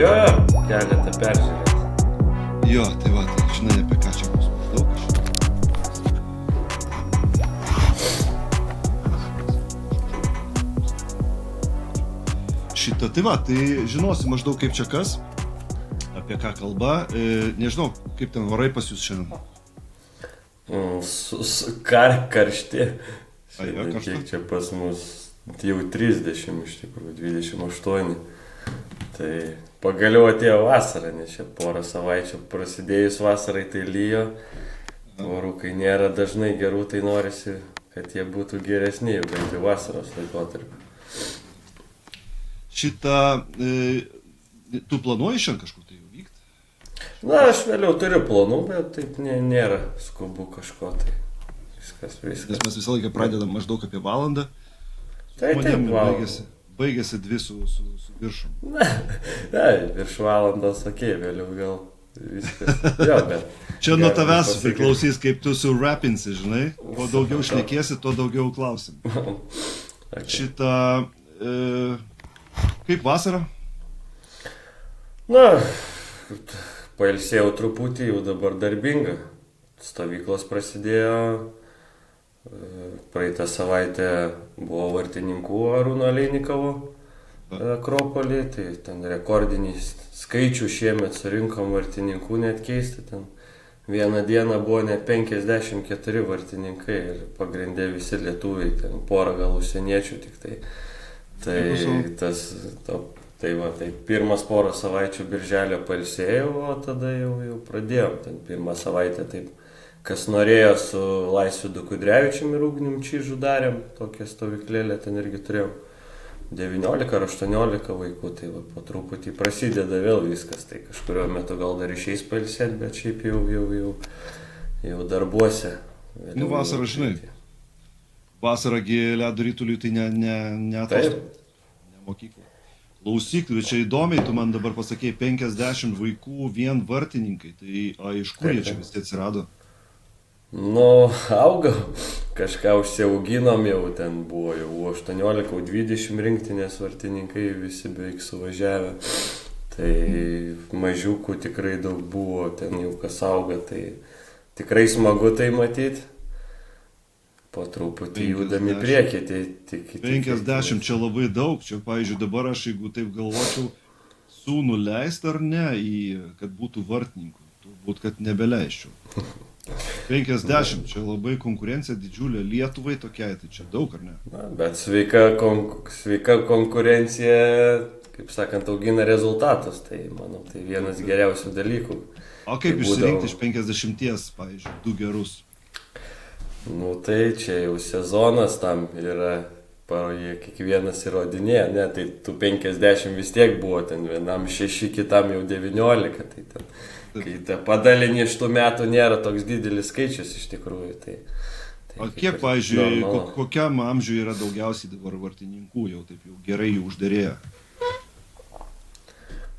Jo, keletą peržiūrėt. Jo, tai va, tai žinai, apie ką čia bus maždaug. Šitą, tai va, tai žinosi maždaug kaip čia kas, apie ką kalba. Nežinau, kaip ten orai pas jūs šiandien. Karšti. Karšti? Kiek čia pas mus jau 30, iš tikrųjų 28. Tai pagaliau atėjo vasara, nes čia porą savaičių prasidėjus vasarai tai lyjo. Orų, kai nėra dažnai gerų, tai norisi, kad jie būtų geresni, jau bent jau vasaros laikotarpiu. Šitą, tu planuoji šiandien kažkur tai jau vykti? Na, aš vėliau turiu planų, bet taip nėra skubu kažko, tai viskas. Nes mes visą laiką pradedam maždaug apie valandą. Tai taip, baigėsi 2 su viršum. Ne, virš valandos, vėliau gal viskas. Jo, bet... Čia nuo tavęs priklausys, kaip tu surapinsi, žinai. Kuo daugiau šnekėsi, tuo daugiau klausim. Šitą... Kaip vasara? Na, pailsėjau truputį, jau dabar darbinga. Stovyklos prasidėjo. Praeitą savaitę buvo Vartininkų Arūno Leinikovo Akropolį, tai ten rekordinį skaičių šiemet surinkom Vartininkų net keisti. Ten vieną dieną buvo net 54 vartininkai ir pagrindė visi lietuviai, ten porą gal užsieniečių tik tai. Tai pirmas porą savaičių birželio pailsėjau, o tada jau pradėjom. Ten pirmą savaitę taip, kas norėjo su Laisvydu Kudrevičiumi ir Ugnium Čyžu darėm, tokią stovyklėlę ten irgi turėjom. 19 ar 18 vaikų, tai va, po truputį prasideda vėl viskas, tai kažkurio metu gal dar išeis pailsėti, bet šiaip jau darbuose. Nu vasara, žinai, vasaragi ledo rytuliui tai ne atostogos, ne mokykla. Klausyk, bet čia įdomiai, tu man dabar pasakėjai 50 vaikų vien vartininkai, tai iš kur jie čia visi atsirado? Nu, augau, kažką užsiauginom jau, ten buvo jau 18-20 rinktinės vartininkai, visi beveik suvažiavę. Tai mažiukų tikrai daug buvo, ten jau kas auga, tai tikrai smagu tai matyti. Po truputį judami priekį, tai 50 čia labai daug, čia, pavyzdžiui, dabar aš, jeigu taip galvočiau, sūnų leist ar ne, kad būtų vartininkų, turbūt, kad nebeleisčiau. 50, čia labai konkurencija didžiulė Lietuvai tokiai, tai čia daug ar ne? Na, bet sveika konkurencija, kaip sakant, augina rezultatus, tai manau, tai vienas geriausių dalykų. O kaip išsirinkti iš 50, pavyzdžiui, 2 gerus? Nu tai čia jau sezonas tam yra, jie kiekvienas įrodinėja, ne, tai tų 50 vis tiek buvo, ten vienam 6, kitam jau 19, tai ten, kai ta padalinį iš tų metų nėra toks didelis skaičius iš tikrųjų, tai o kiek, pavyzdžiui, kokiam amžiui yra daugiausiai dabar vartininkų, jau taip jau gerai jų užderėję?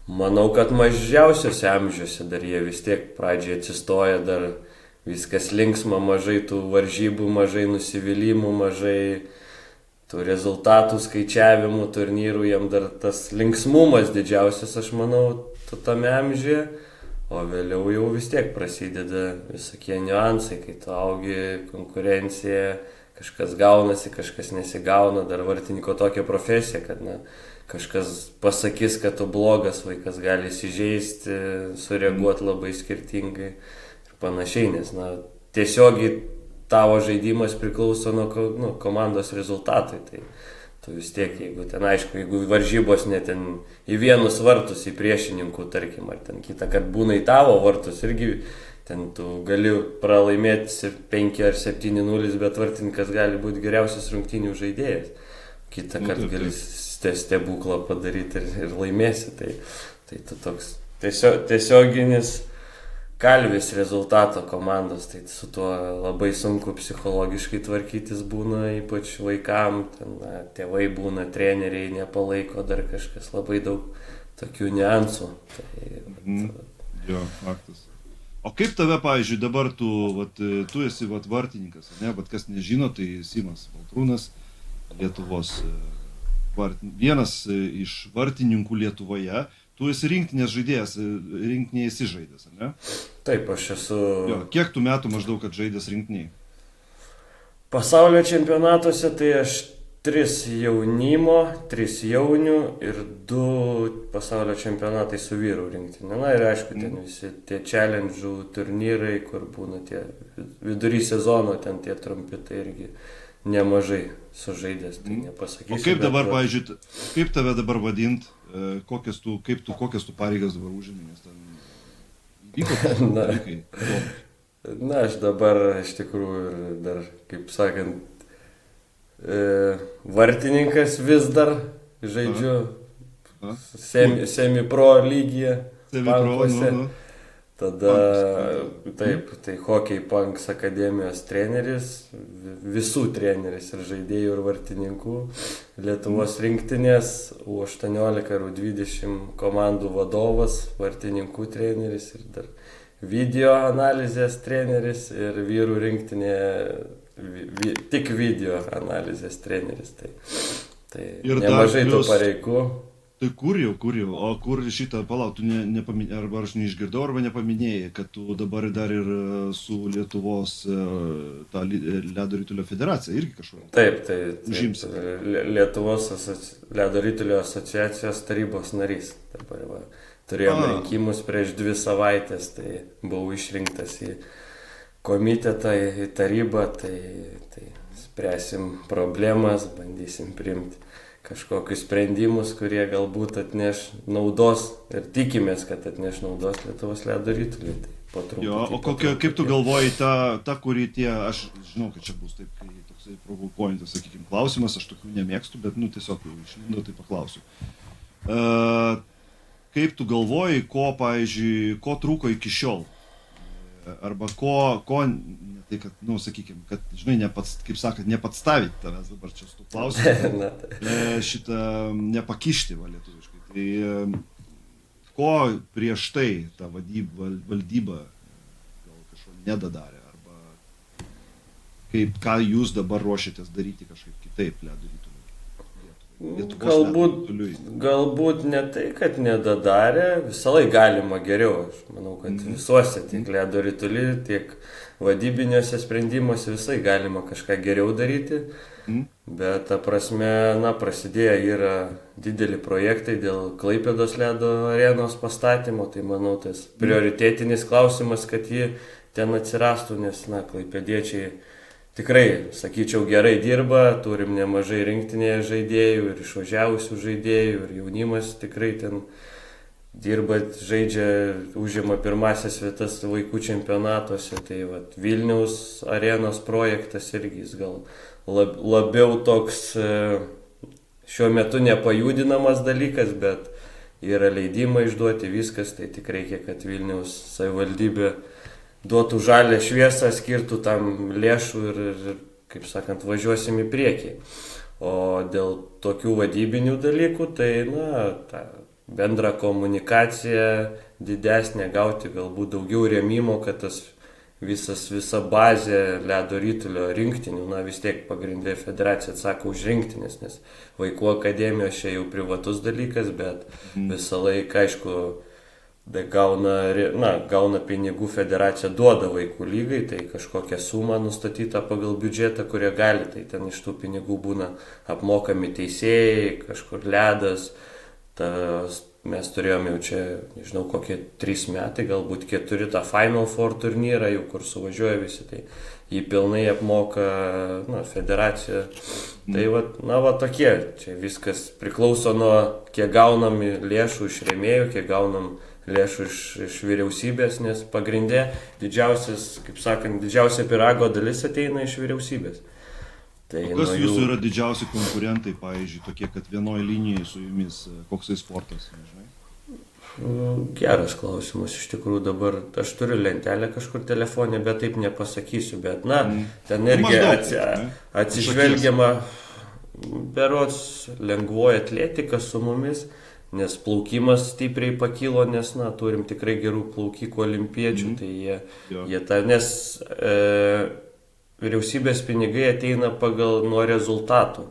Manau, kad mažiausiuose amžiuose dar jie vis tiek pradžiai atsistoja, dar viskas linksma, mažai tų varžybų, mažai nusivylimų, mažai tų rezultatų skaičiavimų, turnyrų, jam dar tas linksmumas didžiausias, aš manau, tame amžiuje, o vėliau jau vis tiek prasideda visokie niuansai, kai tu augi, konkurencija, kažkas gaunasi, kažkas nesigauna, dar vartininko tokia profesija, kad kažkas pasakys, kad tu blogas, vaikas gali įsižeisti, sureaguoti labai skirtingai. Panašiai, nes tiesiogiai tavo žaidimas priklauso nuo komandos rezultatui, tai tu vis tiek, jeigu ten, aišku, jeigu varžybos ne ten į vienus vartus, į priešininkų, tarkim, ar ten kitą, kad būna į tavo vartus, irgi ten tu gali pralaimėti 5 ar 7-0, bet vartininkas gali būti geriausias rungtynių žaidėjas. Kitą kartą gali stebuklą padaryti ir laimėsi, tai tu toks tiesioginis kalvis rezultato komandos, tai su tuo labai sunku psichologiškai tvarkytis būna, ypač vaikam, ten, tėvai būna, treneriai nepalaiko, dar kažkas, labai daug tokių niuansų. Jo, faktas. O kaip tave, pavyzdžiui, dabar tu esi vartininkas, ne, kas nežino, tai Simas Baltrūnas, Lietuvos vienas iš vartininkų Lietuvoje. tu esi rinktinės žaidėjas, rinktinėje esi žaidęs, ne? Taip, aš esu Jo, kiek tu metų maždaug, kad žaidęs rinktinėje? pasaulio čempionatuose, tai aš 3 jaunimo, 3 jaunių ir 2 pasaulio čempionatai su vyrų rinktinė. Na ir aišku, ten visi tie challenge'ų turnyrai, kur būna tie vidury sezono, ten tie trumpi, tai irgi nemažai sužaidęs, tai nepasakysiu. O kaip dabar, bet pavyzdžiui, kaip tave dabar vadint, kokias tu pareigas dabar užimi, nes ten įvyko tokie dalykai? Na, aš dabar iš tikrųjų ir dar, kaip sakant, vartininkas vis dar žaidžiu semi-pro lygyje. Pankuose. Tada, taip, tai Hockey Punks akademijos treneris, visų treneris ir žaidėjų ir vartininkų, Lietuvos rinktinės, U18 ir U20 komandų vadovas, vartininkų treneris ir dar video analizės treneris ir vyrų rinktinė tik video analizės treneris. Tai nemažai tų pareigų. Tai kur jau, o kur šitą, palauk, tu nepaminėjai, arba aš neišgirdau, arba nepaminėjai, kad tu dabar dar ir su Lietuvos ledo ritulio federacija irgi kažkur. Taip, užimsi. Lietuvos ledo ritulio asociacijos tarybos narys. Dabar va, turėjom rinkimus prieš 2 savaitės, tai buvau išrinktas į komitetą, į tarybą, tai spręsim problemas, bandysim priimti kažkokius sprendimus, kurie galbūt atneš naudos ir tikimės, kad atneš naudos Lietuvos ledo rituliui. Tai jo, o kaip tu galvoji, ta kuri aš žinau, kad čia bus taip, kai toksai provokuojantis, sakykime, klausimas, aš tokių nemėgstu, bet tiesiog išlindo, tai paklausiu. Kaip tu galvoji, pavyzdžiui, ko trūko iki šiol? Arba ko ne tai, kad, sakykime, kad, žinai, kaip sakant, nepatstavyti tavęs dabar čia su tų klausimų, šitą nepakišti lietuviškai. Tai ko prieš tai ta valdyba gal kažko nedadarė, arba ką jūs dabar ruošiatės daryti kažkaip kitaip ledo rituliui? Galbūt ne tai, kad nedadarė, visą laiką galima geriau. Aš manau, kad visuose tiek ledo rituly, tiek vadybiniuose sprendimuose visai galima kažką geriau daryti. Bet ta prasme, prasidėjo yra dideli projektai dėl Klaipėdos ledo arenos pastatymo, tai manau, tas prioritetinis klausimas, kad ji ten atsirastų, nes klaipėdiečiai tikrai, sakyčiau, gerai dirba, turim nemažai rinktinėje žaidėjų ir išvažiavusių žaidėjų ir jaunimas tikrai ten dirba, žaidžia, užima pirmasias vietas vaikų čempionatuose. Tai Vilniaus arenos projektas irgi jis gal labiau toks šiuo metu nepajudinamas dalykas, bet yra leidimai išduoti viskas, tai tik reikia, kad Vilniaus savivaldybė duotų žalę šviesą, skirtų tam lėšų ir, kaip sakant, važiuosim į priekį. O dėl tokių vadybinių dalykų, tai, ta bendra komunikacija didesnė, gauti galbūt daugiau rėmimo, kad tas visa bazė ledo ritulio rinktinių, vis tiek pagrindė federacija atsako už rinktinės, nes vaikų akademijos čia jau privatus dalykas, bet visą laiką, aišku, gauna pinigų federacija, duoda vaikų lygai, tai kažkokią sumą nustatytą pagal biudžetą, kurie gali, tai ten iš tų pinigų būna apmokami teisėjai, kažkur ledas. Mes turėjome jau čia, nežinau, kokie 3 metai, galbūt 4 tą Final Four turnyrą, jau kur suvažiuoja visi, tai jį pilnai apmoka federacija. Tai tokie, čia viskas priklauso nuo kiek gaunam lėšų iš rėmėjų, kiek gaunam lėšų iš vyriausybės, nes pagrindė didžiausia pyrago dalis ateina iš vyriausybės. Tai kas jūsų yra didžiausi konkurentai, pavyzdžiui, tokie, kad vienoje linijoje su jumis, koksai sportas, nežinai? Geras klausimas, iš tikrųjų dabar aš turiu lentelę kažkur telefonė, bet taip nepasakysiu, bet ten irgi atsižvelgiama berods lengvoji atletika su mumis, nes plaukimas stipriai pakilo, nes turim tikrai gerų plaukikų olimpiečių, tai jie nes vyriausybės pinigai ateina nuo rezultatų.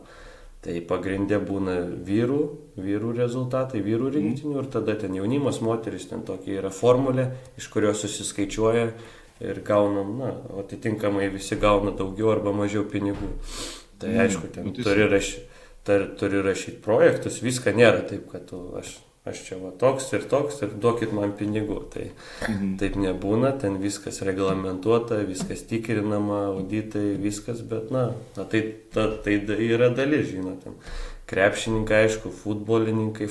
Tai pagrindė būna vyrų rezultatai, vyrų rinktinių ir tada ten jaunimas, moteris, ten tokia yra formulė, iš kurios susiskaičiuoja ir gaunam, atitinkamai visi gauna daugiau arba mažiau pinigų. Tai aišku, ten turi rašyti projektus, viską nėra taip, kad aš čia toks ir duokit man pinigų. Tai taip nebūna, ten viskas reglamentuota, viskas tikrinama, auditai, viskas, bet tai yra dalis, žinot. Krepšininkai, aišku, futbolininkai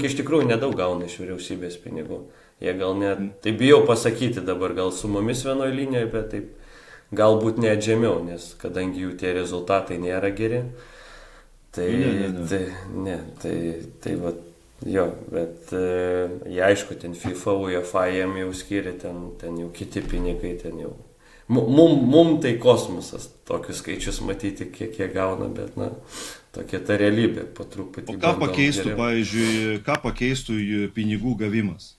iš tikrųjų nedaug gauna iš vyriausybės pinigų. Jie gal net, tai bijau pasakyti dabar, gal su mumis vienoje linijoje, bet taip galbūt net žemiau, nes kadangi jų tie rezultatai nėra geri, tai va. Jo, bet jie aišku, ten FIFA, UEFA jiem jau skiria, ten jau kiti pinigai, ten jau. Mum tai kosmosas, tokius skaičius matyti, kiek jie gauna, bet tokia ta realybė po truputį. O ką pakeistų, pavyzdžiui, pinigų gavimas?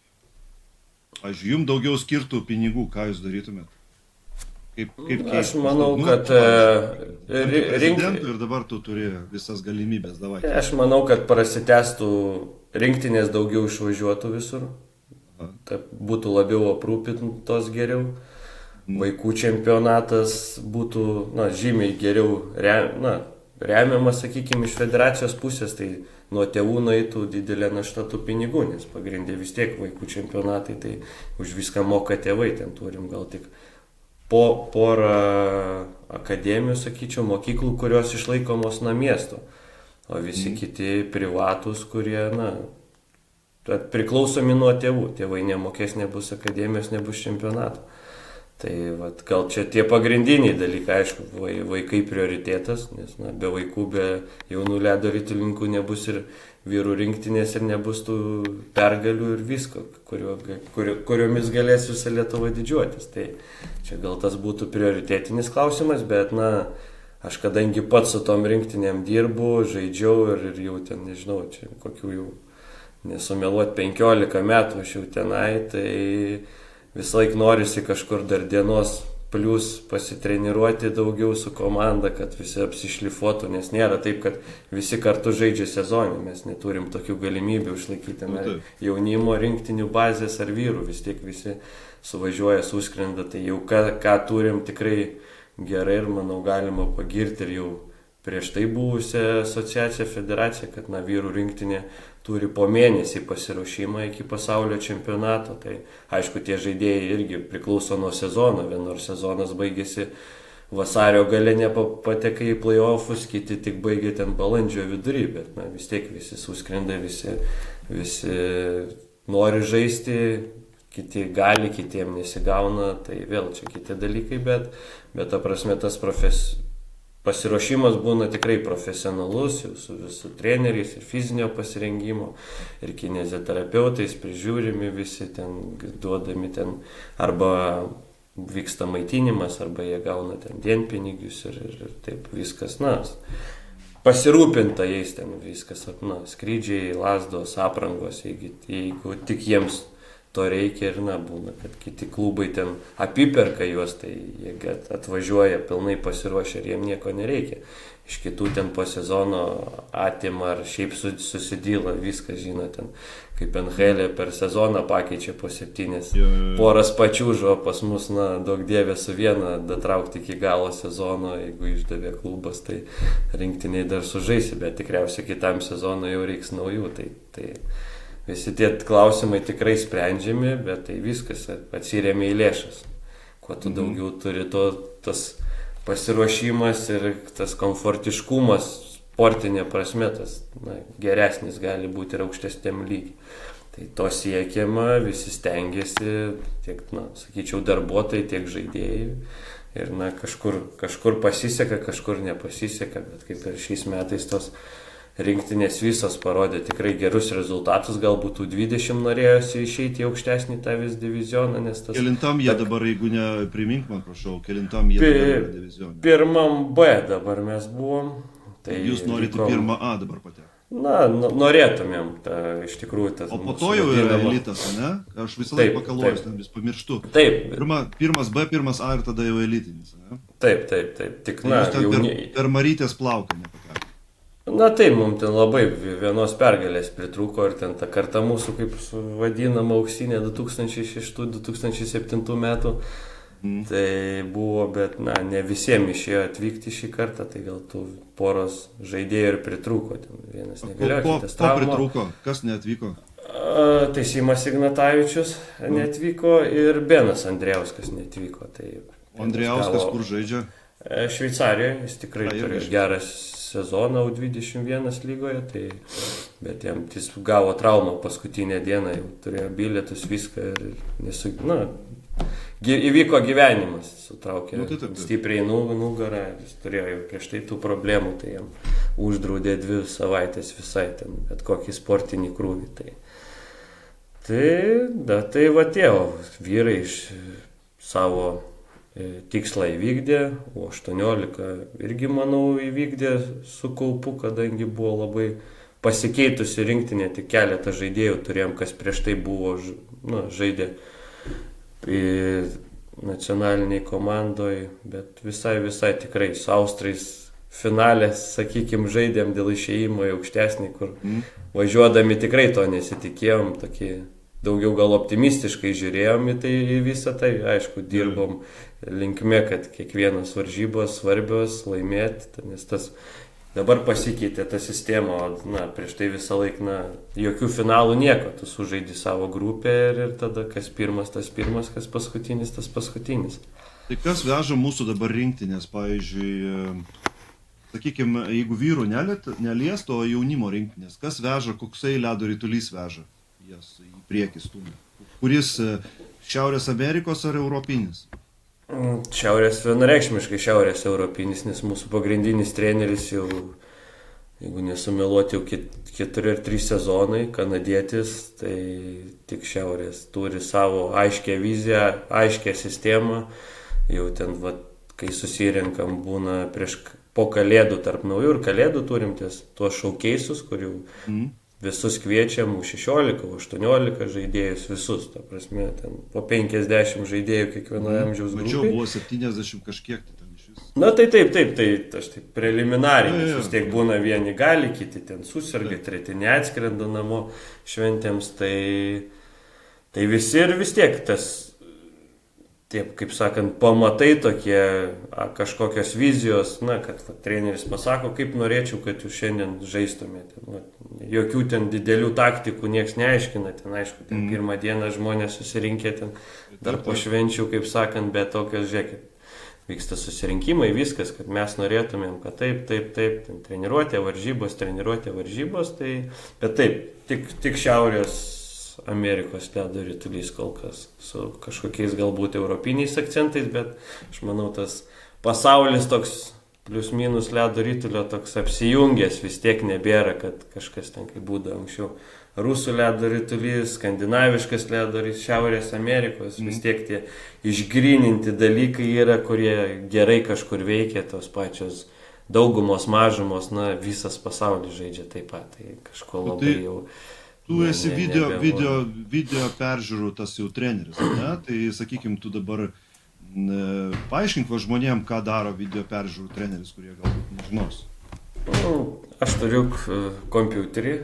Pavyzdžiui, jums daugiau skirtų pinigų, ką jūs darytumėt? Kaip aš manau, kad prezidentų ir dabar tu turi visas galimybės. Aš manau, kad prasitęstų rinktinės daugiau išvažiuotų visur. Būtų labiau aprūpintos geriau. Vaikų čempionatas būtų žymiai geriau remiamas, sakykime, iš federacijos pusės. Tai nuo tėvų nueitų didelė našta tų pinigų, nes pagrindė vis tiek vaikų čempionatai, tai už viską moka tėvai. Ten turim gal tik porą akademijų, sakyčiau, mokyklų, kurios išlaikomos nuo miesto, o visi kiti privatus, kurie, priklausomi nuo tėvų. Tėvai nemokės, nebus akademijos, nebus čempionato. Tai gal čia tie pagrindiniai dalykai, aišku, vaikai prioritetas, nes be vaikų, be jaunų ledo ritulininkų nebus ir vyrų rinktinės ir nebus tų pergalių ir visko, kuriomis galės visą Lietuvą didžiuotis. Tai čia gal tas būtų prioritetinis klausimas, bet aš kadangi pats su tom rinktinėm dirbu, žaidžiau ir jau ten, nežinau, čia kokių jau nesumeluot 15 metų aš jau tenai, tai visą laik norisi kažkur dar dienos plus pasitreniruoti daugiau su komanda, kad visi apsišlifuotų, nes nėra taip, kad visi kartu žaidžia sezonį, mes neturim tokių galimybių išlaikyti jaunimo rinktinių bazės ar vyrų, vis tiek visi suvažiuoja, suskrenda, tai jau ką turim tikrai gerai ir manau galima pagirti ir jau prieš tai buvusią asociaciją, federaciją, kad vyrų rinktinė turi po mėnesį pasiruošimą iki pasaulio čempionato. Tai aišku, tie žaidėjai irgi priklauso nuo sezono. Vienur sezonas baigėsi vasario gale, nepateka į playoffus, kiti tik baigė ten balandžio vidury, bet vis tiek visi suskrenda, visi nori žaisti, kiti gali, kitiem nesigauna, tai vėl čia kiti dalykai, bet ta prasme tas pasiruošimas būna tikrai profesionalus, jau su visų treneriais ir fizinio pasirengimo, ir kineziterapeutais prižiūrimi visi ten, duodami ten, arba vyksta maitinimas, arba jie gauna ten dienpinigius ir taip viskas, pasirūpinta jais ten viskas, skrydžiai, lasdos, aprangos, jeigu tik jiems to reikia ir būna, kad kiti klubai ten apiperka juos, tai jie atvažiuoja pilnai pasiruošę ir jiem nieko nereikia. Iš kitų ten po sezono atima ar šiaip susidyla, viskas žino ten, kaip NHL per sezoną pakeičia po 7 poras pačiūžo, pas mus, daug dievė su viena datraukti iki galo sezono, jeigu išdavė klubas, tai rinktiniai dar sužaisi, bet tikriausiai kitam sezonui jau reiks naujų, tai visi tie klausimai tikrai sprendžiami, bet tai viskas atsiremia į lėšas. Kuo tu daugiau turi, tas pasiruošimas ir tas komfortiškumas sportinė prasme, tas geresnis gali būti ir aukštesniam lygiai. Tai to siekiama, visi stengiasi, tiek, sakyčiau, darbuotojai, tiek žaidėjai. Ir kažkur pasiseka, kažkur nepasiseka, bet kaip ir šiais metais tos rinktinės visos parodė tikrai gerus rezultatus, galbūt 20 norėjosi išeiti į aukštesnį tą vis divizioną, nes tas... Kelintam jie dabar, jeigu ne, primink man, prašau, kelintam jie dabar divizioną? Pirmam B dabar mes buvom. Tai jūs norite pirmą A dabar patekti? Norėtumėm, iš tikrųjų tas... O po to jau yra elitas, ne? Aš visą laiką pakalojus, vis pamirštu. Taip. Pirmas B, pirmas A ir tada jau elitinis, ne? Taip. Tik, jūs ten per Marytės plauką nepakeliu. Na tai, mums ten labai vienos pergalės pritrūko ir ten ta karta mūsų, kaip vadinama, auksinė 2006-2007 metų. Tai buvo, bet ne visiems išėjo atvykti šį kartą, tai gal tų poros žaidėjų ir pritrūko. Ten vienas negalėjo, kitas trauma. Ko pritrūko? Kas neatvyko? Tai Simas Ignatavičius neatvyko ir Benas Andrijauskas neatvyko. Tai Andrijauskas kur žaidžia? Šveicarijoje, jis tikrai turėjo gerą sezoną U21 lygoje, tai, bet jis gavo traumą paskutinę dieną, jau turėjo bilietus, viską ir įvyko gyvenimas, sutraukė stipriai nugarą, jis turėjo jau prieš tai tų problemų, tai jam uždraudė 2 savaitės visai ten, bet kokį sportinį krūvį. Tai va tie vyrai iš savo tikslą įvykdė, o 18 irgi, manau, įvykdė su kaupu, kadangi buvo labai pasikeitusi rinktinė, tik keletą žaidėjų turėjom, kas prieš tai buvo žaidė nacionaliniai komandoje, bet visai tikrai su Austrais finalės, sakykime, žaidėm dėl išėjimo į aukštesnį, kur važiuodami tikrai to nesitikėjom, tokį daugiau gal optimistiškai žiūrėjom į visą tai, aišku, dirbom linkme, kad kiekvienas varžybos svarbios laimėti, nes tas dabar pasikeitė ta sistema, prieš tai visą laiką, jokių finalų nieko, tu sužaidi savo grupę ir tada kas pirmas, tas pirmas, kas paskutinis, tas paskutinis. Tai kas veža mūsų dabar rinktinės, pavyzdžiui, sakykime, jeigu vyrų neliestų, o jaunimo rinktinės, kas veža, koksai ledo ritulys veža jas į priekį stumia? Kuris Šiaurės Amerikos ar europinis? Vienareikšmiškai šiaurės europinis, nes mūsų pagrindinis treneris jau, jeigu nesumeluoti, jau 4 ar 3 sezonai, kanadietis, tai tik šiaurės turi savo aiškę viziją, aiškę sistemą, jau ten, kai susirenkam, būna po kalėdų, tarp naujų ir kalėdų turim tuos šaukeisus, kur jau visus kviečiam, 16, 18 žaidėjus, visus, ta prasme, ten po 50 žaidėjų kiekvienoje amžiaus grupėje. Mačiau, buvo 70 kažkiek ten iš vis. Tai aš taip preliminariai, nes vis tiek būna vieni gali, kiti ten susirga, treti neatskrenda namo šventėms, tai visi ir vis tiek tas, taip, kaip sakant, pamatai tokie kažkokios vizijos, kad treneris pasako, kaip norėčiau, kad jūs šiandien žaistumėte. Jokių ten didelių taktikų nieks neaiškina, ten aišku, ten pirmą dieną žmonės susirinkė ten, dar po švenčių, kaip sakant, bet tokios, žiūrėkit, vyksta susirinkimai, viskas, kad mes norėtumėm, kad taip, ten treniruotė, varžybos, tai, bet taip, tik Šiaurės Amerikos ledo ritulys kol kas, su kažkokiais galbūt europiniais akcentais, bet aš manau, tas pasaulis toks plius minus ledo ritulio toks apsijungęs vis tiek nebėra, kad kažkas ten kaip būdavo anksčiau. Rusų ledo ritulys, skandinaviškas ledo ritulys, Šiaurės Amerikos, vis tiek tie išgryninti dalykai yra, kurie gerai kažkur veikia, tos pačios daugumos, mažumos, visas pasaulis žaidžia taip pat, tai kažko labai jau... Tu esi video peržiūrų tas jau treneris, ne? Tai sakykim, tu dabar paaiškink žmonėm, ką daro video peržiūrų treneris, kurie galbūt nežinos. Aš turiu kompiuterį.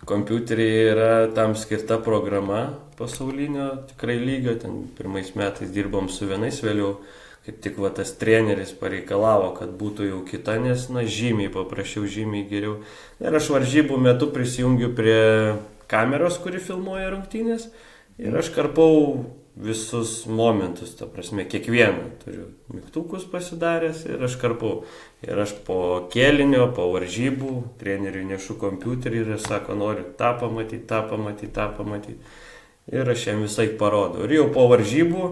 Kompiuterį yra tam skirta programa pasaulinio tikrai lygio. Ten pirmais metais dirbom su vienais, vėliau kaip tik tas treneris pareikalavo, kad būtų jau kita, nes žymiai paprašiau, žymiai geriau. Ir aš varžybų metu prisijungiu prie kameros, kuri filmuoja rungtynės, ir aš karpau visus momentus, ta prasme, kiekvieną turiu mygtukus pasidaręs ir aš karpau. Ir aš po kėlinio, po varžybų, treneriui nešu kompiuterį ir jis sako, noriu tą pamatyti. Ir aš jam visai parodau. Ir jau po varžybų,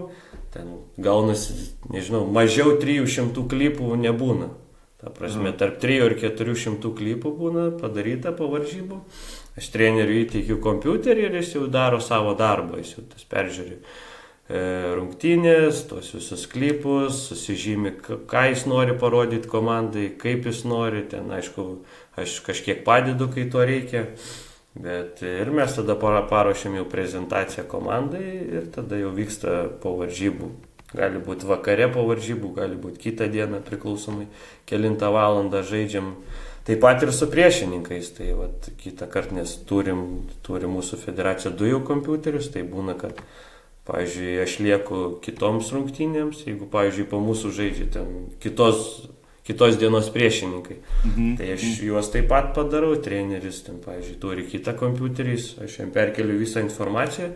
ten gaunasi, nežinau, mažiau 300 klipų nebūna. Ta prasme, tarp 300 ir 400 klipų būna padaryta po varžybų. Aš treneriui įteikiu kompiuterį ir jis jau daro savo darbą, jis jau tas peržiūri rungtynės, tos visus klipus, susižymi, ką jis nori parodyti komandai, kaip jis nori, ten aišku, aš kažkiek padedu, kai to reikia, bet ir mes tada paruošiam jau prezentaciją komandai ir tada jau vyksta po varžybų. Gali būti vakare po varžybų, gali būti kitą dieną, priklausomai kelintą valandą žaidžiam Taip pat ir su priešininkais, tai vat, kitą kartą, nes turi mūsų federacija 2 jau kompiuterius, tai būna, kad, pavyzdžiui, aš lieku kitoms rungtynėms, jeigu, pavyzdžiui, po mūsų žaidžia ten kitos dienos priešininkai. Tai aš juos taip pat padarau, treneris ten, pavyzdžiui, turi kitą kompiuterį, aš jam perkeliu visą informaciją,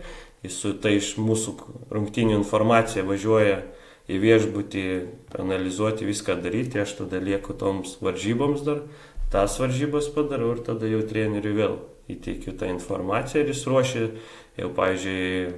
jis su tai iš mūsų rungtynių informacija važiuoja į viešbutį, analizuoti viską daryti, aš tada lieku toms varžyboms dar, tas varžybas padarau ir tada jau treneriui vėl įteikiu tą informaciją ir jis ruošia jau, pavyzdžiui,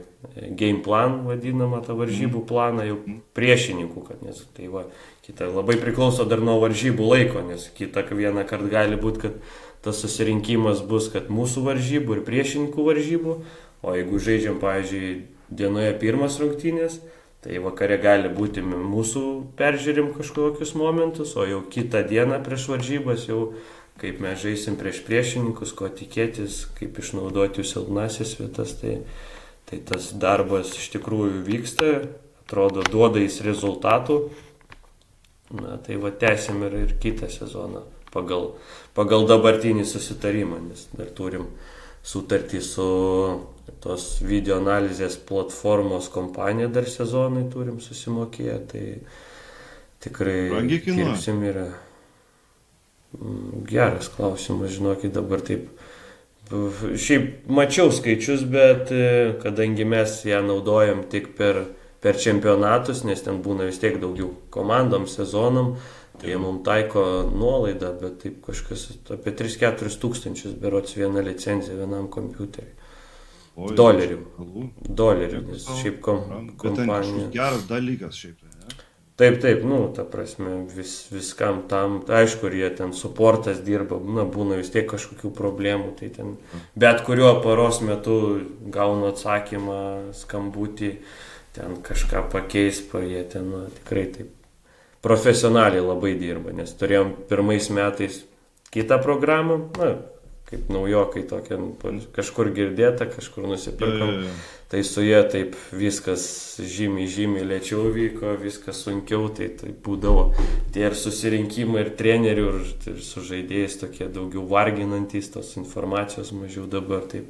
game plan, vadinamą tą varžybų planą, jau priešininkų, kad nes tai va, kita labai priklauso dar nuo varžybų laiko, nes kitą vieną kartą gali būti, kad tas susirinkimas bus, kad mūsų varžybų ir priešininkų varžybų, o jeigu žaidžiam, pavyzdžiui, dienoje pirmas rungtynės, tai vakare gali būti mūsų peržiūrim kažkokius momentus, o jau kitą dieną prieš varžybas jau kaip mes žaisim prieš priešininkus, ko tikėtis, kaip išnaudoti jų silpnasias vietas, tai tas darbas iš tikrųjų vyksta, atrodo duoda jis rezultatų. Na tai va tęsim ir kitą sezoną pagal dabartinį susitarimą, nes dar turim sutartį su tos video analizės platformos kompanija dar sezonai turim susimokėję, tai tikrai dirbsim ir geras klausimas, žinokit, dabar taip. Šiaip mačiau skaičius, bet kadangi mes ją naudojam tik per čempionatus, nes ten būna vis tiek daugiau komandom, sezonam, tai jie mums taiko nuolaidą, bet taip kažkas apie 3-4 tūkstančius berods vieną licenciją vienam kompiuteriui. Dolerių, nes šiaip kompanija. Geras dalykas šiaip, ne? Taip, ta prasme, viskam tam, aišku, ir jie ten suportas dirba, būna vis tiek kažkokių problemų, tai ten bet kuriuo paros metu gauna atsakymą, skambutį, ten kažką pakeis, jie ten tikrai taip profesionaliai labai dirba, nes turėjom pirmais metais kitą programą, kaip naujokai tokia, kažkur girdėta, kažkur nusipirkom, tai su jie taip viskas žymiai lėčiau vyko, viskas sunkiau, tai būdavo tie ir susirinkimai, ir trenerių, ir su žaidėjais tokie daugiau varginantys, tos informacijos mažiau dabar, taip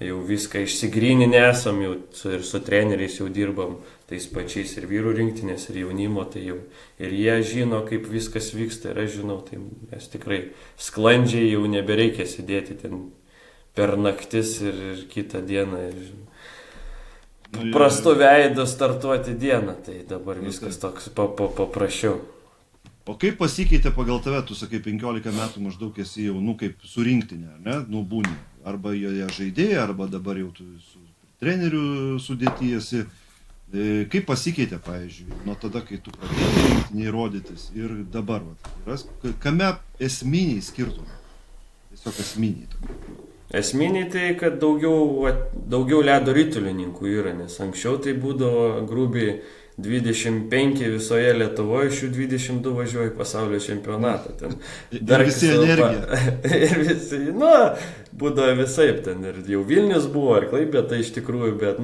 jau viską išsigryninę esam, jau ir su treneriais jau dirbam, tais pačiais ir vyrų rinktinės, ir jaunimo, tai jau ir jie žino, kaip viskas vyksta, ir aš žinau, tai mes tikrai sklandžiai jau nebereikia sėdėti ten per naktis ir kitą dieną, ir prastu veidu startuoti dieną, tai dabar viskas toks paprasčiau. O kaip pasikeitė pagal tave, tu sakai 15 metų maždaug esi jau, kaip su rinktinė, ne, būni, arba jie žaidėjai, arba dabar jau tu su treneriu sudėty esi. Kaip pasikeitė, pavyzdžiui, nuo tada, kai tu pradėjai rinktiniai rodytis ir dabar, kame esminiai skirtumai? Tiesiog esminiai. Esminiai tai, kad daugiau ledo ritulininkų yra, nes anksčiau tai būdavo grubiai 25 visoje Lietuvoje, iš jų 22 važiuoja į pasaulio čempionatą. Ten dar visi energija. Ir visi, būdavo visaip ten. Ir jau Vilnius buvo, ir Klaipėda iš tikrųjų, bet,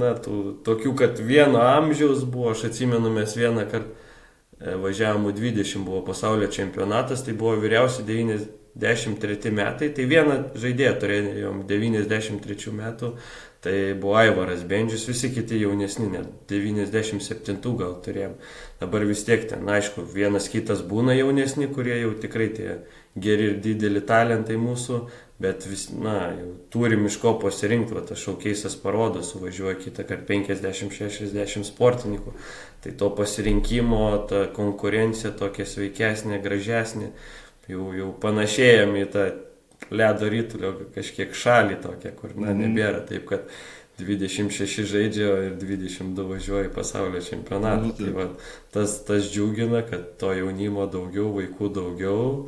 tokių, kad vieno amžiaus buvo, aš atsimenu, mes vieną kartą važiavome 20, buvo pasaulio čempionatas, tai buvo vyriausi 93 metai, tai vieną žaidėją turėjom 93 metų, tai buvo Aivaras Bendžius, visi kiti jaunesni, net 97 gal turėjom. Dabar vis tiek ten, aišku, vienas kitas būna jaunesni, kurie jau tikrai tie geri ir dideli talentai mūsų, bet jau turim iš ko pasirinkti, tas šaukeisas parodo, suvažiuoja kitą kartą 50-60 sportininkų, tai to pasirinkimo, ta konkurencija tokia sveikesnė, gražesnė, jau panašėjam į tą ledo ritulio kažkiek šalį tokią, kur nebėra taip, kad 26 žaidžia ir 22 važiuoja į pasaulio čempionatą. Tai tas džiugina, kad to jaunimo daugiau, vaikų daugiau.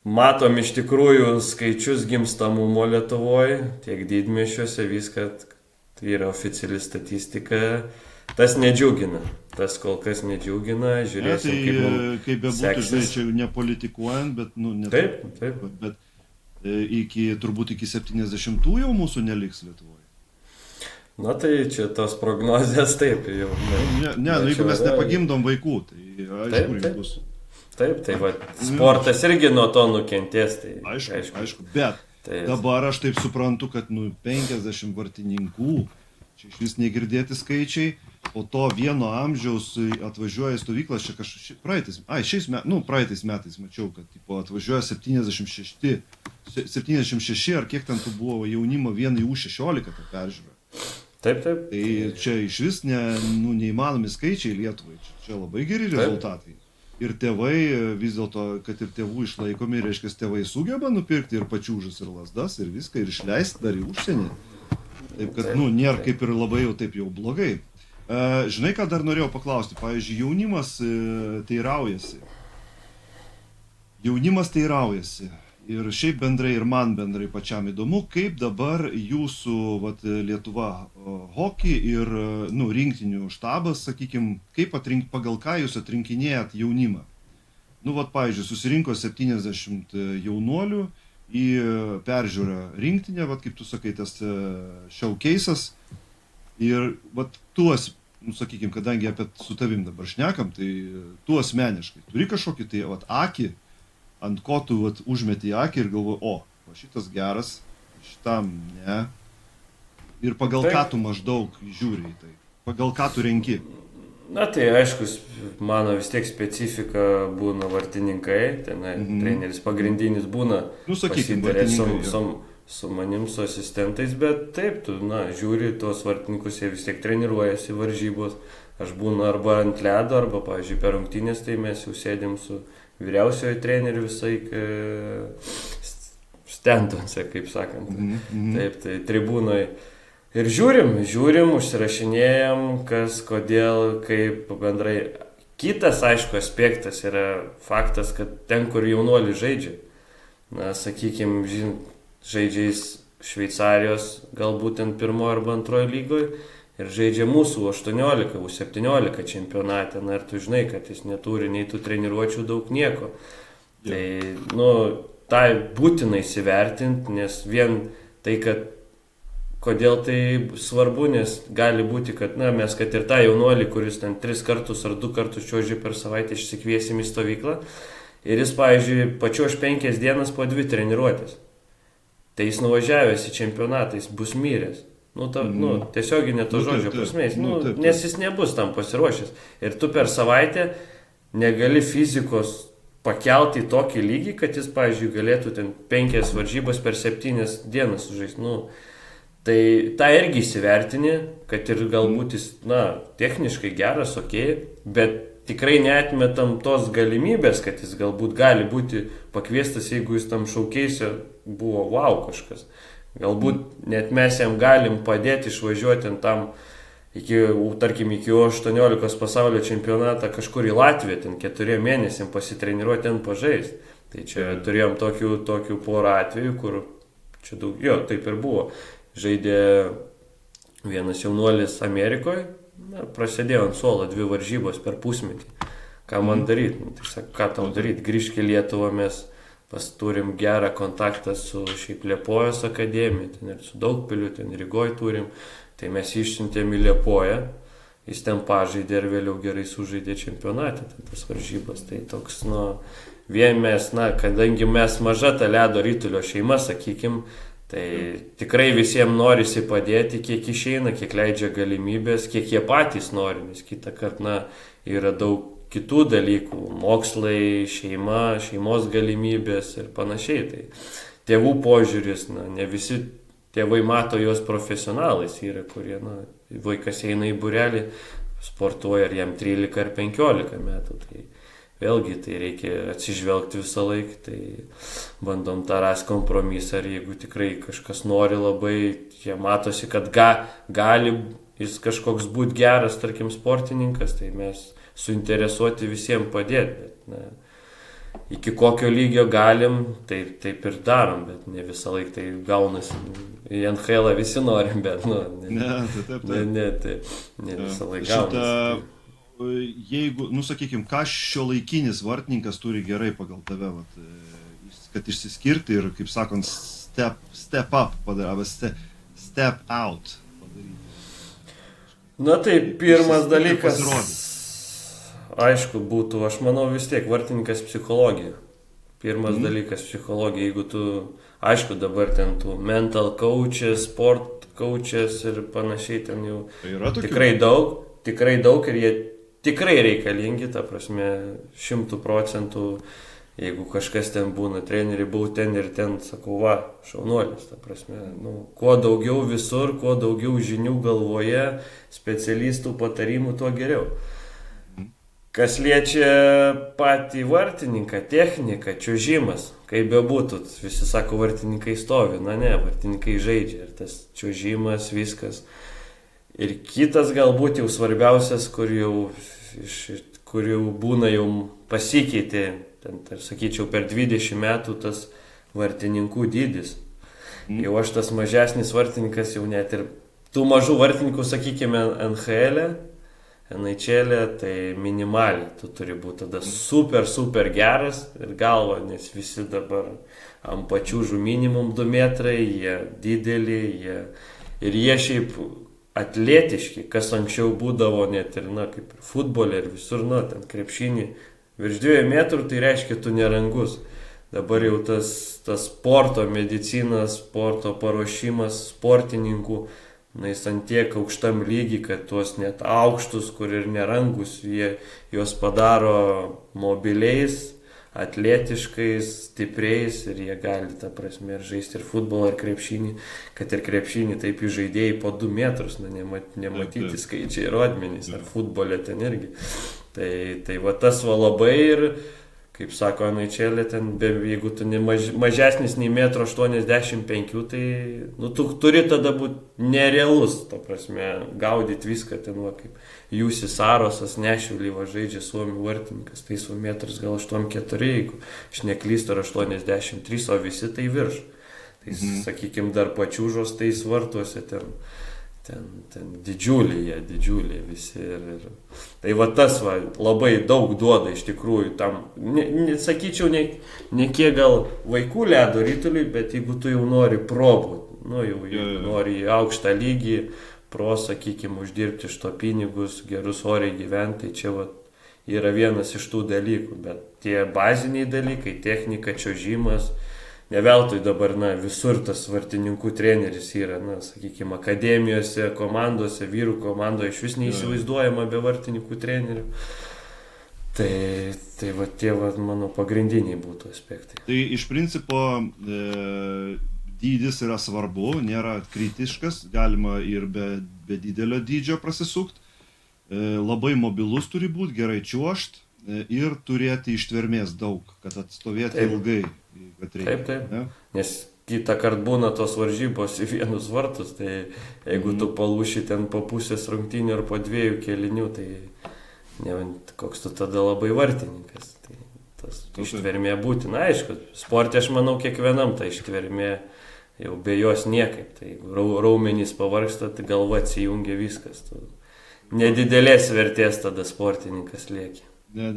Matom iš tikrųjų skaičius gimstamumo Lietuvoje, tiek didmiesčiuose, viską, tai yra oficiali statistika. Tas nedžiugina, tas kol kas nedžiugina, žiūrėsim, kaip mums kaip bebūtų, žinai, čia nepolitikuojant, bet, bet turbūt iki 70-ųjų jau mūsų neliks Lietuvoje. Tai čia tos prognozės taip jau. Jeigu mes nepagimdom vaikų, tai aišku, bus. Taip, tai va, sportas irgi nuo to nukentės. Tai, aišku. Bet tai dabar aš taip suprantu, kad 50 vartininkų, čia iš vis negirdėti skaičiai, po to vieno amžiaus atvažiuoja į stovyklą, čia praeitais metais mačiau, kad tipo, atvažiuoja 76 ar kiek ten buvo jaunimo vien į U16 tą peržiūrą. Taip. Tai čia iš vis neįmanomi skaičiai Lietuvai, čia labai geri rezultatai. Ir tėvai vis dėlto, kad ir tėvų išlaikomi, reiškia, tėvai sugeba nupirkti ir pačiūžas, ir lasdas, ir viską, ir išleisti dar į užsienį. Taip, kad, nėra kaip ir labai jau taip jau blogai. Žinai, ką dar norėjau paklausti? Pavyzdžiui, jaunimas teiraujasi. Ir šiaip bendrai, ir man bendrai pačiam įdomu, kaip dabar jūsų Lietuva hockey ir rinktinių štabas, sakykime, kaip pagal ką jūs atrinkinėjat jaunimą. Pavyzdžiui, susirinko 70 jaunuolių į peržiūrą rinktinę, kaip tu sakai, tas showcase'as. Ir tuos, sakykime, kadangi apie su tavim dabar šnekam, tai tu asmeniškai turi kažkokį tai akį, ant ko tu užmeti akį ir galvoji, o šitas geras, šitam ne. Ir pagal ką tu maždaug žiūri į tai, pagal ką tu renki. Na tai aišku, mano vis tiek specifika būna vartininkai, treneris pagrindinis būna, pasitarė su manim, su asistentais, bet taip, tu žiūri tuos vartininkus, jie vis tiek treniruojasi varžybos, aš būnu arba ant ledo, arba, pavyzdžiui, per rungtynės, tai mes jau sėdėm su vyriausiojo treneriu visai stenduose, kaip sakant. Taip, tai tribūnoje. Ir žiūrim, užsirašinėjam, kas, kodėl, kaip bendrai. Kitas, aišku, aspektas yra faktas, kad ten, kur jaunuoliai žaidžia, sakykime, žaidžiais Šveicarijos, galbūt ten pirmojo arba antrojo lygoje, ir žaidžia mūsų 18, U17 čempionate, ir tu žinai, kad jis neturi nei tų treniruočių daug nieko. Tai, tai būtina įsivertinti, nes vien tai, kad kodėl tai svarbu, nes gali būti, kad mes, kad ir tą jaunuolį, kuris ten 3 kartus ar 2 kartus čiuožia per savaitę, išsikviesim į stovyklą, ir jis, pavyzdžiui, pačiuoš 5 dienas po 2 treniruotės. Tai jis nuvažiavęs į čempionatą, jis bus myręs. Tiesioginė to žodžio prasmės, nes jis nebus tam pasiruošęs. Ir tu per savaitę negali fizikos pakelti į tokį lygį, kad jis, pavyzdžiui, galėtų ten 5 varžybas per 7 dienas sužaisti. Tai tą irgi įsivertini, kad ir galbūt jis, techniškai geras, bet tikrai neatmetam tos galimybės, kad jis galbūt gali būti pakviestas, jeigu jis tam šaukeise buvo kažkas. Galbūt net mes jam galim padėti išvažiuoti tam iki 18 pasaulio čempionatą kažkur į Latviją, ten 4 mėnesiam pasitreniruoti, ten pažaisti. Tai čia turėjom tokių porą atvejų, kur čia taip ir buvo. Žaidė vienas jaunuolis Amerikoje, prasidėjo ant suolo 2 varžybos per pusmetį. Ką man daryti? Tai sako, ką tau daryti? Grįžk į Lietuvą, mes turim gerą kontaktą su šiaip Liepojos akademija, ten ir su Daugpiliu, ten Rygoj turim, tai mes išsiuntėm į Liepoją, jis ten pažaidė ir vėliau gerai sužaidė čempionate, tas varžybas, tai toks, vien mes, kadangi mes maža ta ledo rytulio šeima, sakykim, tai tikrai visiems norisi padėti, kiek išeina, kiek leidžia galimybės, kiek jie patys nori, nes kitą kartą, yra daug kitų dalykų, mokslai, šeima, šeimos galimybės ir panašiai. Tai tėvų požiūris, ne visi tėvai mato juos profesionalais, yra kurie, vaikas eina į būrelį, sportuoja ir jam 13 ar 15 metų. Tai vėlgi tai reikia atsižvelgti visą laiką, tai bandom tą rasti kompromisą, ir jeigu tikrai kažkas nori labai, jie matosi, kad gali jis kažkoks būti geras, tarkim, sportininkas, tai mes suinteresuoti visiems padėti, bet iki kokio lygio galim, taip ir darom, bet ne visą laiką tai gaunasi. Į NHL visi norim, bet ne visą laiką gaunasi. Jeigu, sakykime, ką šiuolaikinis vartininkas turi gerai pagal tave, kad išsiskirti ir, kaip sakant, step up padaryti, arba step out padaryti? Tai pirmas dalykas. aišku, būtų, aš manau vis tiek vartininkas psichologija. Pirmas dalykas psichologija, jeigu tu, aišku, dabar ten tų mental coaches, sport coaches ir panašiai ten jau tikrai daug ir jie tikrai reikalingi, ta prasme, 100%, jeigu kažkas ten būna, treneri, buvau ten ir ten, sakau, va, šaunuolis, ta prasme, kuo daugiau visur, kuo daugiau žinių galvoje, specialistų patarimų, tuo geriau. Kas liečia patį vartininką, techniką, čiuožimas, kaip bebūtų, visi sako, vartininkai stovi, ne, vartininkai žaidžia ir tas čiuožimas, viskas. Ir kitas galbūt jau svarbiausias, kur jau būna jau pasikeitė, ten, sakyčiau, per 20 metų tas vartininkų dydis. Jau aš tas mažesnis vartininkas jau net ir tų mažų vartininkų, sakykime, NHL, tai minimaliai, tu turi būti tada super geras ir galva, nes visi dabar ant pačiūžų minimum 2 metrai, jie dideli, ir jie šiaip atletiški, kas anksčiau būdavo net ir, kaip ir futbolė ir visur, ten krepšinį, virš 2 metrų, tai reiškia, tu nerangus. Dabar jau tas sporto medicina, sporto paruošimas sportininkų, jis ant tiek aukštam lygiai, kad tuos net aukštus, kur ir nerangus, juos padaro mobiliais, atletiškais, stipriais ir jie gali, ta prasme, ir žaisti ir futbolą, ir krepšinį, kad ir krepšinį taip į žaidėjai po 2 metrus, nematyti skaičiai ir rodmenys, ar futbolė ten irgi. Tai va tas va labai ir, kaip sako NHL, ten, jeigu tu mažesnis nei 1,85 m, tai tu turi tada būti nerealus, ta prasme, gaudyti viską ten, va, kaip Jūsis Sarosas, Nešvilį, va, žaidžia Suomių vartininkas, tai su metras gal 8,4, jeigu aš neklystu, ar 83, o visi tai virš. Tai, sakykime, dar pačiūžos tai svartuose ten didžiuliai visi. Tai va tas va, labai daug duoda iš tikrųjų tam, sakyčiau, ne kiek gal vaikų ledo rytuliui, bet jeigu tu jau nori probūti, jau nori į aukštą lygį, sakykime, uždirbti iš to pinigus, gerus oriai gyventi, tai čia va, yra vienas iš tų dalykų, bet tie baziniai dalykai, technika, čiuožimas, ne veltui dabar, visur tas vartininkų treneris yra, sakykime, akademijose, komandose, vyrų komandoje iš vis neįsivaizduojama be vartininkų trenerių. Tai va, tie va, mano pagrindiniai būtų aspektai. Tai iš principo dydis yra svarbu, nėra kritiškas, galima ir be didelio dydžio prasisukti. Labai mobilus turi būti, gerai čiuožt ir turėti ištvermės daug, kad atstovėti ilgai. Taip. Nes kitą kartą būna tos varžybos į vienus vartus, tai jeigu tu palūši ten po pusės rungtynių ar po 2 kėlinių, tai koks tu tada labai vartininkas. Tai tas ištvermė būtina, aišku, sporte aš manau kiekvienam ta ištvermė, jau be jos niekaip. Tai jeigu raumenys pavargsta, tai galva atsijungia viskas. Nedidelės vertės tada sportininkas lieki. Ne.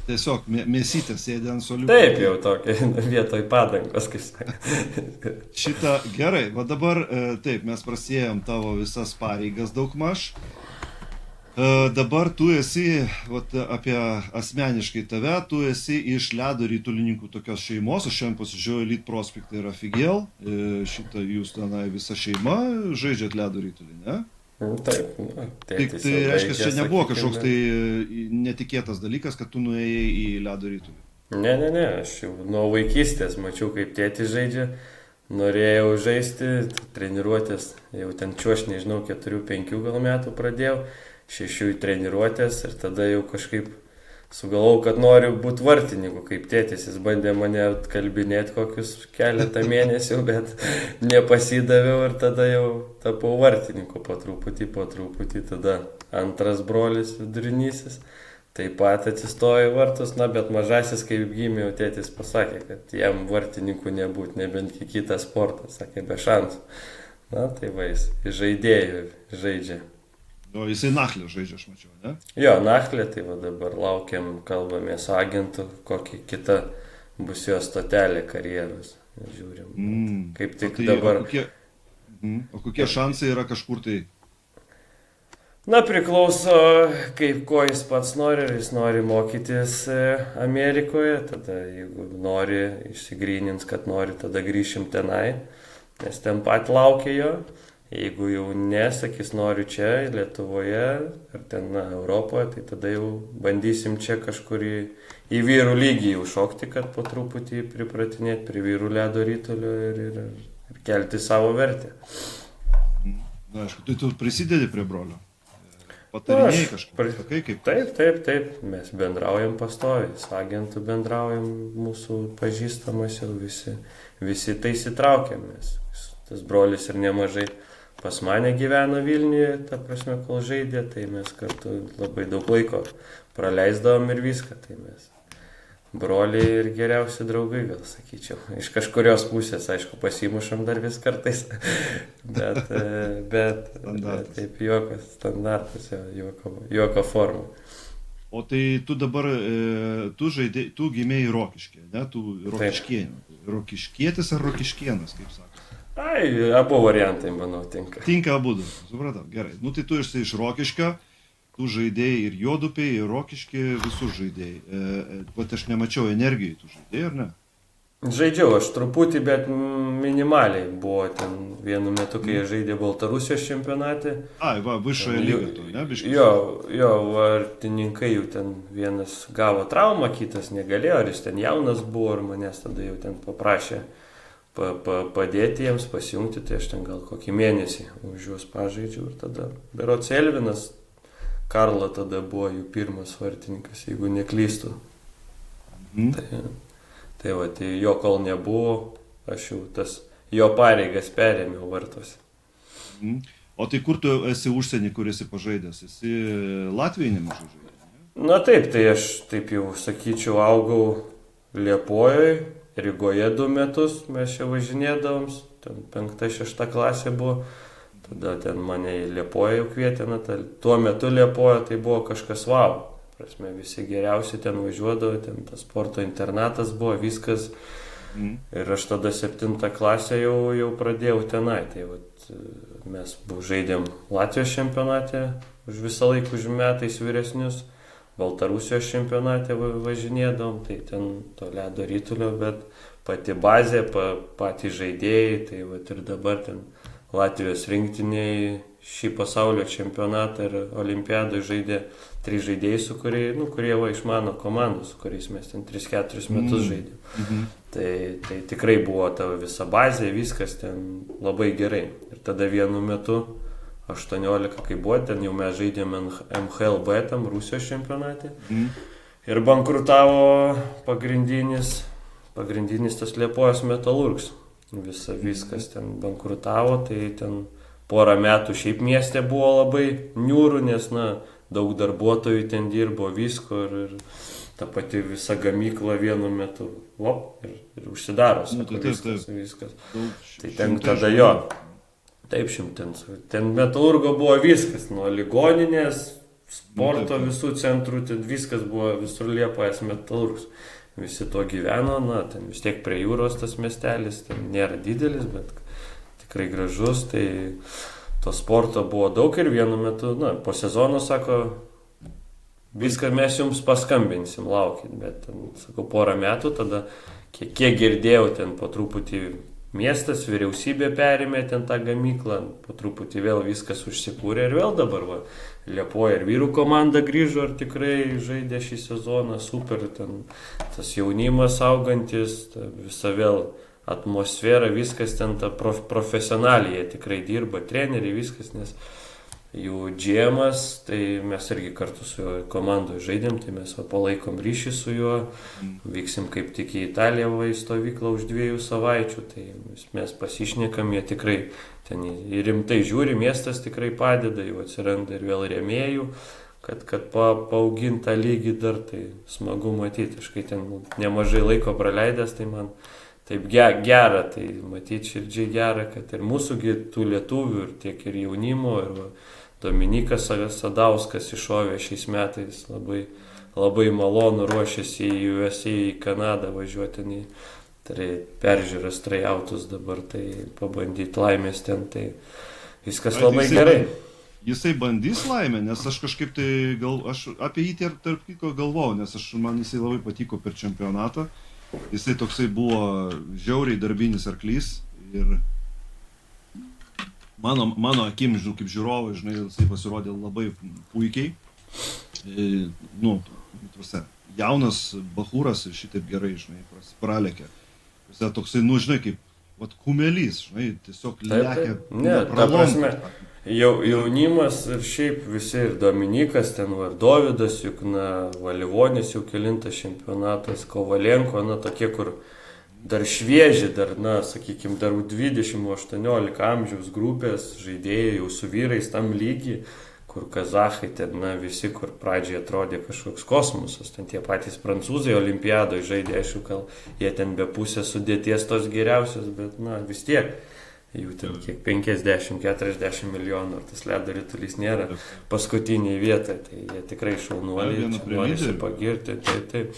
Tiesiog mėsytė sėdė ant soliukų. Taip, jau tokia vietoj padangos, kaip sakė. Šitą gerai, va dabar taip, mes prasėjom tavo visas pareigas daugmaž. Dabar tu esi, vat, apie asmeniškai tave, tu esi iš ledo rytulininkų tokios šeimos, aš šiandien pasižiūrėjau Elite Prospect ir Figel, šitą jūs tenai visa šeima žaidžiat ledo rytulį, ne? Taip, tai reiškia, čia nebuvo kažkoks tai netikėtas dalykas, kad tu nuėjai į ledo rytulį. Ne, aš jau nuo vaikystės mačiau, kaip tėtis žaidžia, norėjau žaisti, treniruotės, jau ten čiuoš, nežinau, 4-5 gal metų pradėjau, 6 treniruotės ir tada jau kažkaip sugalvojau, kad noriu būti vartininku, kaip tėtis, jis bandė mane kalbinėti kokius keletą mėnesių, bet nepasidaviau ir tada jau tapau vartininku po truputį, tada antras brolis vidurinysis, taip pat atsistojo į vartus, bet mažasis, kaip gimė, tėtis pasakė, kad jam vartininku nebūti, nebent kitą sportą, sakė, be šansų. Tai va, jis žaidėjų žaidžia. O jisai Nachlė žaidžia, aš mačiau, ne? Jo, Nachlė, tai va dabar laukiam, kalbame su agentu, kokia kita bus jo stotelė karjeros. Žiūrim, kaip tik dabar. O kokie šansai yra kažkur tai? Na, priklauso, kaip ko jis pats nori, ar jis nori mokytis Amerikoje, tada jeigu nori išsigrynins, kad nori, tada grįšim tenai, nes ten pat laukia jo. Jeigu jau nesakys, noriu čia, Lietuvoje, ar ten Europoje, tai tada jau bandysim čia kažkur į vyrų lygį užšokti, kad po truputį pripratinėti prie vyrų ledo rytulio ir kelti savo vertę. Na, aišku, tai tu prisidedi prie brolio. Patarinėjai kažką. Kaip? Taip. Mes bendraujam pastoviai, su agentu bendraujam, mūsų pažįstamas jau visi tai įsitraukiam. Tas brolis ir nemažai pas mane gyveno Vilniuje, ta prasme, kol žaidė, tai mes kartu labai daug laiko praleisdavom ir viską. Tai mes broliai ir geriausi draugai, gal sakyčiau. Iš kažkurios pusės, aišku, pasimušam dar vis kartais, bet taip juokas, standartas, juoko forma. O tai tu dabar, tu gimėjai Rokiškė, ne? Tu Rokiškėnė. Rokiškėtis ar Rokiškėnas, kaip sako? Ai, abu variantai, manau, tinka. Tinka abudu, supratau, gerai. Nu tai tu esi iš Rokiškio, tu žaidėjai ir Juodupėj, ir Rokiškį, visur žaidėjai. Bet aš nemačiau Energijai, tu žaidėjai, ar ne? Žaidžiau aš truputį, bet minimaliai buvo ten vienu metu, kai jie žaidė Baltarusijos čempionate. Ai, va, višoje lyga tu, ne, biškis? Jo, vartininkai jau ten vienas gavo traumą, kitas negalėjo, ar jis ten jaunas buvo, ar manęs tada jau ten paprašė padėti jiems pasijungti, tai aš ten gal kokį mėnesį už juos pažaidžiau ir tada berods Elvinas Karla tada buvo jų pirmas vartininkas, jeigu neklystu. Tai jo kol nebuvo, aš jau tas jo pareigas perėmiau vartuose. O tai kur tu esi užsienį, kur esi pažaidęs? Esi Latvijai nemažai žaidęs? Na taip, tai aš taip jau sakyčiau augau Liepojoje, Rygoje 2 metus mes čia važinėdavom, ten 5-6 klasė buvo, tada ten mane į Liepoją jau kvietė, tuo metu Liepoja tai buvo kažkas vau, prasme, visi geriausi ten važiuodavo, ten tas sporto internatas buvo, viskas, ir aš tada 7 klasę jau pradėjau tenai, tai mes žaidėm Latvijos čempionate, už visą laiką už metais vyresnius, Baltarusijos čempionate važinėdavom, tai ten to ledo rytulio, bet pati bazė, patys žaidėjai, tai ir dabar ten Latvijos rinktiniai šį pasaulio čempionatą ir olimpiadą žaidė 3 žaidėjai, kurie iš mano komandos, su kuriais mes ten 3-4 metus žaidėm. Tai tikrai buvo ta visa bazė, viskas ten labai gerai. Ir tada vienu metu 18, kai buvo, ten jau mes žaidėme MHLB tam Rusijos čempionate. Ir bankrutavo pagrindinis tas Liepojos Metalurgs. Viskas ten bankrutavo, tai ten porą metų šiaip mieste buvo labai niūrų, nes daug darbuotojų ten dirbo visko ir ta pati visa gamykla vienu metu ir užsidaro, sako, viskas. Tai ten tada jo. Taip, ten Metalurgo buvo viskas, nuo ligoninės, sporto visų centrų, ten viskas buvo visur Liepojas Metalurgs. Visi to gyveno, ten vis tiek prie jūros tas miestelis, ten nėra didelis, bet tikrai gražus, tai to sporto buvo daug ir vienu metu, po sezono sako, viską mes jums paskambinsim, laukit, bet ten, sakau, porą metų, tada kiek girdėjau, ten po truputį miestas, vyriausybė perėmė ten tą gamyklą, po truputį vėl viskas užsikūrė ir vėl dabar Liepoja ir vyrų komanda grįžo ir tikrai žaidė šį sezoną, super, ten tas jaunimas augantis, visa vėl atmosfera, viskas ten ta profesionaliai, jie tikrai dirba, treneriai, viskas, nes jų džiemas, tai mes irgi kartu su juo komandoje žaidėm, tai mes palaikom ryšį su juo, vyksim kaip tik į Italiją į stovyklą už 2 savaičių, tai mes pasišnekam, jie tikrai ten rimtai žiūri, miestas tikrai padeda, jau atsiranda ir vėl rėmėjų, kad paauginta lygį dar, tai smagu matyti, aš kai ten nemažai laiko praleidęs, tai man taip gera, tai matyti širdžiai gera, kad ir mūsų tų lietuvių, ir tiek ir jaunimo, ir Dominikas Sadauskas iššovė šiais metais, labai malonu, ruošiasi į USA, į Kanadą važiuoti, peržiūras trajautus dabar, tai pabandyti laimės ten, tai viskas labai gerai. Jisai bandys laimę, nes aš kažkaip tai aš apie jį tarp kitko galvojau, nes man jisai labai patiko per čempionatą. Jisai toksai buvo žiauriai darbinis arklys ir mano akim, kaip žiūrovai, žinai, jisai pasirodė labai puikiai. Jaunas bachūras ir šitaip gerai, žinai, pralėkė. Jisai toksai, žinai, kaip kumelys, žinai, tiesiog lekia. Ne, ta prasme, jaunimas ir šiaip visi, ir Dominikas, ten var Dovydas, juk, Valivonis jau kelintas čempionatas, Kovalenko, tokie, kur dar švieži, dar, sakykime, dar 20-18 amžiaus grupės žaidėjai jau su vyrais tam lygi, kur kazachai ten, visi, kur pradžiai atrodė kažkoks kosmosas, ten tie patys prancūzai olimpiadoje žaidė, aišku, gal jie ten be pusės sudėties tos geriausios, bet, vis tiek, jų ten kiek 50-40 milijonų, ar tas ledo ritulys nėra paskutiniai vietai, tai jie tikrai šaunuoliai, norisi pagirti, taip.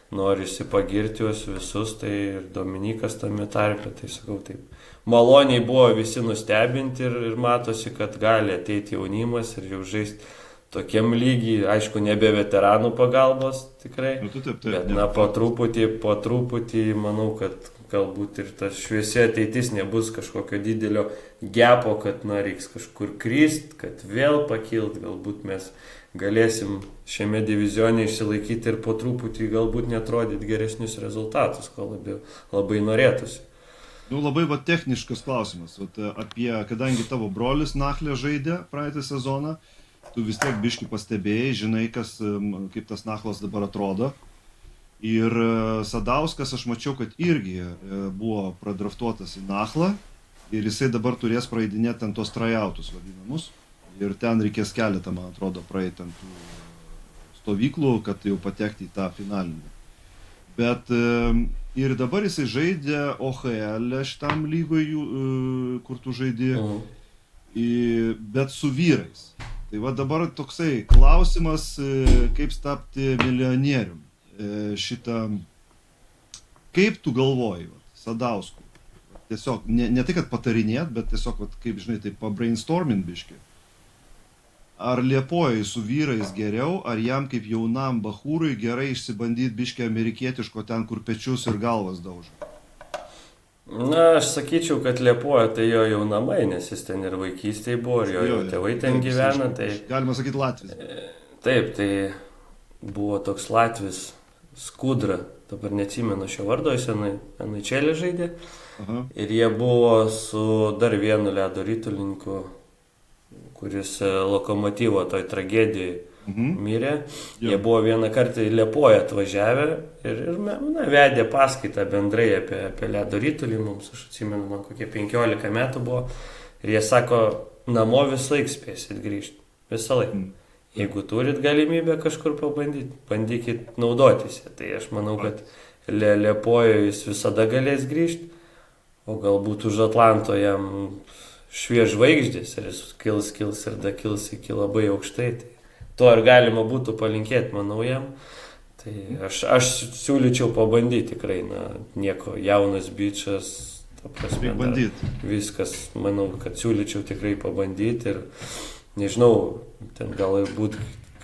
Norisi pagirti juos visus, tai ir Dominikas tame tarpe, tai sakau taip. Maloniai buvo visi nustebinti ir matosi, kad gali ateiti jaunimas ir jau žaisti tokiam lygiai, aišku, nebe veteranų pagalbos tikrai, bet po truputį, manau, kad galbūt ir tas šviesi ateitis nebus kažkokio didelio gepo, kad reiks kažkur krist, kad vėl pakilt, galbūt mes galėsim šiame divizione išsilaikyti ir po truputį galbūt netrodyti geresnius rezultatus, ko labai norėtųsi. Labai techniškas klausimas. Kadangi tavo brolis Nachlė žaidė praeitą sezoną, tu vis tiek biškį pastebėjai, žinai, kaip tas Nachlas dabar atrodo. Ir Sadauskas, aš mačiau, kad irgi buvo pradraftuotas į Nachlą ir jisai dabar turės praeidinėti ten tos trajautus vadinamus. Ir ten reikės keletą, man atrodo, praeiti ant tų stovyklų, kad jau patekti į tą finalinį. Bet ir dabar jisai žaidė OHL šitam lygoj, kur tu žaidži, bet su vyrais. Tai va dabar toksai klausimas, kaip tapti milijonierium. Kaip tu galvoji, Sadauskui? Tiesiog, ne tai, kad patarinėt, bet tiesiog, kaip žinai, taip pabrainstormint biškį. Ar Liepojai su vyrais geriau, ar jam kaip jaunam bachūrui gerai išsibandyti biškį amerikietiško ten, kur pečius ir galvas daužo? Aš sakyčiau, kad Liepoja tai jo namai, nes jis ten ir vaikystėje buvo, ir jo tėvai ten gyvena. Galima sakyti Latvis. Taip, tai buvo toks Latvis Skudra, dabar neatsimenu šio vardo, jis NHL žaidė. Aha. Ir jie buvo su dar vienu ledo ritulininku, kuris Lokomotyvo toj tragedijai mirė. Jie buvo vieną kartą į Liepoją atvažiavę ir vedė paskaitą bendrai apie ledo ritulį mums, aš atsimenu, man kokie 15 metų buvo. Ir jie sako, namo visą laik spėsit grįžti, visą laiką. Jeigu turit galimybę kažkur pabandyti, bandykit naudotis. Tai aš manau, kad Liepojoje jis visada galės grįžti, o galbūt už Atlanto jam šviežvaigždės ir jis kils ir dakils iki labai aukštai. Tai to ir galima būtų palinkėti, manau, jam. Tai aš siūlyčiau pabandyti tikrai, nieko, jaunas bičas, ta prasme, viskas, manau, kad siūlyčiau tikrai pabandyti ir nežinau, ten gal būt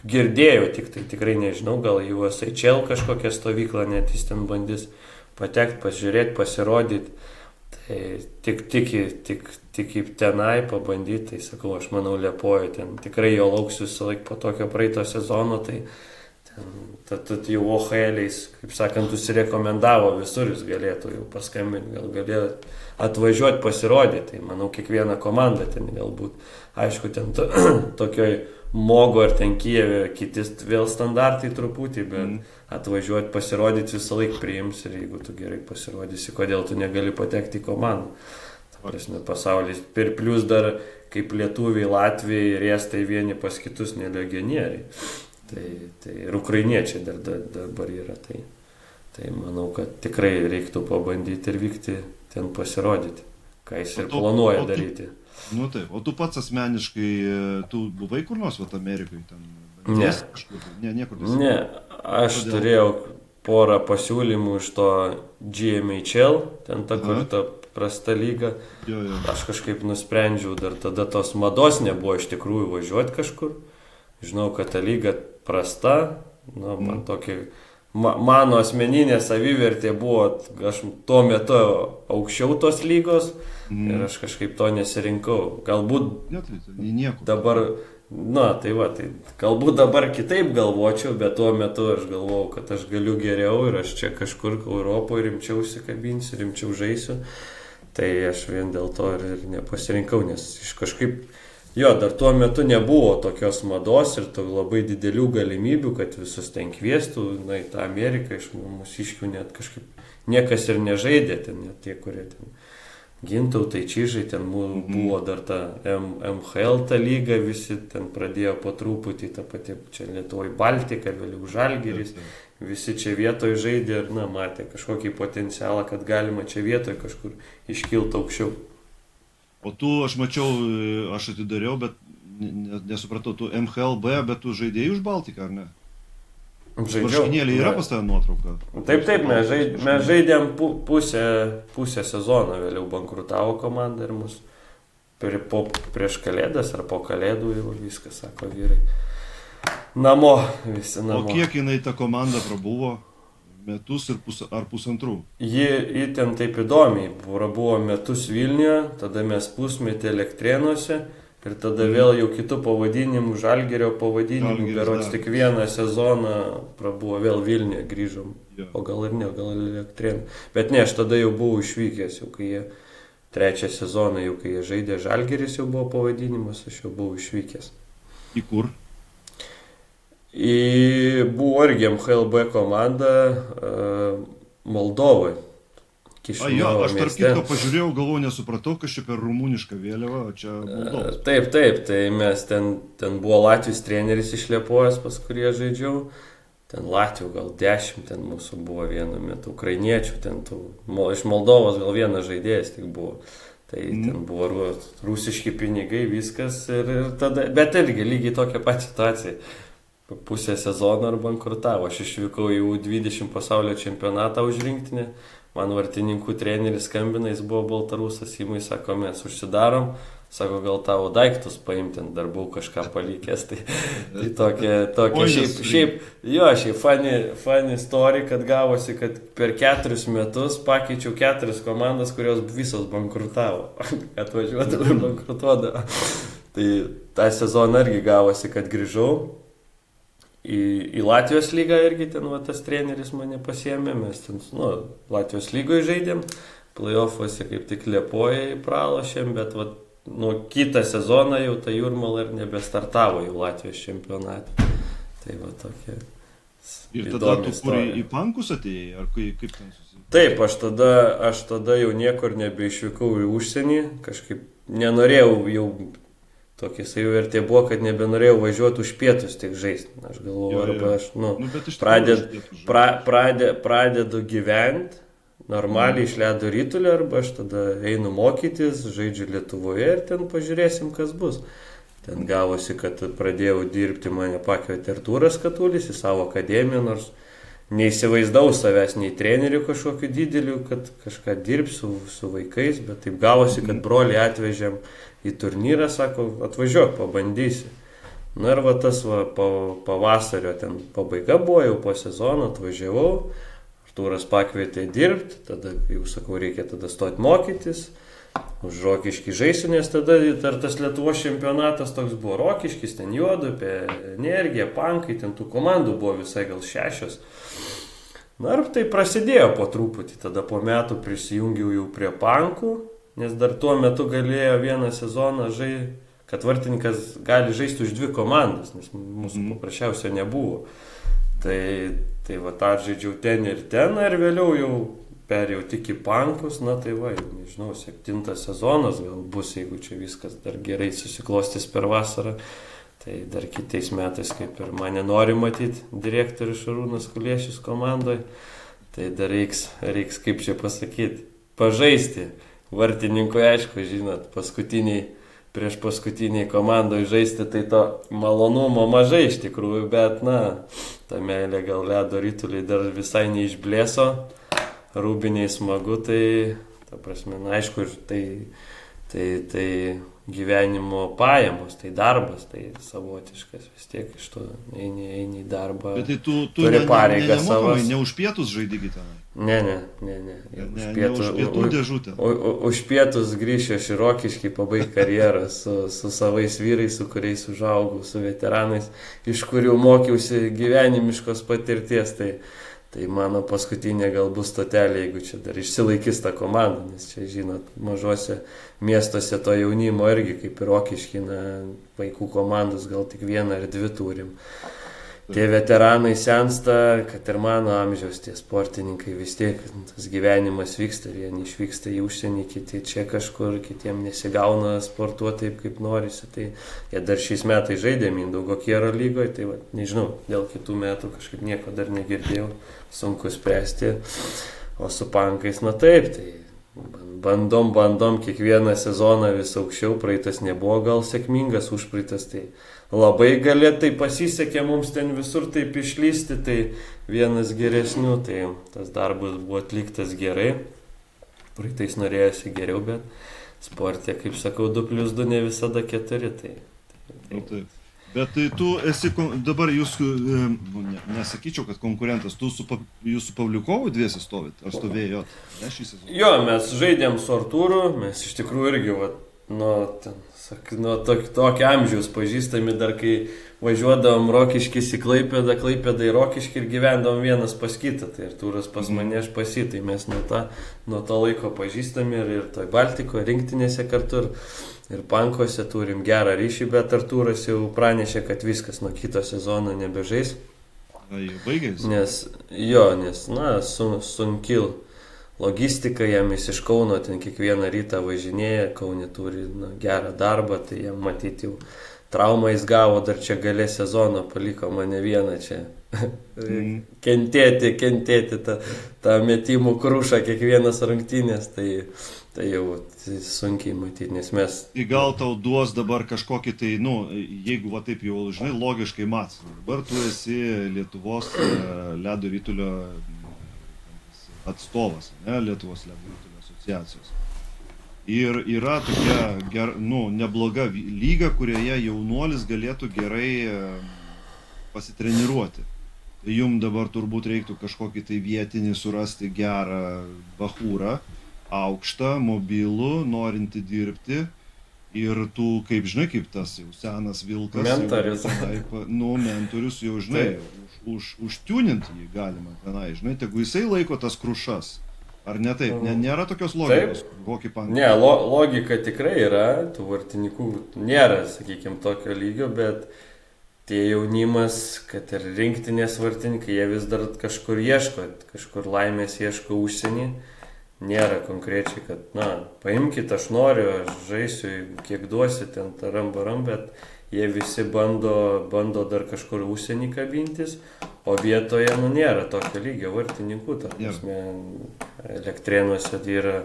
girdėjau, tikrai nežinau, gal į USHL kažkokią stovyklą net jis ten bandys patekti, pasižiūrėti, pasirodyti. Tai tik tenai pabandyti, tai sakau, aš manau Liepojo, ten tikrai jo lauksiu visą laiką po tokio praeito sezono, tai ten jau OHL-iais, kaip sakant, užsirekomendavo visur, jis galėtų jau paskambinti, gal galėtų atvažiuoti pasirodyti, tai manau kiekviena komanda ten galbūt, aišku, ten tokioj Mogo ar ten Kijeve kiti vėl standartai truputį, bet atvažiuoti pasirodyti visą laiką priims ir jeigu tu gerai pasirodysi, kodėl tu negali patekti į komandą. Prasme, pasaulis. Ir plus dar kaip lietuviai, latviai ir estai vieni pas kitus nelegionieriai. Tai ir ukrainiečiai dar dabar yra. Tai manau, kad tikrai reiktų pabandyti ir vykti ten pasirodyti, ką jis ir planuoja daryti. Nu taip, o tu pats asmeniškai, tu buvai kur nors Amerikai ten? Ne. Niekur nesi. Ne, aš turėjau porą pasiūlymų iš to GMHL, ten ta, kur ta prasta lyga. Jo. Aš kažkaip nusprendžiau, dar tada tos mados nebuvo iš tikrųjų važiuoti kažkur. Žinau, kad ta lyga prasta, man tokį, mano asmeninė savivertė buvo, aš tuo metu aukščiau tos lygos ir aš kažkaip to nesirinkau. Galbūt dabar, tai galbūt dabar kitaip galvočiau, bet tuo metu aš galvojau, kad aš galiu geriau ir aš čia kažkur Europoje rimčiau užsikabinsiu, rimčiau žaisiu. Tai aš vien dėl to ir nepasirinkau, nes iš kažkaip, dar tuo metu nebuvo tokios mados ir labai didelių galimybių, kad visus ten kviestų, į tą Ameriką, iš mūsiškių net kažkaip niekas ir nežaidė, ten net tie, kurie ten Gintautai, Čižai, ten buvo dar ta MHL ta lyga, visi ten pradėjo po truputį, ta pati čia Lietuvoje Baltika, vėliau Žalgiris, visi čia vietoje žaidė ir, matė kažkokį potencialą, kad galima čia vietoje kažkur iškilti aukščiau. O tu, aš mačiau, aš atidariau, bet nesupratau, tu MHLB, bet tu žaidėjai už Baltiką, ar ne? Marškinėlį yra pas tave nuotrauka? Taip, mes žaidėm pusę sezono, vėliau bankrutavo komanda ir mus prieš kalėdas ar po kalėdų jau viskas, sako vyrai. Visi namo. O kiek jinai ta komanda prabuvo? Metus ar pusantrų? Ji ten taip įdomiai, buvo metus Vilniuje, tada mes pusmetį Elektrėnuose. Ir tada vėl jau kitų pavadinimų, Žalgirio pavadinimų, berods tik vieną sezoną prabuvo vėl Vilniuje, grįžom. O gal ir ne, gal ir Elektrėnų. Bet ne, aš tada jau buvau išvykęs, jau kai jie trečią sezoną, jau kai jie žaidė Žalgiris, jau buvo pavadinimas, aš jau buvau išvykęs. Į kur? Buvo irgi MHLB komanda Moldovoje. Aš tarp kitko pažiūrėjau, galvoju, nesupratau, kas čia per rumunišką vėliavą, o čia Moldovas. Taip, tai mes ten buvo Latvijos treneris iš Liepojos, pas kurį žaidžiau. Ten Latvijų gal 10, ten mūsų buvo vienu metu, ukrainiečių, iš Moldovos gal vienas žaidėjas tik buvo. Tai ten buvo rusiški pinigai, viskas ir tada, bet irgi lygiai tokia pat situacija. Pusę sezono ar bankrutavo. Aš išvykau į U20 pasaulio čempionatą už rinktinę. Man vartininkų treneris skambina, jis buvo baltarusas, įmai sako, mes užsidarom, sako, gal tavo daiktus paimti, dar buvau kažką palikęs. Tai tokia šiaip funny story, kad gavosi, kad per 4 metus pakeičiau 4 komandas, kurios visos bankrutavo. Atvažiuodavo ir bankrutuodavo. Tai tą sezoną irgi gavosi, kad grįžau. Į Latvijos lygą irgi ten tas treneris mane pasiėmė, mes ten Latvijos lygoje žaidėm, play-offuose kaip tik Liepojai pralošėm, bet kitą sezoną jau ta Jūrmala ir nebestartavo jau Latvijos čempionate. Tai tokia ir tada tu kur į Pankus atėjai, ar kaip ten susitikti? Taip, aš tada jau niekur nebeišvykau į užsienį, kažkaip nenorėjau jau. Tokia savivertė buvo, kad nebenorėjau važiuoti už pietus tik žaisti. Aš galvoju, arba aš pradedu gyventi normaliai iš ledo rytulio, arba aš tada einu mokytis, žaidžiu Lietuvoje ir ten pažiūrėsim, kas bus. Ten gavosi, kad pradėjau dirbti, mane pakvietė Artūras Katulis į savo akademiją, nors neįsivaizdavau savęs nei trenerių kažkokiu dideliu, kad kažką dirbsiu su vaikais, bet taip gavosi, kad brolį atvežėm į turnyrą, sako, atvažiuok, pabandysi. Ir tas pavasario ten pabaiga buvo, jau po sezono atvažiavau, Artūras pakvietė dirbti, tada jau sakau, reikia tada stoti mokytis, už Rokiškį žaisiu, nes tada dar tas Lietuvos čempionatas toks buvo Rokiškis, ten Juodupė, Energija, Pankai, ten tų komandų buvo visai gal 6. Ir tai prasidėjo po truputį, tada po metų prisijungiau jau prie Pankų, nes dar tuo metu galėjo vieną sezoną kad vartininkas gali žaisti už 2 komandas, nes mūsų paprasčiausiai nebuvo. Tai tą žaidžiau ten ir vėliau jau perėjau tik į Pankus, jau nežinau, 7 sezonas gal bus, jeigu čia viskas dar gerai susiklostys per vasarą. Tai dar kitais metais, kaip ir mane nori matyti direktorius Šarūnas Kuliešius komandoje, tai dar reiks, kaip čia pasakyti, pažaisti. Vartininkui, aišku, žinot, prieš paskutiniai komandoje žaisti, tai to malonumo mažai iš tikrųjų, bet, ta meilė gal ledo rytuliai dar visai neišblėso, rūbiniai smagu, tai ta prasme, na, aišku, ir tai gyvenimo pajamos, tai darbas, tai savotiškas, vis tiek iš to eini į darbą. Bet tai tu turi pareigą savas. Ne už pietus žaidigi tenai. Ne. Ne už pietų dėžutę. Už pietus grįšiu aš į Rokiškį, pabaigti karjerą su savais vyrais, su kuriais užaugau, su veteranais, iš kurių mokiausi gyvenimiškos patirties. Tai mano paskutinė gal bus stotelė, jeigu čia dar išsilaikys ta komanda, nes čia, žinot, mažose miestuose to jaunimo irgi kaip ir Rokišky, vaikų komandos gal tik 1 ar 2 turim. Tie veteranai sensta, kad ir mano amžiaus tie sportininkai vis tiek, tas gyvenimas vyksta ir jie neišvyksta į užsienį, kiti čia kažkur, kitiem nesigauna sportuoti taip, kaip norisi. Tai jie dar šiais metais žaidė Mindaugo Kiero lygoje, tai va, nežinau, dėl kitų metų kažkaip nieko dar negirdėjau, sunku spręsti. O su pankais, taip, tai bandom kiekvieną sezoną vis aukščiau, praeitas nebuvo gal sėkmingas, užpraeitas tai labai galėtai pasisekė mums ten visur taip išlysti, tai vienas geresnių, tai tas darbas buvo atliktas gerai, praeitais norėjosi geriau, bet sportė, kaip sakau, 2+2 ne visada 4, tai. Taip. Bet tai tu esi, dabar jūs, nesakyčiau, kad konkurentas, jūs su Pavliukovu dviesi stovit, ar stovėjot? Ne šį sezoną? Jo, mes žaidėm su Artūru, mes iš tikrųjų irgi, nuo tokio amžiaus pažįstami, dar kai važiuodavom Rokiškis į Klaipėdą į Rokiškį ir gyvendavom vienas pas kitą, tai Artūras pas mane, aš pas jį, tai mes nuo to laiko pažįstami ir toj Baltikoje rinktinėse kartu ir pankose turim gerą ryšį, bet Artūras jau pranešė, kad viskas nuo kito sezono nebežais. Baigėsi? Nes sunki logistika, jam jis iš Kauno ten kiekvieną rytą važinėja, Kaune turi gerą darbą, tai jam matyti jau traumą jis gavo, dar čia gale sezono paliko mane vieną čia. Kentėti tą metimų krušą kiekvienas rungtynės, tai jau sunkiai matyti, nes mes... Gal tau duos dabar kažkokį tai, jeigu va taip jau, žinai, logiškai mats. Dabar tu esi Lietuvos ledo ritulio atstovas, Lietuvos ledo ritulio asociacijos. Ir yra tokia, nebloga lyga, kurioje jaunuolis galėtų gerai pasitreniruoti. Jums dabar turbūt reiktų kažkokį tai vietinį surasti gerą bachūrą, aukštą, mobilų, norinti dirbti. Ir tu, kaip žinai, kaip tas jau senas vilkas. Mentorius. Mentorius jau, žinai, užtiuninti jį galima tenai, žinai, tegu jisai laiko tas krušas. Ar ne taip? Nėra tokios logikos? Ne, logika tikrai yra, tų vartininkų nėra, sakykime, tokio lygio, bet tie jaunimas, kad ir rinktinės vartininkai, jie vis dar kažkur ieško, kažkur laimės ieško užsienį. Nėra konkrečiai, kad, paimkit, aš noriu, aš žaisiu, kiek duosi ten taram, bet jie visi bando dar kažkur užsienį kabintis, o vietoje, nėra tokio lygio vartininkų, tarpusme, Elektrėnuose yra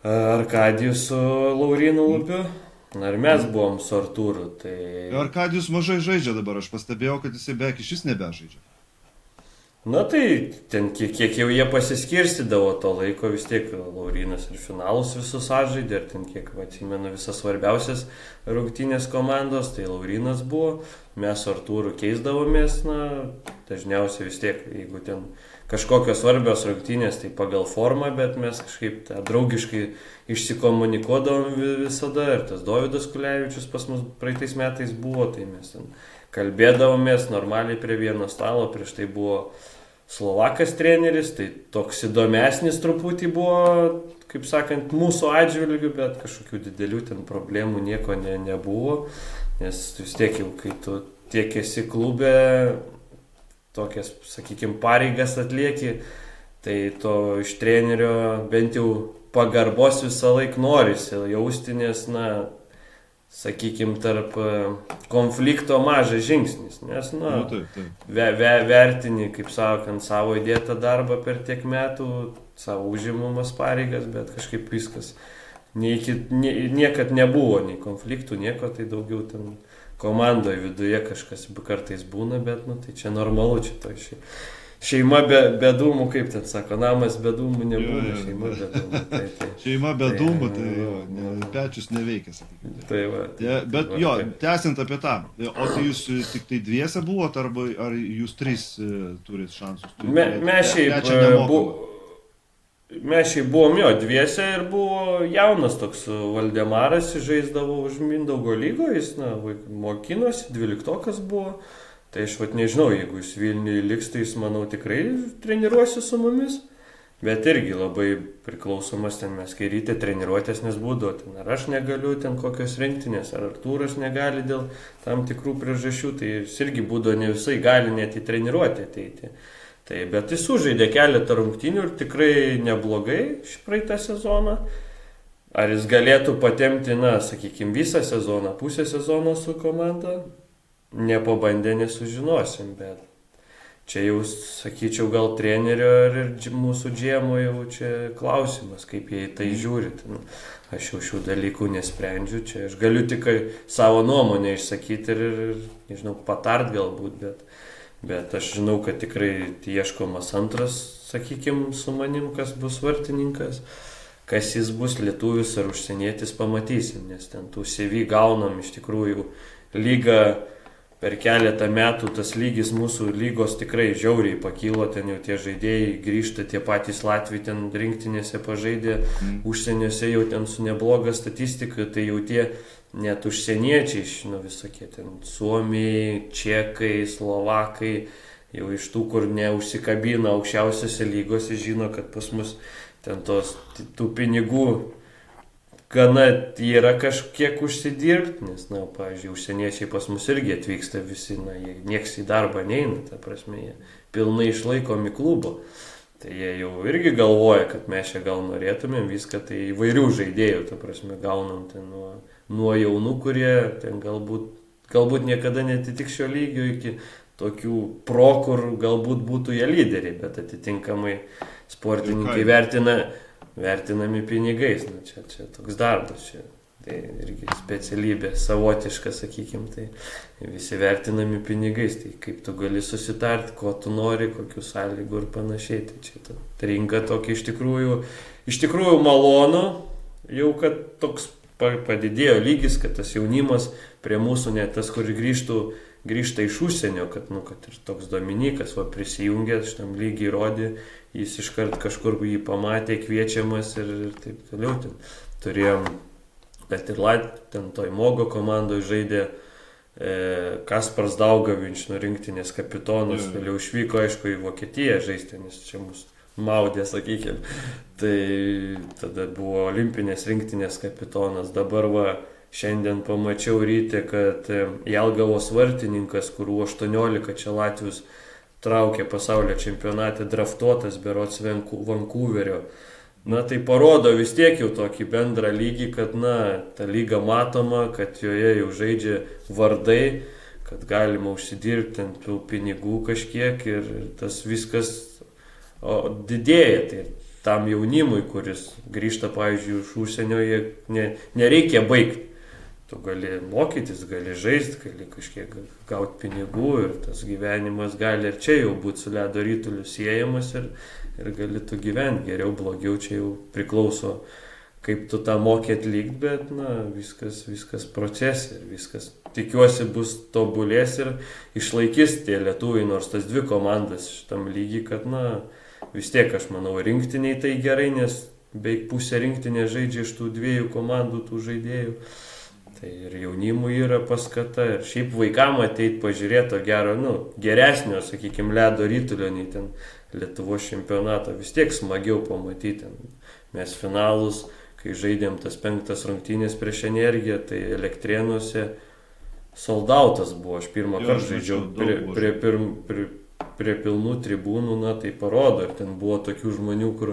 Arkadijus su Laurynu Lupiu, ir mes buvom su Artūru, tai... Arkadijus mažai žaidžia dabar, aš pastebėjau, kad jisai beveik iš vis nebežaidžia. Tai ten kiek jau jie pasiskirstydavo to laiko, vis tiek Laurynas ir finalus visus atžaidė, ir ten kiek, atsimenu, visas svarbiausias rungtynės komandos, tai Laurynas buvo, mes su Artūru keisdavomės, dažniausiai vis tiek, jeigu ten kažkokios svarbios rungtynės, tai pagal formą, bet mes kažkaip draugiškai išsikomunikuodavom visada, ir tas Dovydas Kulevičius pas mus praeitais metais buvo, tai mes ten kalbėdavomės normaliai prie vieno stalo, prieš tai buvo Slovakas treneris, tai toks įdomesnis truputį buvo, kaip sakant, mūsų atžvilgių, bet kažkokių didelių ten problemų nieko nebuvo, nes vis tiek jau, kai tu tiek esi klube, tokias, sakykime, pareigas atlieki, tai to iš trenerio bent jau pagarbos visą laiką norisi jausti, nes, sakykime, tarp konflikto mažas žingsnis, nes, vertini, kaip sakant, savo įdėtą darbą per tiek metų, savo užimumas pareigas, bet kažkaip viskas, niekad nebuvo nei konfliktų, nieko, tai daugiau ten komandoje viduje kažkas kartais būna, bet, tai čia normalu, čia to Šeima be dūmų, kaip ten sako, namas be dūmų nebūna, Jo. šeima be dūmų. Tai. Šeima be Tai, dūmų, tai jo. jo, pečius neveikia, sakykime. Tai va. Bet jo, tęsiant apie tą, o tai jūs tik tai dviese buvot, arba ar jūs trys turit šansus? Mes šiaip buvom jo dviese ir buvo jaunas toks Valdemaras, žaisdavo už Mindaugo lygo, jis mokinosi, 12-okas buvo. Tai aš nežinau, jeigu jis Vilniuje liks, tai jis, manau, tikrai treniruosi su mumis. Bet irgi labai priklausomas ten mes, kai ryte treniruotės nesbūdavo. Ten ar aš negaliu, ten kokios rinktinės, ar Artūras negali dėl tam tikrų priežasčių. Tai jis irgi būdavo ne visai gali net į treniruotę ateiti. Tai, bet jis sužaidė keletą rungtynių ir tikrai neblogai šį praeitą sezoną. Ar jis galėtų patempti, sakykime, visą sezoną, pusę sezono su komanda? Nepabandę nesužinosim, bet čia jau, sakyčiau, gal trenerio ir mūsų džiemo jau čia klausimas, kaip jie į tai žiūrit. Aš jau šių dalykų nesprendžiu, čia aš galiu tik savo nuomonę išsakyti ir nežinau, patart galbūt, bet aš žinau, kad tikrai ieškomas antras, sakykime, su manim, kas bus vartininkas. Kas jis bus, lietuvis ar užsienietis, pamatysim, nes ten tų CV gaunam iš tikrųjų lygą. Per keletą metų tas lygis mūsų lygos tikrai žiauriai pakilo, ten jau tie žaidėjai grįžta, tie patys Latviai ten rinktinėse pažaidė, užsieniuose jau ten su nebloga statistika, tai jau tie net užsieniečiai, visokie ten Suomiai, Čekai, Slovakai, jau iš tų, kur neužsikabina aukščiausiose lygose, žino, kad pas mus ten tų pinigų gana yra kažkiek užsidirbti, nes, pavyzdžiui, užsieniečiai pas mus irgi atvyksta visi, jie nieks į darbą neina, ta prasme, jie pilnai išlaikomi klubo. Tai jie jau irgi galvoja, kad mes čia gal norėtumėm viską, tai įvairių žaidėjų, ta prasme, gaunam ten nuo jaunų, kurie ten galbūt niekada netitiks šio lygio, iki tokių kur galbūt būtų jie lyderiai, bet atitinkamai sportininkai vertinami pinigais, čia toks darbas, tai irgi specialybė savotiška, sakykim, tai visi vertinami pinigais, tai kaip tu gali susitarti, ko tu nori, kokių sąlygų ir panašiai, tai čia ta rinka tokia iš tikrųjų malonu, jau kad toks padidėjo lygis, kad tas jaunimas prie mūsų, net tas, kur grįžta iš užsienio, kad ir toks Dominikas prisijungė, šitam lygiai rodė, jis iškart kažkur jį pamatė, kviečiamas ir taip toliau. Turėjom, kad ir ten toj Mogo komandoje žaidė Kaspars Daugavinč, rinktinės kapitonas, vėliau išvyko, aišku, į Vokietiją žaisti, nes čia mus maudė, sakykime. Tai tada buvo olimpinės rinktinės kapitonas, dabar šiandien pamačiau ryte, kad Jelgavos vartininkas, kurių 18 čia Latvijos traukė pasaulio čempionate, draftuotas berods Vancouverio. Tai parodo vis tiek jau tokį bendrą lygį, kad ta lyga matoma, kad joje jau žaidžia vardai, kad galima užsidirbti ant tų pinigų kažkiek ir tas viskas didėja. Tai tam jaunimui, kuris grįžta, pavyzdžiui, iš užsienio, nereikia baigti. Tu gali mokytis, gali žaisti, gali kažkiek gauti pinigų ir tas gyvenimas gali ir čia jau būti su ledo rytuliu siejamas ir gali tu gyventi geriau, blogiau, čia jau priklauso, kaip tu tą moki atlikti, bet viskas procese ir viskas, tikiuosi, bus tobulės ir išlaikys tie lietuviai, nors tas dvi komandas šitam lygiai, kad vis tiek, aš manau, rinktiniai tai gerai, nes beveik pusė rinktinė žaidžia iš tų dviejų komandų, tų žaidėjų. Tai ir jaunimui yra paskata, ir šiaip vaikam ateit pažiūrėto geresnio, sakykime, ledo rytulio, nei ten Lietuvos čempionato, vis tiek smagiau pamatyti. Mes finalus, kai žaidėm tas 5 rungtynės prieš Energiją, tai Elektrėnuose soldautas buvo, aš pirmą kartą žaidžiau prie pilnų tribūnų, tai parodo, ir ten buvo tokių žmonių, kur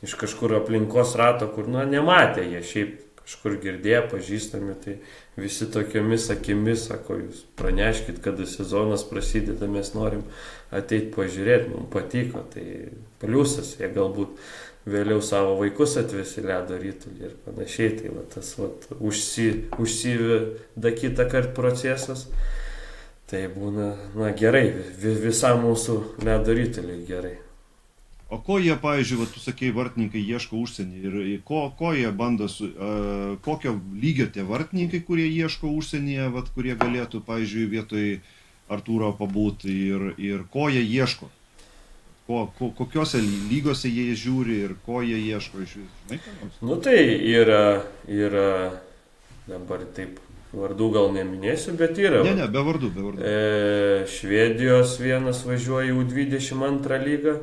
iš kažkur aplinkos rato, kur nematė jie, šiaip kažkur girdėjo, pažįstami, tai visi tokiomis akimis, sako, jūs praneškit, kada sezonas prasideda, mes norim ateiti pažiūrėti, mums patiko, tai pliusas, jie galbūt vėliau savo vaikus atvesi ledo rytulį ir panašiai, tai tas užsiveda kitą kartą procesas. Tai būna, gerai, visam mūsų ledo rituliui gerai. O ko jie, pavyzdžiui, tu sakei, vartininkai ieško užsienį ir ko jie bando, kokio lygio tie vartininkai, kurie ieško užsienyje, kurie galėtų, pavyzdžiui, vietoj Artūro pabūti ir ko jie ieško? Kokiose lygose jie žiūri ir ko jie ieško iš vis, žinai, ką nors? Tai yra, dabar taip vardų gal neminėsiu, bet yra. Ne, be vardų. Švedijos vienas važiuoja į U22 lygą,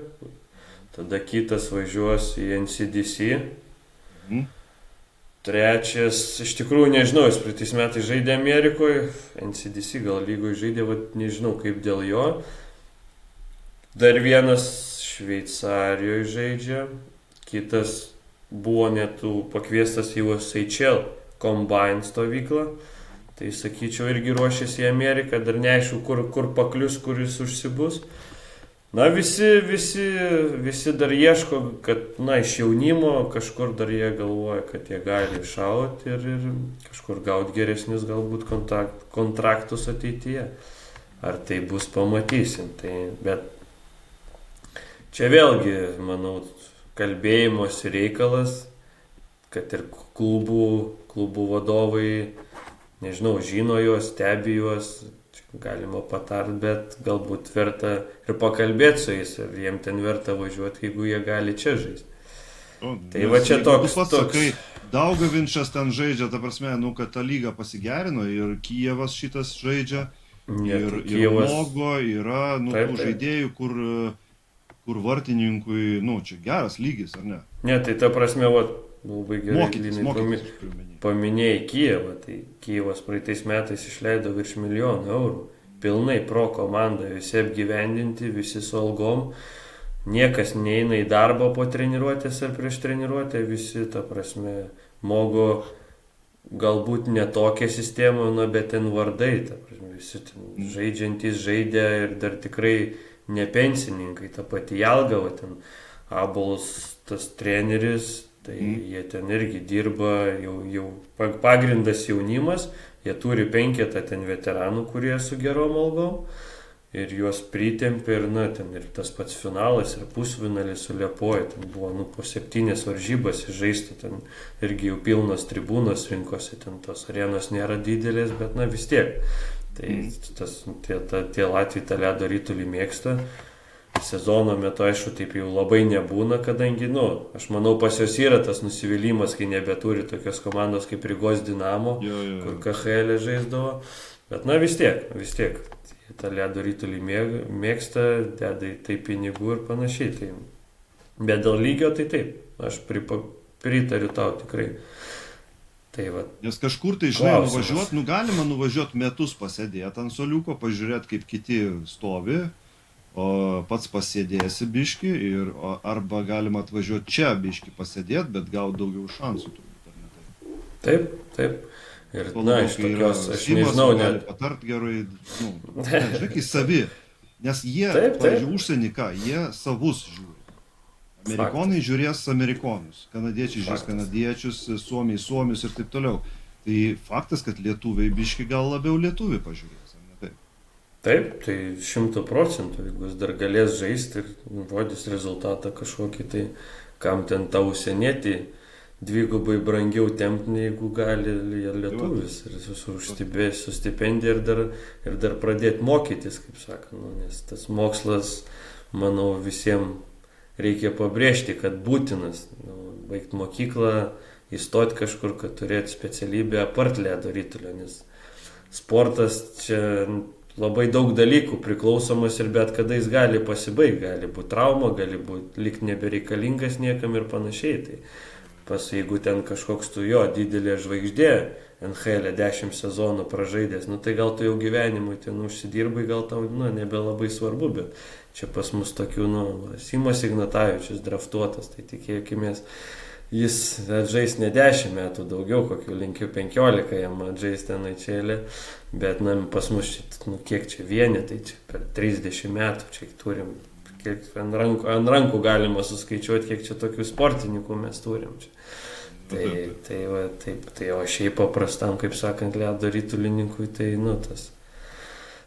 tada kitas važiuos į NCDC. Trečias, iš tikrųjų nežinau, jis praeitais metais žaidė Amerikoje, NCDC gal lygoje žaidė, nežinau kaip dėl jo. Dar vienas Šveicarijoje žaidžia, kitas buvo net pakviestas į USHL Combine stovyklą, tai sakyčiau irgi ruošiasi į Ameriką, dar neaišku, kur paklius, kur jis užsibus. Visi dar ieško, kad, iš jaunimo kažkur dar jie galvoja, kad jie gali iššauti ir kažkur gauti geresnius galbūt kontraktus ateityje. Ar tai bus, pamatysim. Bet čia vėlgi, manau, kalbėjimosi reikalas, kad ir klubų vadovai, nežinau, žino juos, stebi juos, galima patart, bet galbūt verta ir pakalbėti su jais, ir jiem ten verta važiuoti, jeigu jie gali čia žaisti. Tai va čia toks. Sakai, Daugavinčas ten žaidžia, ta prasme, kad ta lyga pasigerino ir Kijevas šitas žaidžia, ir Mogo yra, tų žaidėjų, kur vartininkui, čia geras lygis, ar ne? Ne, tai ta prasme, labai gerai paminėjai Kijevą, tai Kijevas praeitais metais išleido virš €1 milijonų, pilnai pro komandą, visi apgyvendinti, visi su algom, niekas neina į darbą po treniruotės ar prieš treniruotę, visi, ta prasme, Mogo galbūt ne tokia sistema, bet ten vardai, ta prasme, visi ten žaidžiantys žaidė ir dar tikrai ne pensininkai, ta pati Jelgava, ten Abols, tas treneris, tai jie ten irgi dirba, jau pagrindas jaunimas, jie turi 5 ten veteranų, kurie su gerom algom ir juos pritempė ir, ten ir tas pats finalas ir pusfinalis su Liepoja, ten buvo, po 7 varžybas žaisti, ten irgi jau pilnos tribūnos rinkosi, ten tos arenos nėra didelės, bet, vis tiek. Tai tie Latviai tą ledo ritulį mėgsta. Sezono metu, aišku, taip jau labai nebūna, kadangi, aš manau, pas jos yra tas nusivylimas, kai nebeturi tokios komandos kaip Rygos Dinamo, kur KHL žaisdavo. Bet, vis tiek, tą ledo ritulį mėgsta, deda į tai pinigų ir panašiai. Tai. Bet dėl lygio, tai taip, aš pritariu tau tikrai. Tai va. Nes kažkur tai, žinai, nuvažiuoti, galima nuvažiuoti metus pasėdėti ant soliuko, pažiūrėti, kaip kiti stovi, o pats pasėdėsi biški ir arba galima atvažiuoti čia biški pasėdėti, bet gauti daugiau šansų turbūt, ar ne taip? Taip. Ir, iš tokios, aš nežinau, net. Patart gerai, žiūrėk į savi, nes jie, pavyzdžiui, užsienį ką, jie savus žiūri. Amerikonai žiūrės amerikonus, kanadiečiai žiūrės kanadiečius, suomiai suomius ir taip toliau. Tai faktas, kad lietuviai biški gal labiau lietuviai pažiūrės. Taip, tai 100%, jeigu jis dar galės žaisti ir rodys rezultatą kažkokį, tai kam ten tau užsienietį dvigubai brangiau tempti, jeigu gali lietuvis ir su stipendija ir dar pradėti mokytis, kaip sakant, nes tas mokslas, manau, visiems reikia pabrėžti, kad būtinas, baigti mokyklą, įstoti kažkur, kad turėti specialybę apart ledo ritulio, nes sportas čia labai daug dalykų priklausomas ir bet kada jis gali pasibaigti, gali būti trauma, gali būti likti nebereikalingas niekam ir panašiai. Tai jeigu ten kažkoks tu didelė žvaigždė, NHL 10 sezonų pražaidęs, tai gal tu jau gyvenimui ten užsidirbai, gal tau nebelabai svarbu, bet čia pas mus tokių, Simas Ignatavičius draftuotas, tai tikėkimės, jis atžais ne 10 metų, daugiau, kokių linkiu 15 jam atžais ten aičėlė, bet pas mus kiek čia vienetai, čia per 30 metų čia turim, kiek ant rankų galima suskaičiuoti, kiek čia tokių sportininkų mes turim čia. Tai o šiaip paprastam, kaip sakant, ledo ritulininkui, tai tas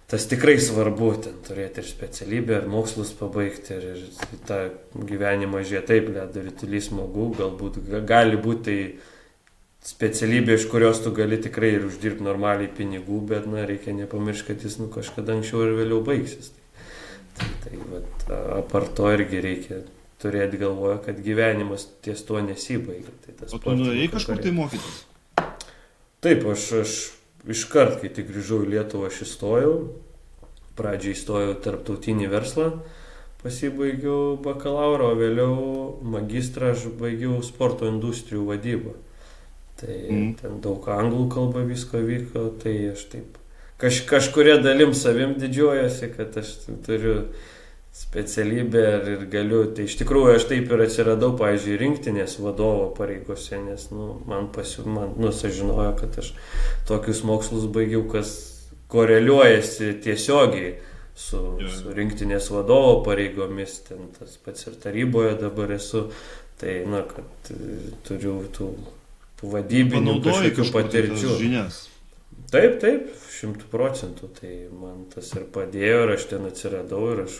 tas tikrai svarbu, ten turėti ir specialybę, ir mokslus pabaigti, ir tą gyvenimą žiūrėti. Taip, ledo ritulys smagu, galbūt gali būti tai specialybė, iš kurios tu gali tikrai ir uždirbti normaliai pinigų, bet reikia nepamiršti, kad jis kažkada anksčiau ir vėliau baigsis. Tai apart to irgi reikia turėti galvoje, kad gyvenimas ties tuo nesibaigia. O tu nuėjai kažkur tai mokytis? Taip, aš iškart, kai tik grįžau į Lietuvą, aš įstojau. Pradžiai įstojau tarptautinį verslą, pasibaigiau bakalauro, o vėliau magistrą aš baigiau sporto industrijų vadybą. Tai ten daug anglų kalba visko vyko, tai aš taip kažkuria dalim savim didžiuojuosi, kad aš turiu specialybę ir galiu. Tai iš tikrųjų aš taip ir atsiradau, pavyzdžiui, rinktinės vadovo pareigose, nes aš žinojau, kad aš tokius mokslus baigiau, kas koreliuojasi tiesiogiai su rinktinės vadovo pareigomis, ten tas pats ir taryboje dabar esu, tai kad turiu tų vadybinių kažkokių patirčių. Taip, 100%, tai man tas ir padėjo ir aš ten atsiradau ir aš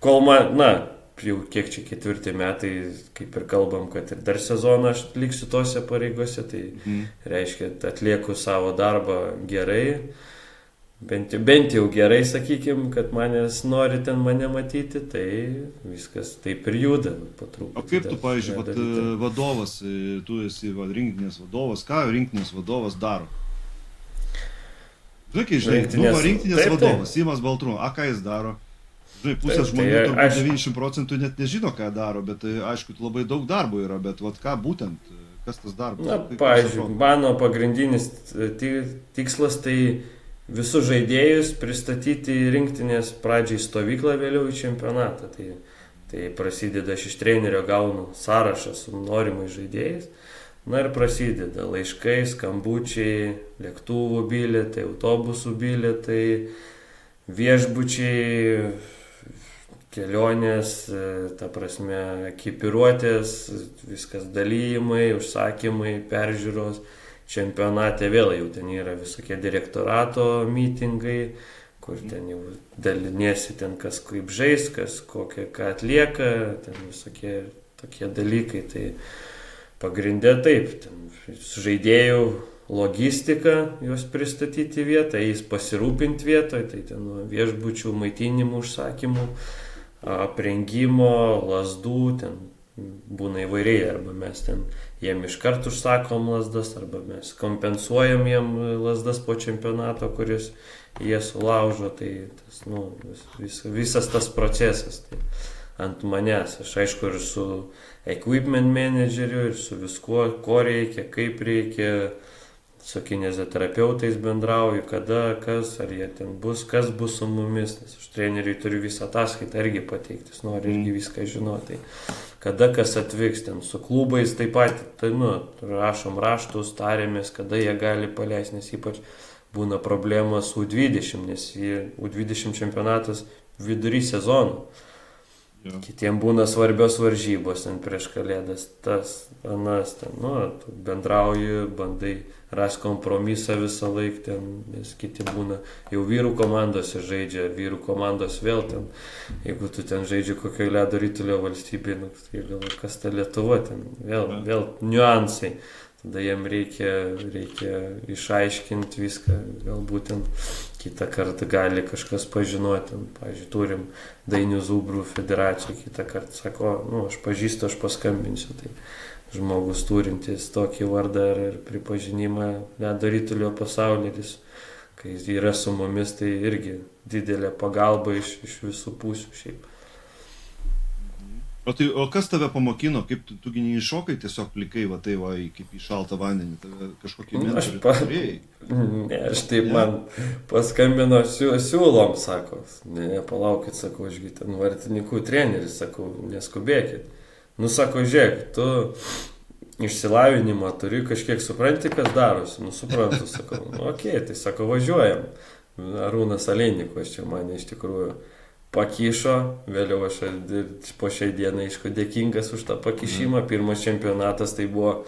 kol man, jau kiek čia 4 metai, kaip ir kalbam, kad ir dar sezoną aš liksiu tose pareigose, tai reiškia, atlieku savo darbą gerai, bent jau gerai, sakykime, kad manęs nori ten mane matyti, tai viskas taip ir juda po truputį. O kaip tu, pavyzdžiui, vadovas, tu esi rinktinės vadovas, ką rinktinės vadovas daro? Žinai, rinktinės vadovas, Simas Baltrūnas, ką jis daro? Žinai, pusė žmonių, 90% net nežino, ką daro, bet aišku, labai daug darbo yra, bet ką būtent, kas tas darbas? Pavyzdžiui, mano pagrindinis tikslas tai visus žaidėjus pristatyti į rinktinės pradžiai stovyklą, vėliau į čempionatą. Tai prasideda, aš iš trenerio gaunu sąrašą su norimais žaidėjais. Ir prasideda laiškai, skambučiai, lėktuvų bilietai, autobusų bilietai, viešbučiai, kelionės, ta prasme, ekipiruotės, viskas dalyjimai, užsakymai, peržiūros. Čempionate vėl jau ten yra visokie direktorato mitingai, kur ten jau daliniesi ten kas kaip žais, kas ką atlieka, ten visokie tokie dalykai. Tai pagrindė taip, ten žaidėjų logistika, juos pristatyti vietą, jais pasirūpinti vietoje, tai ten nuo viešbučių, maitinimų, užsakymų, aprengimo, lazdų, ten būna įvairiai, arba mes ten jiem iškart užsakom lazdas, arba mes kompensuojam jiem lazdas po čempionato, kuris jie sulaužo, tai tas, visas tas procesas tai ant manęs. Aš aišku ir su equipment manageriu, ir su viskuo, ko reikia, kaip reikia, su kineziterapeutais bendrauju, kada, kas, ar jie ten bus, kas bus su mumis, nes aš treneriui turiu visą ataskaitą irgi pateikti, jis nori irgi viską žinoti. Kada kas atvyks, ten su klubais taip pat, tai rašom raštus, tarėmės, kada jie gali paleisti, nes ypač būna problema su U20, nes U20 čempionatas vidury sezono. Kitiem būna svarbios varžybos, ten prieš kalėdas, tas, anas, ten, tu bendrauji, bandai rasti kompromisą visą laiką, ten, nes kiti būna, jau vyrų komandose žaidžia, vyrų komandos vėl ten, jeigu tu ten žaidži kokio ledo ritulio valstybėje, tai galvo, kas ta Lietuva, ten vėl niuansai. Tada jiem reikia išaiškinti viską, galbūt ten kitą kartą gali kažkas pažinoti. Pavyzdžiui, turim Dainių Zubrų federaciją, kitą kartą sako, aš pažįstu, aš paskambinsiu. Tai žmogus turintis tokį vardą ir pripažinimą ledo ritulio pasaulyje, kai jis yra su mumis, tai irgi didelė pagalba iš visų pusių šiaip. O kas tave pamokino, kaip tu neiššokai tiesiog plikai, kaip į šaltą vandenį, tave kažkokį mentorių turėjai? Ne, aš taip man paskambino siūlom, sako, palaukit, sako, ašgi ten vartininkų treneris, sako, neskubėkit. Sako, žiūrėk, tu išsilavinimą turi, kažkiek supranti, kas darosi, suprantu, sako, okei, tai sako, važiuojam. Arūnas Aleinnikas čia mane iš tikrųjų pakišo, vėliau aš po šiai dienai, aišku, dėkingas už tą pakišimą. Pirmas čempionatas tai buvo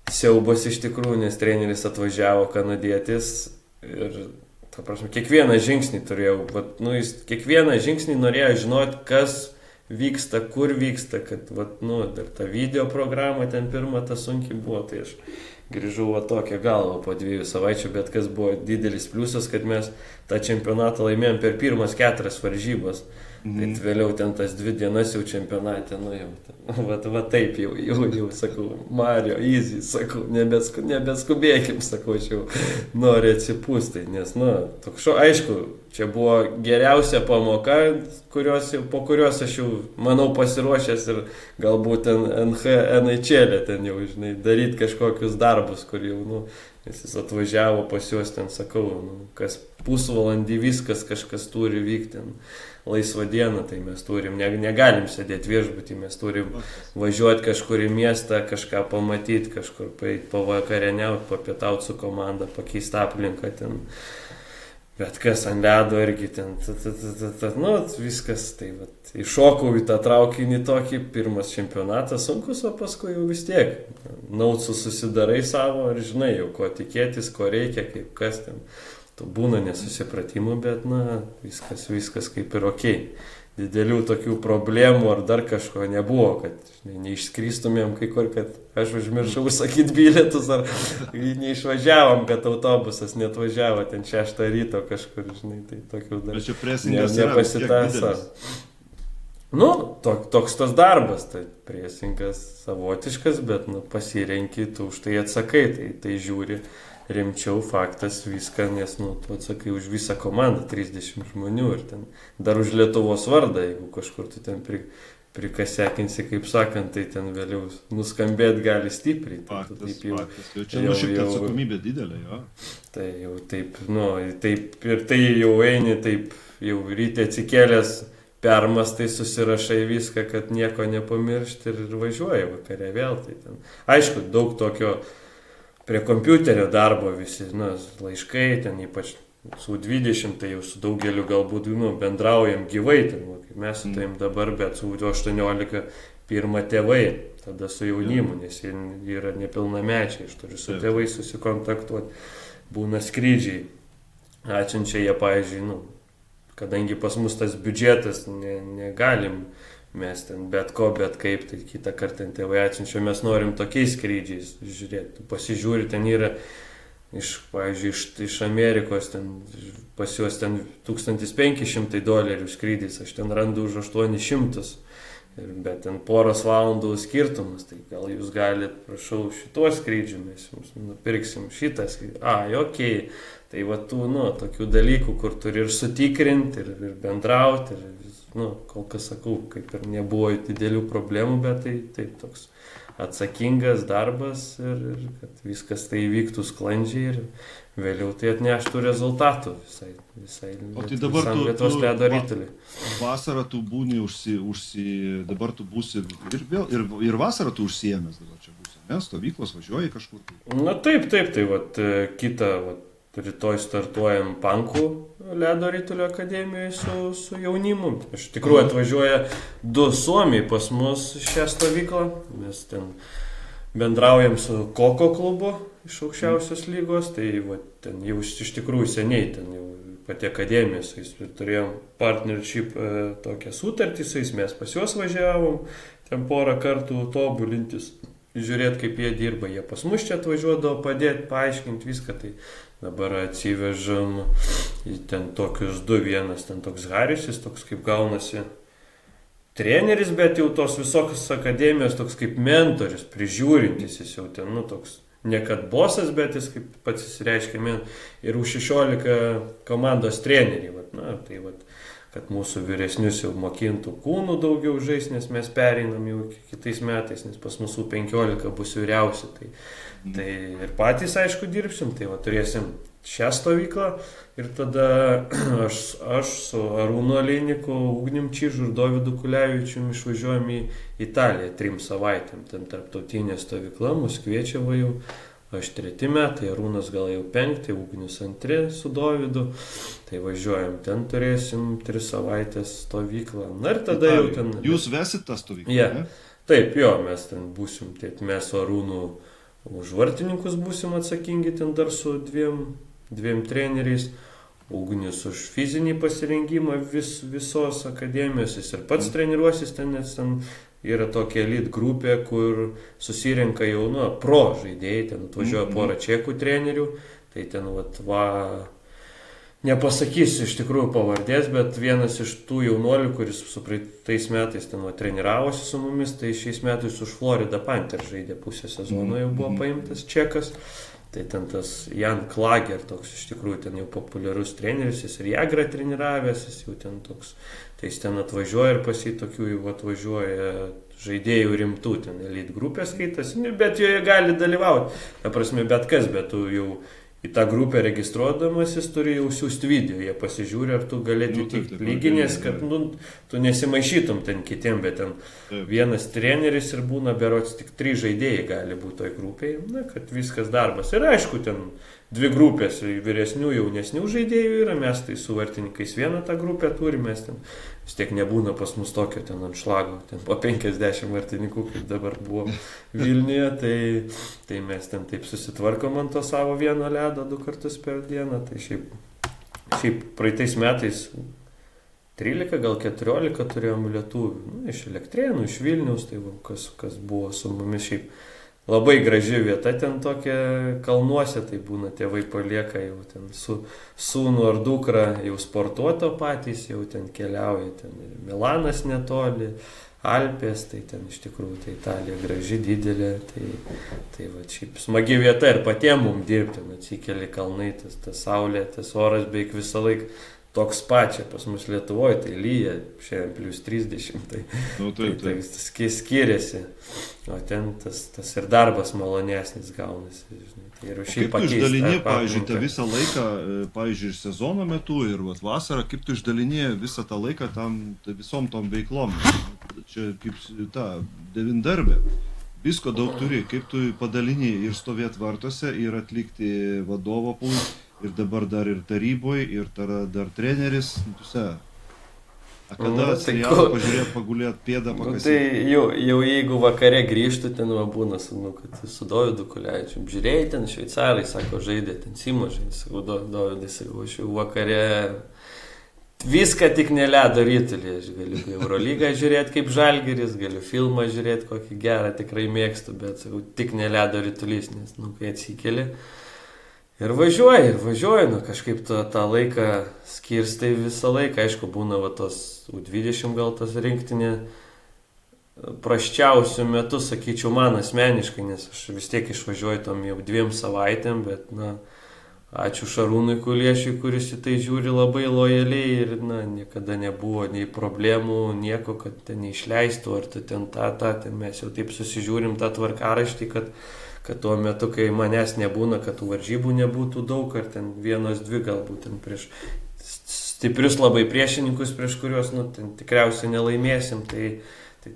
siaubas iš tikrųjų, nes treneris atvažiavo kanadietis ir ta prasme, kiekvieną žingsnį turėjau, vat, nu, jis kiekvieną žingsnį norėjo žinoti, kas vyksta, kur vyksta, kad, vat, nu, dar ta video programa ten pirma ta sunkiai buvo, tai aš grįžau va tokią galvą po 2 savaičių, bet kas buvo didelis pliusas, kad mes tą čempionatą laimėjom per pirmas 4 varžybas. Tai vėliau ten tas 2 dienas jau čempionate, nu jau, va taip jau sakau, Mario, easy, sakau, nebeskubėkim, sakau, aš jau noriu atsipūsti, nes, nu, aišku, čia buvo geriausia pamoka, po kurios aš jau, manau, pasiruošęs ir galbūt NHL ten jau, žinai, daryti kažkokius darbus, kur jau, nu, jis atvažiavo pas juos ten, sakau, nu, kas pusvalandį viskas kažkas turi vykti, laisvą dieną, tai mes turim, negalim sėdėti viešbutį, mes turim važiuoti kažkur į miestą, kažką pamatyti, kažkur pavakarieniauti, papietauti su komanda, pakeisti aplinką ten, bet kas ant ledo irgi ten, nu, viskas, tai vat, iššokau į tą traukinį tokį, pirmas čempionatas sunkus, o paskui jau vis tiek, naucų susidarai savo ir žinai jau, ko tikėtis, ko reikia, kaip kas ten. Būna nesusipratimų, bet, na, viskas kaip ir okei. Didelių tokių problemų ar dar kažko nebuvo, kad, žinai, neišskrystumėm kai kur, kad aš užmiršau užsakyti bilietus, ar neišvažiavom, kad autobusas netvažiavo ten 6 ryto kažkur, žinai, tai tokių dar. Bet čia presingas yra vis tiek didelis. Nu, toks tas darbas, tai presingas savotiškas, bet, nu, pasirenki, tu už tai atsakai, tai žiūri. Rimčiau faktas viską, nes, nu, tu atsakai už visą komandą, 30 žmonių ir ten dar už Lietuvos vardą, jeigu kažkur tu ten prikasekinsi, kaip sakant, tai ten vėliau nuskambėt gali stipriai. Faktas. Čia šiek tiek atsakomybė didelė, jo. Tai jau taip, nu, taip ir tai jau eini, taip jau ryte atsikėlęs, permastai, susirašai viską, kad nieko nepamiršti ir važiuoji vakare vėl. Tai ten. Aišku, daug tokio prie kompiuterio darbo visi, nu, laiškai, ten ypač su 20, tai jau su daugeliu galbūt, nu, bendraujam gyvai, ten, kaip mes su taim dabar, bet su 18 pirma tėvai, tada su jaunimu, nes jie yra nepilnamečiai, aš turiu su tėvais susikontaktuoti, būna skrydžiai, atsiunčia jie, pavyzdžiui, nu, kadangi pas mus tas biudžetas negalim, mes ten bet ko, bet kaip, tai kitą kartą tėvai atsiunčia, mes norim tokiais skrydžiais žiūrėti, pasižiūri, ten yra pavyzdžiui, iš Amerikos, ten, pas juos ten $1500 skrydis, aš ten randu už 800, bet ten poros valandų skirtumas, tai gal jūs galite, prašau, šituo skrydžiu, mes jums nupirksim šitą skrydį, okei. Tai va tų, nu, tokių dalykų, kur turi ir sutikrinti, ir bendrauti, ir, nu, kol kas sakau, kaip ir nebuvo didelių problemų, bet tai taip toks atsakingas darbas ir kad viskas tai vyktų sklandžiai ir vėliau tai atneštų rezultatų visai o tai dabar Lietuvos ledo ritulį. Vasarą tu būni dabar tu būsi ir vasarą tu užsiėmęs dabar čia būsi, nes stovyklos važiuoji kažkur. Na taip, tai vat kitą, vat, rytoj startuojam Pankų ledo ritulio akademijoje su jaunimu. Iš tikrųjų atvažiuoja 2 suomiai pas mus šią stovyklą. Mes ten bendraujam su Koko klubu iš aukščiausios lygos. Tai va, ten jau iš tikrųjų seniai, ten jau pati akademija su jais turėjom partnership tokią sutartį su jais. Mes pas juos važiavom, ten porą kartų tobulintis, žiūrėti kaip jie dirba. Jie pas mus čia atvažiuodavo padėti, paaiškinti viską. Tai dabar atsivežam ten tokius 2, vienas ten toks Harisis, toks kaip gaunasi treneris, bet jau tos visokios akademijos toks kaip mentorius, prižiūrintis, jis jau ten, nu, toks ne kad bosas, bet jis kaip pats įsireiškia ir už 16 komandos treneriai, vat, na, tai vat, kad mūsų vyresnius jau mokintų kūnų daugiau žais, nes mes pereinam jau kitais metais, nes pas mūsų 15 bus vyriausi, tai ir patys, aišku, dirbsim, tai va, turėsim šią stovyklą ir tada aš su Arūnu Aleiniku, Ugnim Čižu ir Dovydu Kulevičium išvažiuojam į Italiją 3 savaitėm, ten tarptautinė stovykla, mus kviečia va jau, aš 3 metai, Arūnas gal jau 5, Ugnius 2 su Dovydu, tai važiuojam, ten turėsim 3 savaitės stovyklą, na ir tada jau ten... Jūs vesit tą stovyklą, ne? Taip, jo, mes ten būsim, tai mes su Arūnu už vartininkus būsim atsakingi ten dar su dviem treneriais, Ugnius už fizinį pasirengimą visos akademijos, jis ir pats treniruosis ten, nes ten yra tokia elite grupė, kur susirenka jau, pro žaidėjai, ten atvažiuoja porą čekų trenerių, tai ten nepasakysiu iš tikrųjų pavardės, bet vienas iš tų jaunuolių, kuris su praeitais metais ten treniravosi su mumis, tai šiais metais už Florida Panthers žaidė pusę sezono, jau buvo paimtas čekas. Tai ten tas Jan Klager toks iš tikrųjų ten jau populiarus treneris, jis ir Jagrą treniravęs, jis jau ten toks, tai jis ten atvažiuoja ir pas jį tokių jau atvažiuoja žaidėjų rimtų, ten elite grupės skaitasi, bet joje gali dalyvauti, ta prasme bet kas, bet tu jau į tą grupę registruodamas jis turi jau siūsti video, jie pasižiūri, ar tu galėtų tik lyginės, kad tu nesimaišytum ten kitiem, bet ten vienas treneris ir būna berods tik 3 žaidėjai gali būti toj grupėje, kad viskas darbas. Ir aišku, ten 2 grupės vyresnių, jaunesnių žaidėjų yra, mes tai su vartininkais vieną tą grupę turime, mes ten vis tiek nebūna pas mus tokio ten ant šlago, ten po 50 vartininkų, kaip dabar buvo Vilniuje, tai mes ten taip susitvarkom ant to savo vieno ledo 2 kartus per dieną, tai šiaip praeitais metais 13, gal 14 turėjom lietuvių, iš Elektrėnų, iš Vilniaus, tai kas buvo su mumis šiaip. Labai graži vieta ten tokia kalnuose, tai būna tėvai palieka jau ten su sūnų ar dukra jau sportuoto patys, jau ten keliauja, ten ir Milanas netoli, Alpės, tai ten iš tikrųjų tai Italija graži, didelė, tai va šiaip smagi vieta ir patiem mum dirbti, atsikeli kalnai, tas saulė, tas oras beveik visą laiką toks pačia, pas mus Lietuvoje tai lyja, šiandien plus 30, tai skiriasi, o ten tas ir darbas malonesnis gaunasi. Tai ir kaip tu išdalini, pavyzdžiui, tą visą laiką, pavyzdžiui, ir sezono metu, ir vasarą, kaip tu išdalini visą tą laiką visom tom veiklom? Čia kaip ta devindarbė, visko daug turi, kaip tu padalini ir stovėti vartuose, ir atlikti vadovo pulką. Ir dabar dar ir taryboje, ir dar treneris, kada serialą pažiūrėti, pagulėti, pėdą pakasyti. Tai jau jeigu vakare grįžtų, ten būna, kad su Dovydu Kuleičiu, žiūrėjai ten šveicarai, sako, žaidė, ten Simo žaidė, sakau, Dovydai, sakau, aš jau vakare viską tik ne ledo rytulį, aš galiu Eurolygą žiūrėti kaip Žalgiris, galiu filmą žiūrėti kokį gerą, tikrai mėgstu, bet sakau, tik ne ledo rytulys, nes, kai atsikeli. Ir važiuoju, kažkaip tą laiką skirstai visą laiką, aišku, būna tos U20 gal tas rinktinė prasčiausių metų, sakyčiau, man asmeniškai, nes aš vis tiek išvažiuoju tom jau 2 savaitėm, bet, ačiū Šarūnui Kuliešiui, kuris į tai žiūri labai lojaliai ir, niekada nebuvo nei problemų, nieko, kad ten neišleistų, ar tu ten ten mes jau taip susižiūrim tą tvarkaraštį, kad tuo metu, kai manęs nebūna, kad tų varžybų nebūtų daug, ar ten 1-2 galbūt ten prieš stiprius labai priešininkus, prieš kuriuos, ten tikriausiai nelaimėsim, tai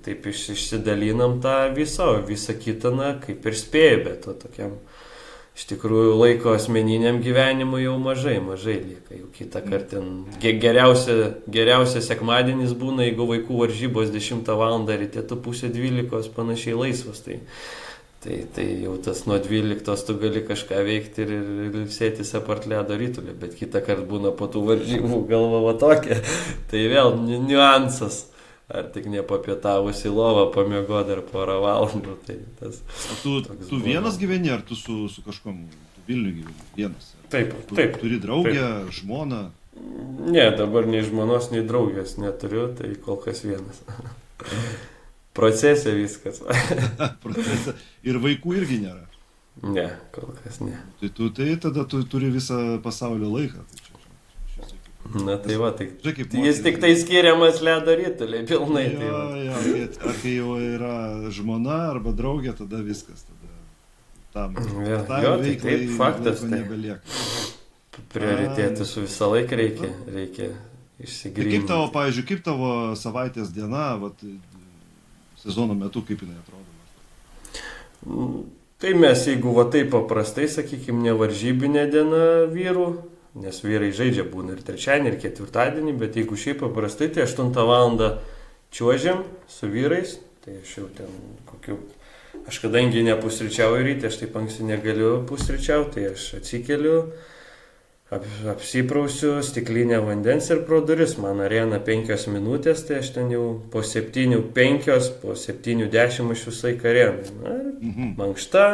taip išsidalinam tą visą kitą, kaip ir spėju, bet to tokiam iš tikrųjų laiko asmeniniam gyvenimui jau mažai lieka, jau kitą kartą geriausia sekmadienis būna, jeigu vaikų varžybos 10 val. Ryte tu 11:30 panašiai laisvas, tai jau tas nuo 12 tu gali kažką veikti ir sėtis apart ledo rytulio, bet kitą kartą būna po tų varžybų galva tokia, tai vėl niuansas. Ar tik nepapietavus į lovą, pamiego dar porą valandų. Tai tu vienas gyveni, ar tu su kažkom, tu Vilniuje gyveni vienas? Taip. Turi draugę, žmoną? Ne, dabar nei žmonos, nei draugės neturiu, tai kol kas vienas. Procese viskas. Procese. Ir vaikų irgi nėra? Ne, kol kas ne. Tai tada tu turi visą pasaulio laiką. Na tai va, jis tik tai skiriamas ledo rytuliai pilnai. Ar kai jau yra žmona arba draugė, tada viskas. Tam veiklai laiko nebelieka. Prioritėtus visą laiką reikia išsigryninti. Kaip tavo, pavyzdžiui, kaip tavo savaitės diena, sezono metu, kaip jinai atrodo? Tai mes, jeigu taip paprastai, sakykime, nevaržybinė diena vyrų, nes vyrai žaidžia būna ir trečiadienį, ir ketvirtadienį, bet jeigu šiaip paprastai, tai 8 val. Čiuožiam su vyrais, tai aš jau ten aš kadangi nepusryčiauju ryte, aš taip anksti negaliu pusryčiauti, tai aš atsikeliu, apsiprausiu stiklinę vandens ir pro duris. Man arena 5 minutės, tai aš ten jau po 7:05, po 7:10 aš visai arena. Mankšta,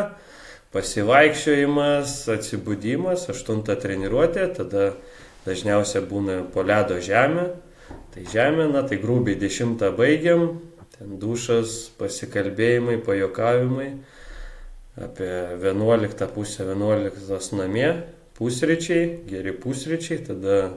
pasivaikščiojimas, atsibudimas, 8 treniruotė, tada dažniausiai būna po ledo žemė. Tai žemė, tai grubiai 10 baigiam, ten dušas, pasikalbėjimai, pajokavimai, apie 11, pusę 11 namie. Pusryčiai, geri pusryčiai, tada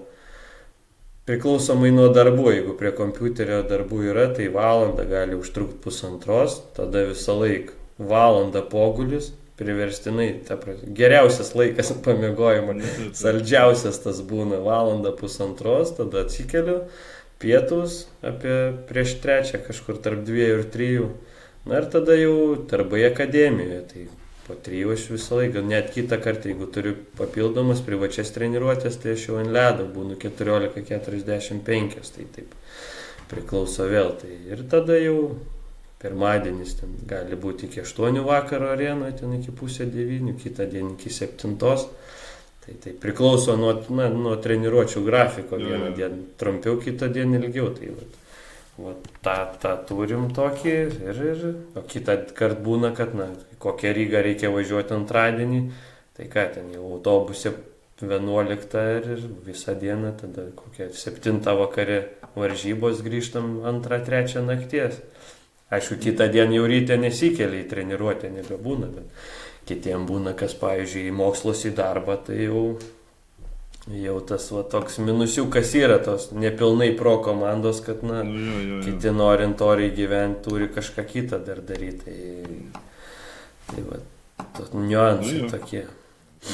priklausomai nuo darbų, jeigu prie kompiuterio darbų yra, tai valandą gali užtrukti 1,5, tada visą laiką valandą pogulis, priverstinai, geriausias laikas pamiegojimo, saldžiausias tas būna valandą 1,5, tada atsikeliu, pietus apie prieš 3, kažkur tarp 2 ir 3, ir tada jau darbai akademijoje, tai po 3 aš visą laiką, net kitą kartą, jeigu turiu papildomas privačias treniruotės, tai aš jau ant ledo būnu 14:45, tai taip priklauso vėl. Tai ir tada jau pirmadienis ten gali būti iki 8 vakaro arenoje, ten iki pusę 9, kitą dieną iki 7. Tai priklauso nuo treniruočių grafiko, vieną dieną trumpiau, kitą dieną ilgiau. Tai tą turim tokį o kitą kartą būna, kad kokią Rygą reikia važiuoti antradienį, tai ką ten jau autobuse 11 ir visą dieną, tada kokią 7 vakare varžybos grįžtam 2-3 nakties. Aišku, kitą dieną jau ryte nesikeli į treniruotę, nebebūna, bet kitiem būna, kas, pavyzdžiui, į mokslus į darbą, tai jau tas toks minusiukas yra, tos nepilnai pro komandos, kad kiti norint oriai gyventi, turi kažką kitą dar daryti. Tai niuansai tokie.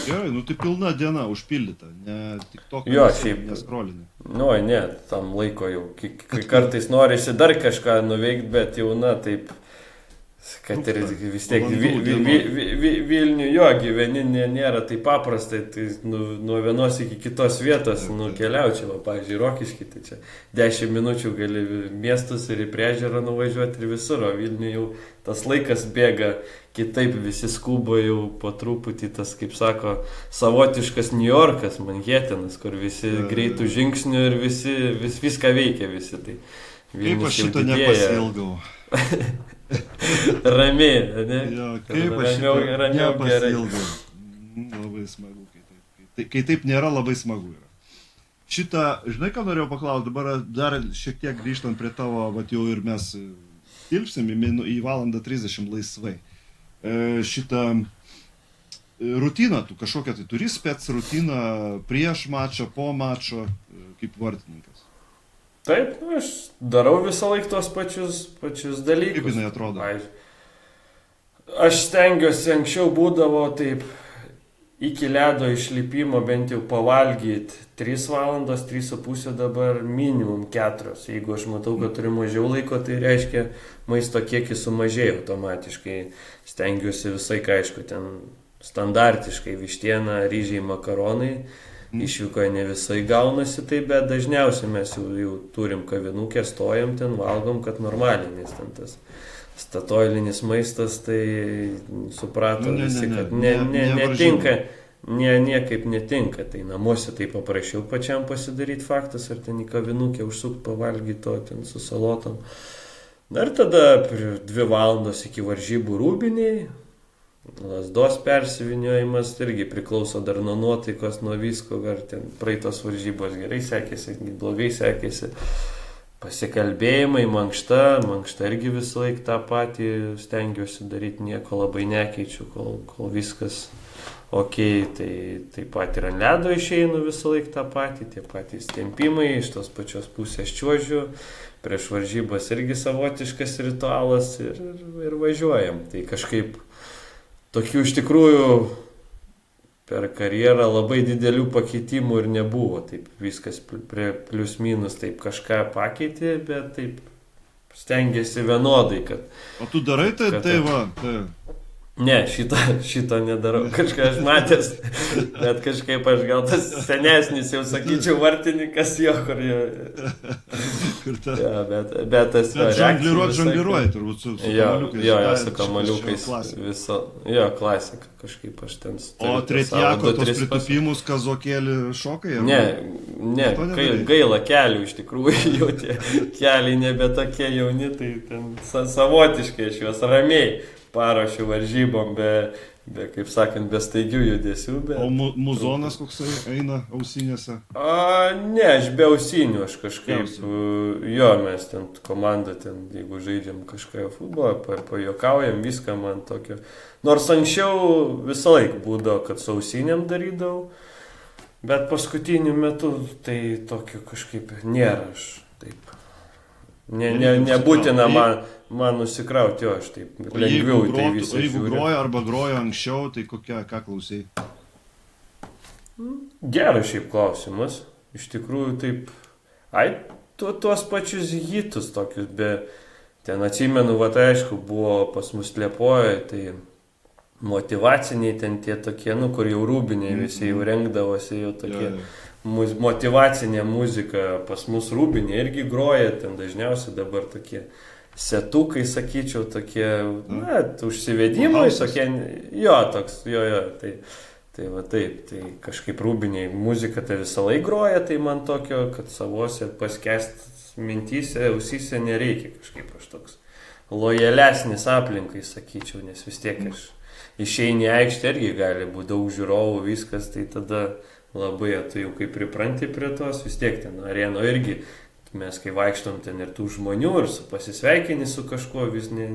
Gerai, tai pilna diena užpildyta, ne tik tokia, neskrolinė. Ne, tam laiko jau, kartais norisi dar kažką nuveikti, bet jau, taip, kad ir vis tiek Vilnių gyveni nėra taip paprastai, tai nuo vienos iki kitos vietos keliaučiau, pavyzdžiui, Rokiškį, tai čia 10 minučių gali miestus ir į Priežerą nuvažiuoti ir visur, o Vilnių jau tas laikas bėga kitaip, visi skuba jau po truputį, tas, kaip sako, savotiškas New Yorkas, Manhattanas, kur visi greitų žingsnių ir viską veikia visi. Tai kaip aš šito nepasiilgau. Ramiai, ne? Kaip aš šito nepasiilgau. Labai smagu, kai taip nėra, labai smagu yra. Šitą, žinai, ką norėjau paklausti, dabar dar šiek tiek grįžtant prie tavo, jau ir mes tilpsim į 1:30 laisvai. Šitą rutiną, tu kažkokią tai turi spec rutiną prieš mačą, po mačo, kaip vartininkas? Taip, aš darau visą laiką tos pačius dalykus. Kaip jinai atrodo? Aš stengiuosi, anksčiau būdavo taip, iki ledo išlipimo bent jau pavalgyti 3 valandas, 3,5, dabar minimum 4. Jeigu aš matau, kad turiu mažiau laiko, tai reiškia maisto kiekis sumažėjo automatiškai. Stengiuosi visai, aišku, ten standartiškai vištiena, ryžiai, makaronai. Išvykoje ne visai gaunasi tai, bet dažniausiai mes jau turim kavinukę, stojam ten, valgom, kad normaliai, nes ten tas statoilinis maistas, tai suprato visi, kad netinka, niekaip netinka. Tai namuose tai paprašiau pačiam pasidaryti faktas, ar ten į kavinukę užsukti, pavalgyti to ten su salotom. Ir tada 2 valandos iki varžybų rūbiniai, lasdos persiviniojimas, irgi priklauso dar nuo nuotaikos, nuo visko, ar ten praeitos varžybos gerai sekėsi, blogai sekėsi. Pasikalbėjimai, mankšta irgi visą laiką tą patį stengiuosi daryti, nieko labai nekeičiu, kol viskas ok, tai taip pat ir ant ledo išeinu visą laiką tą patį, tie patys tempimai, iš tos pačios pusės čiuožiu, prieš varžybas irgi savotiškas ritualas ir važiuojam. Tai kažkaip tokių iš tikrųjų per karjerą labai didelių pakeitimų ir nebuvo, taip viskas plius minus, taip kažką pakeitė, bet taip stengiasi vienodai, kad... O tu darai tai va? Ne, šito nedarau, kažką aš matęs, bet kažkaip aš gal tas senesnis, jau sakyčiau, vartininkas jo, kur jau... Kur ta... Ja, bet tas... Bet žongliruoji turbūt su kamaliukais. Jo, su kamaliukais. Jo, klasika kažkaip aš ten... O Tretiako tos pritūpimus kazokėlį šokai? Ne, gaila kelių iš tikrųjų, jau tie keliai nebe tokie jauni, tai ten savotiškai aš juos ramiai paruošiu varžybom, kaip sakant, be staigių judesių. O muzonas koksai eina ausinėse? Ne, aš be ausinių, aš kažkaip, jo, mes ten komanda, jeigu žaidžiam kažką futbolą, pajuokaujam, viską man tokio. Nors anksčiau visą laiką būdavo, kad su ausinėm darydavau, bet paskutiniu metu tai tokio kažkaip nėra, aš taip. Nebūtina man nusikrauti, jo, aš taip lengviau į tai visą žiūriu. Jeigu grojo anksčiau, tai ką klausai? Geras šiaip klausimas. Iš tikrųjų taip, tuos pačius hitus tokius, ten atsimenu, tai aišku, buvo pas mus Liepojoje, tai motyvaciniai ten tie tokie, kur jau rūbiniai visi jau rengdavosi, jau tokie. Motyvacinė muzika pas mus rūbinė irgi groja, ten dažniausiai dabar tokie setukai, sakyčiau, tokie, užsivedimai, tokie, tai va taip, tai kažkaip rūbiniai muzika tai visą laiką groja, tai man tokio, kad savose paskest mintyse, ausyse nereikia kažkaip aš toks lojalesnis aplinkai, sakyčiau, nes vis tiek aš išeini į aikštę irgi gali būti daug žiūrovų, viskas, tai tada labai, tu jau kaip pripranti prie tos, vis tiek ten areno irgi, mes kai vaikštom ten ir tų žmonių ir pasisveikini su kažkuo, vis ne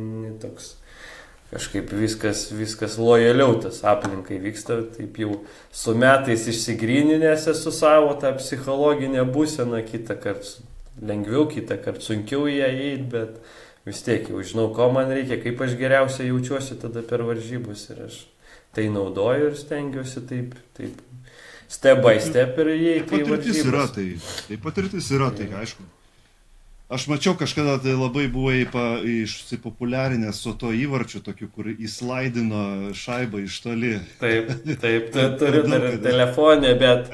toks, kažkaip viskas lojaliau tas aplinkai vyksta, taip jau su metais išsigryninęs esu savo tą psichologinę būseną, kitą kartą lengviau, kitą kartą sunkiau į ją įeiti, bet vis tiek jau žinau, ko man reikia, kaip aš geriausiai jaučiuosi tada per varžybus ir aš tai naudoju ir stengiuosi taip step by step ir įeiti į varžybas. Patirtis yra, tai aišku. Aš mačiau kažkada, tai labai buvai išsipopuliarinęs su to įvarčiu tokiu, kur įslaidino šaibą iš toli. Taip, turiu dar telefonę, bet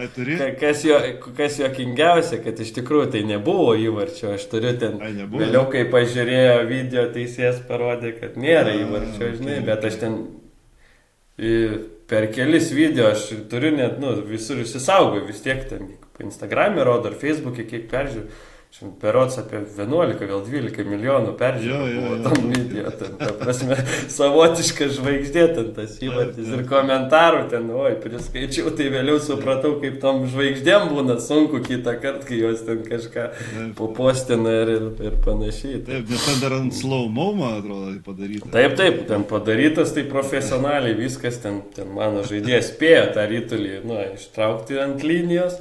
kas juokingiausia, kad iš tikrųjų tai nebuvo įvarčio, aš turiu ten, vėliau kai pažiūrėjo video, teisėjas parodė, kad nėra įvarčio, žinai, bet aš ten per kelis video aš turiu net, visur įsisaugoju, vis tiek ten Instagram'e rodo ar Facebook'e, kiek peržiūrėjau. Berods apie 11, gal 12 milijonų peržiūrėjau buvo tam video, ta prasme, savotiška žvaigždė ten tas įvartis ir komentarų ten, priskaičiau, tai vėliau supratau, kaip tom žvaigždėm būna sunku kitą kartą, kai jos ten kažką popostina ir panašiai. Taip, nes ten dar ant slow-mo, man atrodo, padaryta. Taip, ten padarytas, tai profesionaliai viskas, ten mano žaidėjas spėjo tą rytulį, ištraukti ant linijos.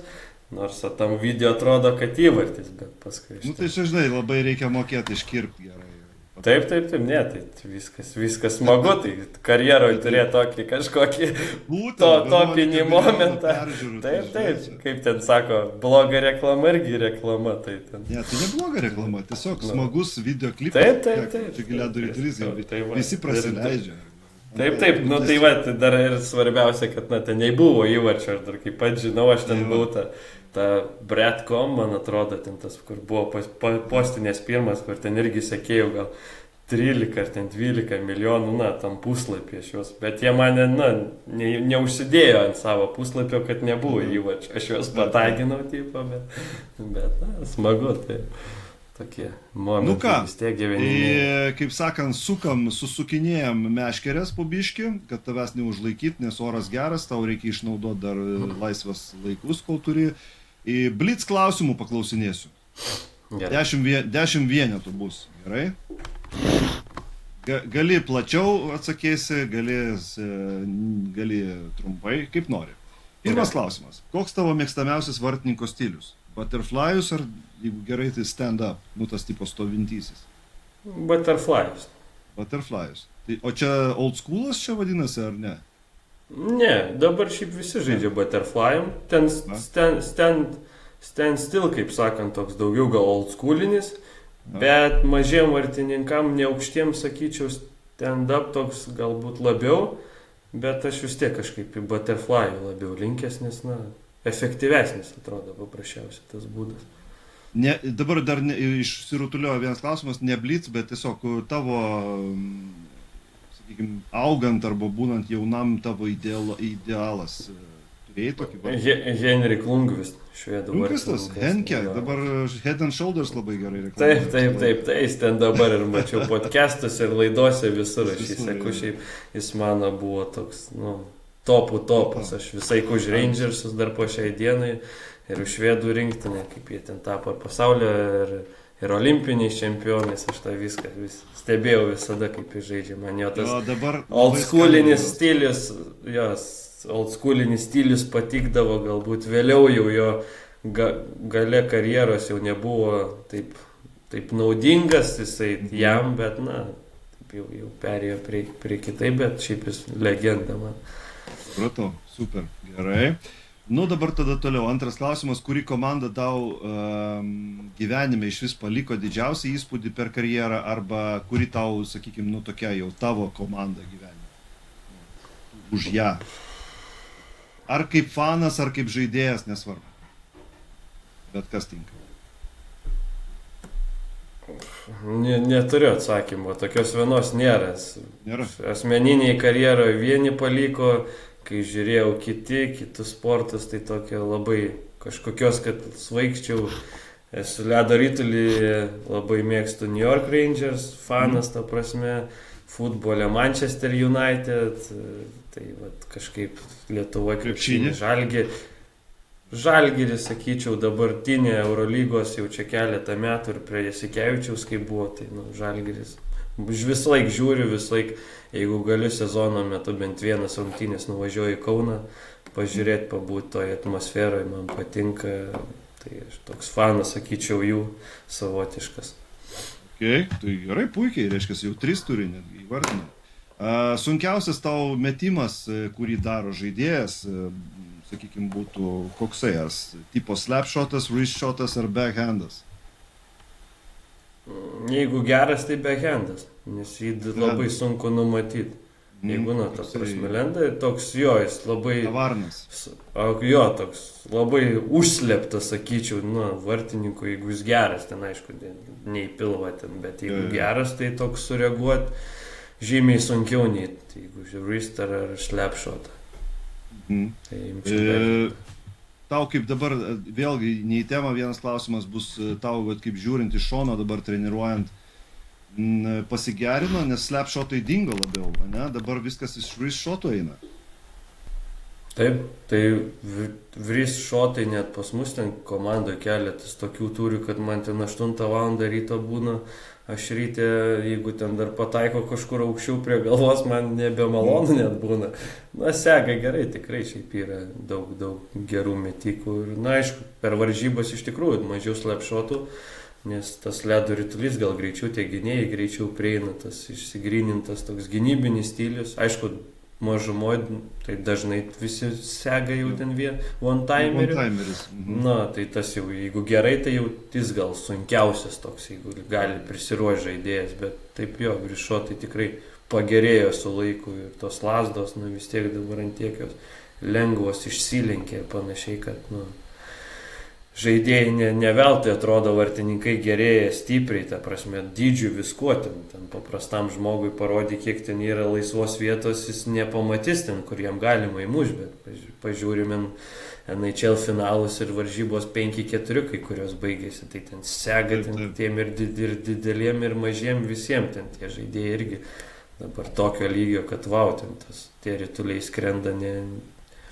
Nors tam video atrodo, kad įvartis, bet paskui... Tai čia, žinai, labai reikia mokėti iškirpti gerai. Taip, ne, tai viskas smagu, tai karjeroje turėti tokį kažkokį topinį momentą. Taip, kaip ten sako, bloga reklama irgi reklama. Tai ne, tai ne bloga reklama, tiesiog smagus videoklipas. Taip. Čia galėtų rytris, visi prasileidžia. Taip, tai va, dar ir svarbiausia, kad ten nebuvo įvarčio, aš dar kaip pat žinau, aš ten buvau ta Bread.com, man atrodo, ten tas, kur buvo postinės pirmas, kur ten irgi sekėjau gal 13 ar ten 12 milijonų, tam puslapį aš juos, bet jie mane, neužsidėjo ant savo puslapio, kad nebuvo įvarčio, aš juos pataginau, bet smagu, tai... Tokie momentai vis tiek gyvenime. Kaip sakant, susukinėjam meškerės po biškį, kad tavęs neužlaikyt, nes oras geras, tau reikia išnaudoti dar laisvas laikus, kol turi. Blitz klausimų paklausinėsiu. 10 vienetų bus, gerai? Gali plačiau atsakėsi, gali trumpai, kaip nori. Pirmas klausimas. Koks tavo mėgstamiausias vartininko stilius? Butterflyus ar, jeigu gerai, tai stand-up, tas tipo stovintysis? Butterflyus. O čia old schoolas čia vadinasi, ar ne? Ne, dabar šiaip visi žaidžia butterflyum. Ten stand still, kaip sakant, toks daugiau gal old schoolinis, bet mažiem vartininkam, neaukštiem, sakyčiau, stand-up toks galbūt labiau, bet aš vis tiek kažkaip į butterflyų labiau linkęs, nes, efektyvesnis atrodo paprasčiausiai tas būdas. Dabar dar išsirutuliojo vienas klausimas, ne blitz, bet tiesiog tavo, sakykime, augant arba būnant jaunam tavo idealas. Turėjai tokį vardą? Henrik Lundqvist, švedų Lundqvistas, Henke, dabar Head and Shoulders labai gerai reklamuoja. Taip, jis ten dabar ir mačiau podcastus ir laidose visur, aš įseku, šiaip jis mano buvo toks, topas, aš visai už Rangersus dar po šiai dienai ir už švedų rinktinę, kaip jie ten tapo pasaulio ir olimpiniais čempionais, aš tą viską stebėjau visada, kaip jis žaidžia, man jo tas oldschoolinis stilius patikdavo, galbūt vėliau jau jo gale karjeros jau nebuvo taip naudingas jisai jam, bet jau perėjo prie kitai, bet šiaip jis legenda man. Supratau, super, gerai. Dabar tada toliau. Antras klausimas, kuri komanda tau gyvenime iš vis paliko didžiausią įspūdį per karjerą, arba kuri tau, sakykime, tokia jau tavo komanda gyvenime? Už ją. Ar kaip fanas, ar kaip žaidėjas, nesvarbu. Bet kas tinka? Neturiu atsakymo, tokios vienos nėra. Nėra. Asmeniniai karjeroje vieni paliko, kai žiūrėjau kitus sportus, tai tokia labai kažkokios, kad svaigščiau. Esu ledo ritulį, labai mėgstu New York Rangers, fanas, ta prasme, futbole Manchester United, tai kažkaip Lietuva krepšinį, Žalgiris, sakyčiau, dabartinė Eurolygos jau čia keletą metų ir prie Jasikevičiaus, kai buvo, tai Žalgiris. Vis laik žiūriu, jeigu galiu sezono metu bent vienas rungtynės nuvažiuoju į Kauną, pažiūrėti, pabūti toje atmosferoje, man patinka, tai aš toks fanas, sakyčiau, jų savotiškas. Tai gerai, puikiai, reiškia, jau 3 turi netgi įvardinę. Sunkiausias tau metimas, kurį daro žaidėjas, sakykime, būtų koksai, ar tipo slapshotas, wristshotas ar backhandas? Jeigu geras, tai backhandas, nes jį labai sunku numatyti. Jeigu, ta prasme, lenda, toks jis labai... Tavarnas. Toks labai užslėptas, sakyčiau, vartininkų, jeigu jis geras, ten aišku, neįpilva ten, bet jeigu geras, tai toks sureaguoti žymiai sunkiau nei, jeigu wrist ar slapshot. Tau kaip dabar, vėlgi, ne į temą vienas klausimas bus, tau kaip žiūrint iš šono dabar treniruojant, pasigerino, nes slapshotai dingo labiau, ne? Dabar viskas iš wristshotų eina. Taip, tai wristshotai net pas mus ten komandoje keletas tokių turiu, kad man ten 8 val. Ryto būna, aš ryte, jeigu ten dar pataiko kažkur aukščiau prie galvos, man nebemalonu net būna. Seka gerai, tikrai šiaip yra daug gerų metikų. Ir, aišku, per varžybas iš tikrųjų mažiau slapshotų, nes tas ledo ritulys gal greičiau, tie gynėjai greičiau prieina, tas išsigrynintas toks gynybinis stilius. Aišku, mažumoje, tai dažnai visi sega jau ten one-timeris. Tai tas jau, jeigu gerai, tai jau jis gal sunkiausias toks, jeigu gali prisiruošti žaidėjas, bet taip wristshotai tikrai pagerėjo su laiku ir tos lazdos, vis tiek dabar ant tiek jos lengvos išsilenkė ir panašiai, kad, žaidėjai ne veltui atrodo vartininkai gerėja stipriai, ta prasme, dydžių viskuo ten paprastam žmogui parodė, kiek ten yra laisvos vietos, jis nepamatys ten, kur jam galima įmuš, bet pažiūrime NHL finalus ir varžybos 5-4, kai kurios baigėsi, tai ten sega tiem ir dideliem ir mažiem visiems, ten tie žaidėjai irgi dabar tokio lygio, kad ten tie rituliai skrenda,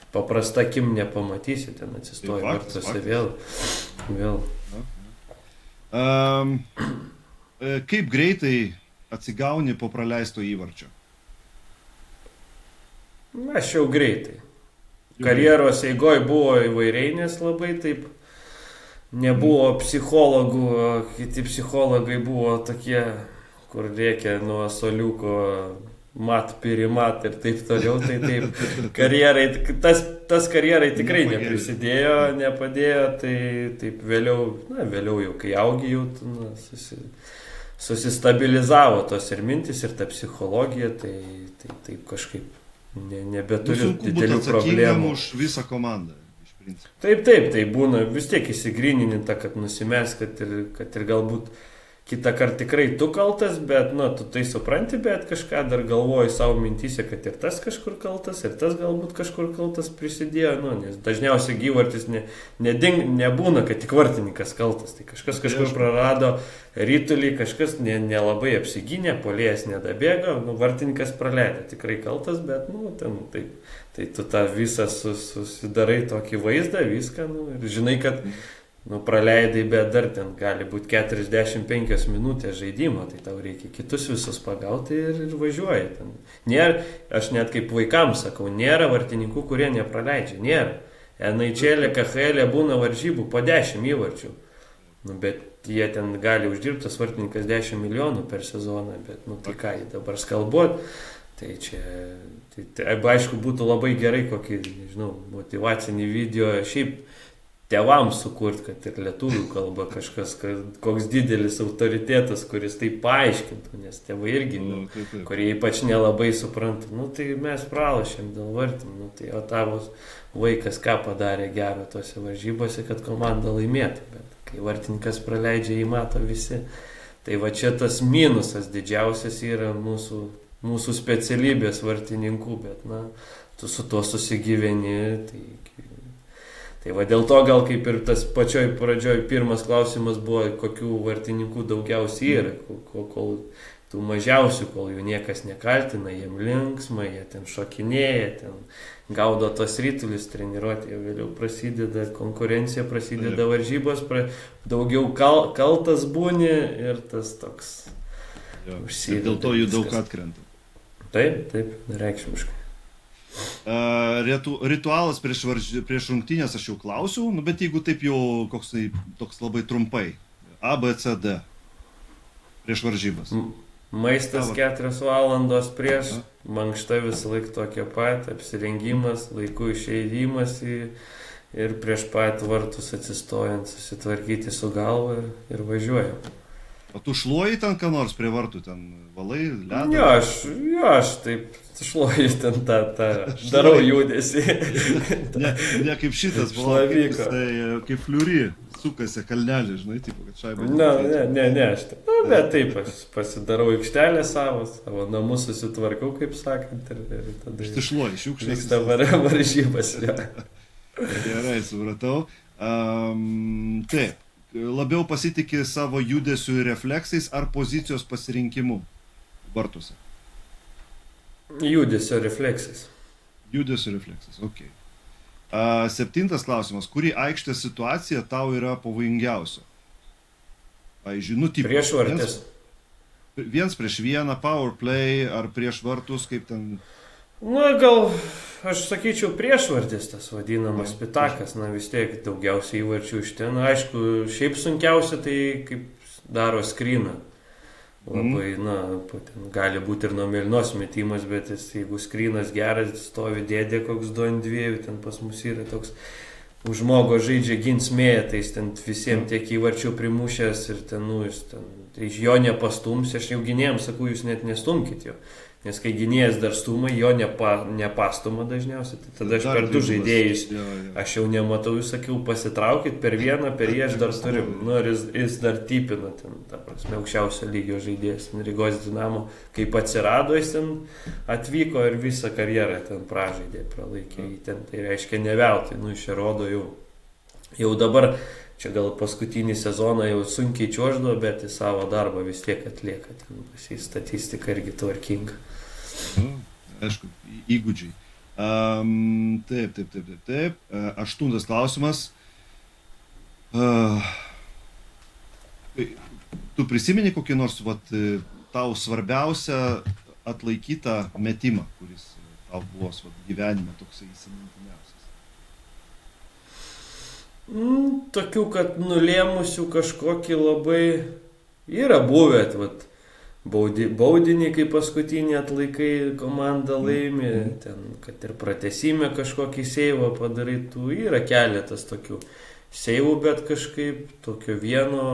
paprasta akim nepamatysi, ten atsistoja vartuose vėl. Kaip greitai atsigauni po praleisto įvarčio? Aš jau greitai. Karjeros eigoje buvo įvairiai, nes labai taip nebuvo psichologų, kiti psichologai buvo tokie, kur reikia nuo soliuko pirimat ir taip toliau, tai taip karjerai, tas karjerai tikrai neprisidėjo, nepadėjo, tai taip vėliau jau kai augi jau susistabilizavo tos ir mintis ir ta psichologija, tai taip kažkaip nebeturiu didelių problemų. Už visą komandą, iš principu. Taip, tai būna vis tiek įsigryninta, kad nusimes, kad ir galbūt kitą kartą tikrai tu kaltas, bet, tu tai supranti, bet kažką dar galvoji savo mintyse, kad ir tas kažkur kaltas, ir tas galbūt kažkur kaltas prisidėjo, nes dažniausiai gyvartis nebūna, kad tik vartininkas kaltas, tai kažkas kažkur prarado rytulį, kažkas nelabai apsigynė, puolėjas nedabėgo, vartininkas praleido, tikrai kaltas, bet, ten taip. Tai tu tą visą susidarai tokį vaizdą, viską, ir žinai, kad praleidai, bet dar ten gali būti 45 minutės žaidimo, tai tau reikia kitus visus pagauti ir važiuoji. Nėra, aš net kaip vaikams sakau, nėra vartininkų, kurie nepraleidžia, nėra. NHL, KHL būna varžybų po 10 įvarčių, bet jie ten gali uždirbtas vartininkas 10 milijonų per sezoną, bet tai ką jį dabar skalbuot, tai čia, aišku, būtų labai gerai kokį, nežinau, motyvacinį video, šiaip tėvams sukurti, kad ir lietuvių kalba kažkas, koks didelis autoritetas, kuris tai paaiškintų, nes tėvai irgi, kurie ypač nelabai supranta, tai mes pralašėm dėl vartinių, tai o tavo vaikas ką padarė gero tose varžybose, kad komanda laimėtų, bet kai vartininkas praleidžia, jį mato visi. Tai va čia tas minusas didžiausias yra mūsų specialybės vartininkų, bet tu su tuo susigyveni, Tai va dėl to gal kaip ir tas pačioj pradžioj pirmas klausimas buvo, kokių vartininkų daugiausiai yra, kol tų mažiausių, kol jų niekas nekaltina, jiem linksma, jie ten šokinėja, ten gaudo tos rytulius treniruoti, jau vėliau prasideda konkurencija, prasideda varžybos, daugiau kaltas būni ir tas toks užsideda. Dėl to jų daug atkrenta. Taip, reikšmiškai. Ritualas prieš rungtynės aš jau klausiau, bet jeigu taip jau toks labai trumpai. A, B, C, D. Prieš varžybas. Maistas 4 valandos prieš, mankšta visą laiką tokia pat, apsirengimas, laiku išėjimas ir prieš pat vartus atsistojant, susitvarkyti su galva ir važiuoju. O tu šluoji ten ką nors prie vartų, ten valai, ledą? Jo, aš taip šluoju ten tą darau judesį. Ne kaip šitas, tai kaip fliuri, sukasi kalnelį, žinai, tipo, kad šaiba. Ne, aš taip, bet taip, aš pasidarau aikštelę savo namus susitvarkau, kaip sakant, ir tada... Išsišluoji, šiukšlės. Vyksta varžybas, jo. Gerai, supratau. Taip. Labiau pasitikė savo judesių ir refleksais ar pozicijos pasirinkimu vartuose? Judesio refleksais. Judesio refleksais, ok. 7 klausimas. Kuri aikštės situacija tau yra pavojingiausia? Pavyzdžiui, prieš vartės. 1-1, power play ar prieš vartus, kaip ten... Gal aš sakyčiau priešvartis tas vadinamas pitakas, vis tiek daugiausiai įvarčių iš ten. Aišku, šiaip sunkiausia tai kaip daro skryną. Labai, ten gali būti ir nuo mėlynos metimas, bet jeigu skrynas geras, stovi dėdė koks 2-2, ten pas mus yra toks už žmogo žaidžia ginsmėje, tai jis ten visiems tiek įvarčių primušęs ir iš jo nepastums, aš jau gynėjams sakau, jūs net nestumkit jo. Nes kai gynėjas dar stuma, jo nepastuma dažniausiai, tai tada aš per 2 žaidėjus, aš jau nematau, jūs sakiau, pasitraukit per vieną, per jį aš dar turiu, ir jis dar typina, ta prasme, aukščiausio lygio žaidėjas, Rygos Dinamo, kaip atsirado, jis ten atvyko ir visą karjerą ten pražaidė, pralaikė jį ten, tai reiškia neveltui, išrodo jau dabar, čia gal paskutinį sezoną jau sunkiai čiuoždavo, bet į savo darbą vis tiek atlieka, ten statistika irgi tvarkinga. Aišku, įgūdžiai. Taip. 8 klausimas. Tu prisimeni kokį nors tau svarbiausią atlaikytą metimą, kuris tau buvo gyvenime toksai įsimintiniausias? Tokių, kad nulėmusių kažkokį labai yra buvę, baudinį, kai paskutinį atlaikai komanda laimi, ten, kad ir pratęsime kažkokį seivą padarytų, yra keletas tokių seivų, bet kažkaip tokio vieno,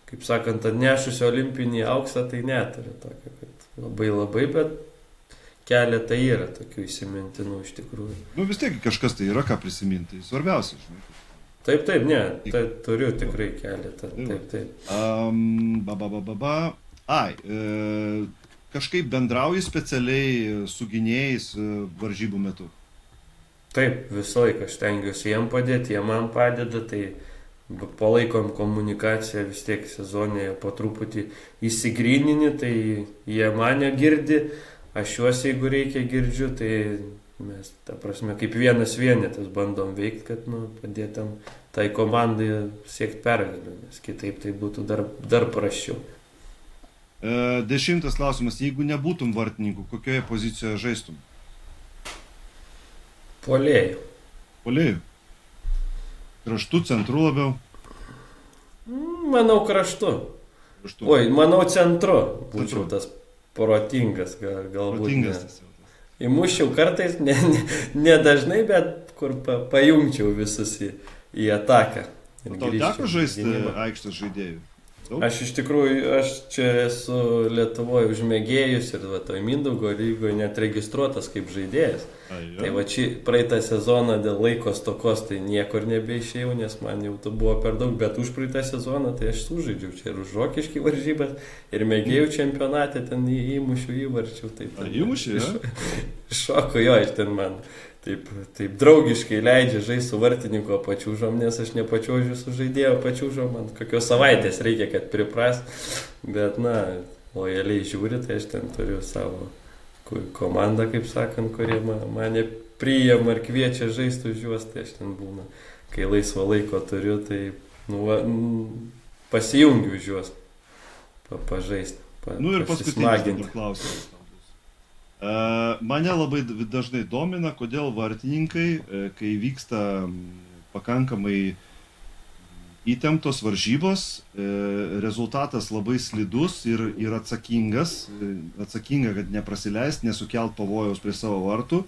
kaip sakant, atnešusio olimpinį auksą, tai neturi tokio, kad labai, bet keletą yra tokių įsimintinų iš tikrųjų. Nu vis tiek kažkas tai yra ką prisiminti, svarbiausia, žinai. Taip, ne, turiu tikrai keletą, taip. Kažkaip bendrauji specialiai su gynėjais varžybų metu? Taip, visą laiką aš tengiuosi jiem padėti, jie man padeda, tai palaikom komunikaciją vis tiek sezonėje po truputį įsigrynini, tai jie mane girdi, aš juos jeigu reikia girdžiu, tai mes, ta prasme, kaip vienas vienetas bandom veikti, kad padėtam tai komandai siekti pergalių, nes kitaip tai būtų dar prasčiau. 10 klausimas, jeigu nebūtum vartininkų, kokioje pozicijoje žaistum? Puolėjų. Puolėjų? Kraštų, centru labiau? Manau kraštu. Oi, manau centru. Būčiau tas protingas, galbūt. Protingas tas jau. Įmuščiau kartais, ne dažnai, bet kur pajungčiau visus į ataką. Tau teko žaisti aikštės žaidėjų? Aš iš tikrųjų, aš čia esu Lietuvoje užmėgėjus ir toj Mindaugo lygoje net registruotas kaip žaidėjas. Tai va praeitą sezoną dėl laiko stokos tai niekur nebeišėjau, nes man jau buvo per daug, bet už praeitą sezoną tai aš sužaidžiau čia ir už Rokiškį varžybas ir mėgėjų čempionate ten įmušiu įvarčiau. Įmušiu, ja? Šoko jo, iš ten man taip draugiškai leidžia žaisti su vartininko pačiūžom, nes aš nepačiūžiu su žaidėjo pačiūžom, man kokios savaitės reikia, kad pripras, bet lojaliai žiūri, tai aš ten turiu savo komandą, kaip sakant, kurie mane priima ir kviečia žaisti už juos, tai aš ten būna, kai laisvo laiko turiu, tai pasijungiu už juos pažaisti. Ir paskutinis dabar klausimas. Mane labai dažnai domina, kodėl vartininkai, kai vyksta pakankamai įtemptos varžybos, rezultatas labai slidus ir atsakinga, kad neprasileist, nesukelt pavojaus prie savo vartų.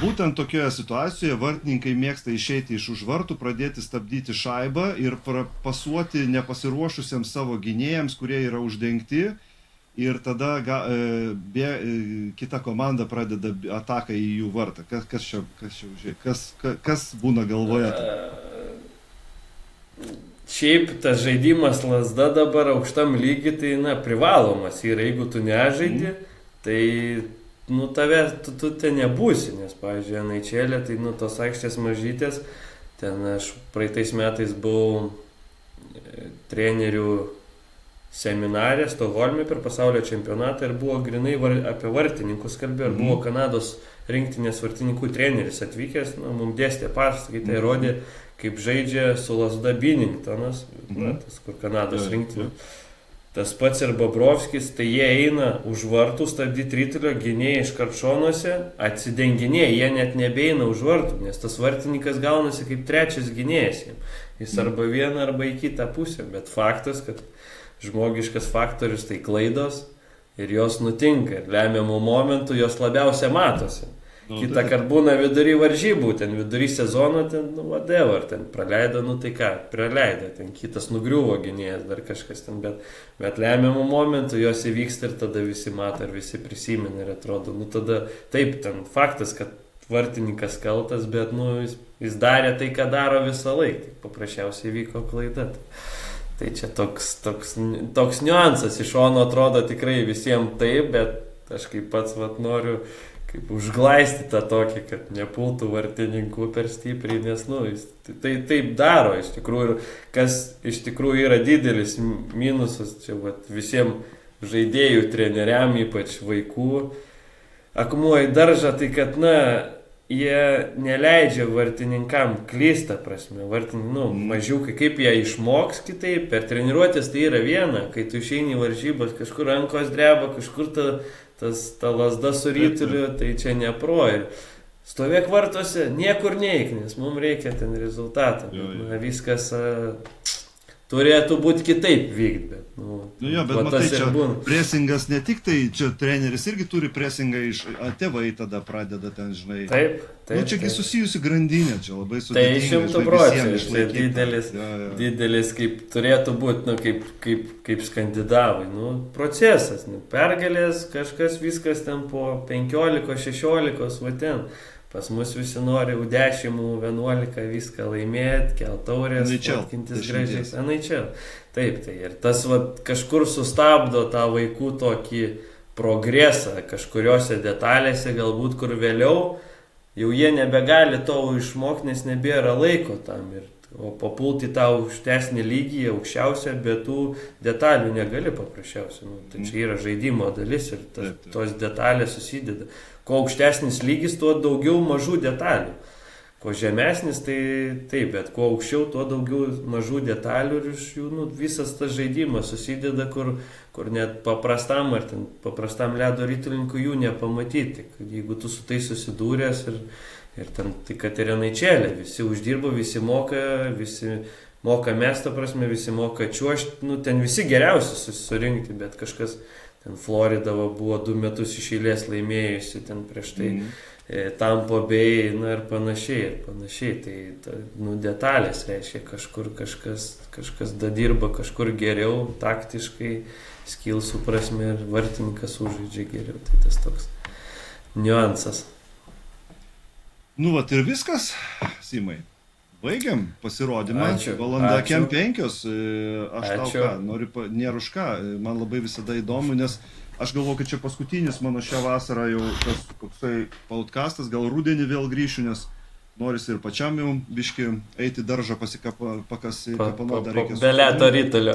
Būtent tokioje situacijoje vartininkai mėgsta išeiti iš už vartų, pradėti stabdyti šaibą ir pasuoti nepasiruošusiems savo gynėjams, kurie yra uždengti. Ir tada kita komanda pradeda ataką į jų vartą. Kas būna galvoje? Šiaip tas žaidimas lazda dabar aukštam lygiai, tai privalomas. Ir jeigu tu nežaidi, tai tu ten nebūsi. Nes, pavyzdžiui, NHL, tai tos aikštės mažytės. Ten aš praeitais metais buvau trenerių seminarė Stokholme per pasaulio čempionatą ir buvo grinai apie vartininkus kalbėjo. Ir buvo Kanados rinktinės vartininkų treneris atvykęs, mums dėstė pasakai, tai rodė, kaip žaidžia su lazda Binningtonas, tas kur Kanados rinktinė. Tas pats ir Bobrovskis, tai jie eina už vartų, stabdyti rytulio, gynėjai iš karšonuose, atsidenginėja, jie net nebeina už vartų, nes tas vartininkas gaunasi kaip trečias gynėjas. Jis arba vieną, arba į kitą pusę, bet faktas, kad žmogiškas faktorius tai klaidos ir jos nutinka ir lemiamų momentų jos labiausia matosi. Kita kart būna vidury varžybų, ten vidury sezono, ten whatever, ten praleido, praleido, ten kitas nugriuvo gynėjas, dar kažkas ten, bet lemiamų momentų jos įvyksta ir tada visi mato ir visi prisimena ir atrodo, tada taip, ten faktas, kad vartininkas kaltas, bet jis darė tai, ką daro visą laiką, tai paprasčiausiai vyko klaida. Tai čia toks niuansas, iš šono atrodo tikrai visiems taip, bet aš kaip pats noriu kaip užglaisti tą tokį, kad nepultų vartininkų per stipriai, nes jis tai taip daro iš tikrųjų. Ir kas iš tikrųjų yra didelis minusas čia visiems žaidėjų treneriam, ypač vaikų, akmuo į daržą, tai kad jie neleidžia vartininkam klysta prasme, mažiukai, kaip jie išmoks kitaip, per treniruotės tai yra viena, kai tu išeini į varžybas, kažkur rankos dreba, kažkur ta lazda su rytuliu, tai čia nepro ir stovėk vartuose, niekur neik, nes mums reikia ten rezultatą, viskas, turėtų būti kitaip vykti, bet, jo, bet matai, čia presingas ne tik tai, čia treneris irgi turi presingą iš tėvai tada pradeda ten, žinai. Taip. Čiagi susijusi grandinė, čia labai Tai sudėtinga. 100%, didelis kaip turėtų būti, kaip skandinavai, procesas, pergalės, kažkas viskas ten po 15-16, va ten. Pas mus visi nori U10, U11 viską laimėti, kelt taurės, fotkintis gražiais. NHL. Taip, tai ir tas kažkur sustabdo tą vaikų tokį progresą, kažkuriuose detalėse, galbūt kur vėliau jau jie nebegali to išmokti, nes nebėra laiko tam. O papulti tą aukštesnį lygį, aukščiausią, bet tų detalių negali paprasčiausiai. Tai čia yra žaidimo dalis ir tos detalės susideda. Kuo aukštesnis lygis, tuo daugiau mažų detalių. Kuo žemesnis, tai taip, bet kuo aukščiau, tuo daugiau mažų detalių ir iš jų visas tas žaidimas susideda, kur net paprastam ledo ritulininkui jų nepamatyti. Jeigu tu su tai susidūręs ir ten tai kad ir NHL, visi uždirba, visi moka mestą prasme, visi moka čiuošti, ten visi geriausi surinkti, bet kažkas ten Florida buvo 2 metus iš eilės laimėjusi, ten prieš tai Tampa Bay, ir panašiai. Tai detalės reiškia, kažkur kažkas dadirba, kažkur geriau, taktiškai, skillsų prasme ir vartininkas užžaidžia geriau. Tai tas toks niuansas. Ir viskas, Simai. Baigiam pasirodymą. Ačiū. Valanda kem 5. Aš tau ką, nėra už ką. Man labai visada įdomu, nes aš galvoju, kad čia paskutinis mano šią vasarą jau tas koksai podcastas, gal rudenį vėl grįšiu, nes norisi ir pačiam jau biški eiti daržą pasikapanuoti dar reikia. Be ledo ritulio.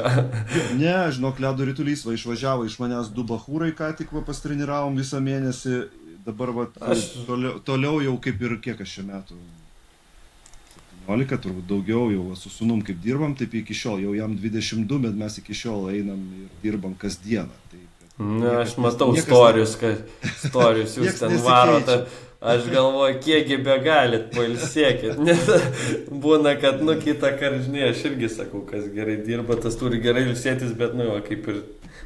Ne, žinok, ledo ritulys išvažiavo iš manęs 2 bachūrai, ką tik pasitreniravom visą mėnesį. Dabar toliau jau kaip ir kiek aš čia metų. 17, turbūt daugiau, jau su sūnum kaip dirbam, taip iki šiol, jau jam 22, bet mes iki šiol einam ir dirbam kasdieną. Aš matau storius, jūs ten varote, aš galvoju, kiekgi be galit, pailsėkit. Būna, kad kitą kartą, aš irgi sakau, kas gerai dirba, tas turi gerai ilsėtis, bet kaip ir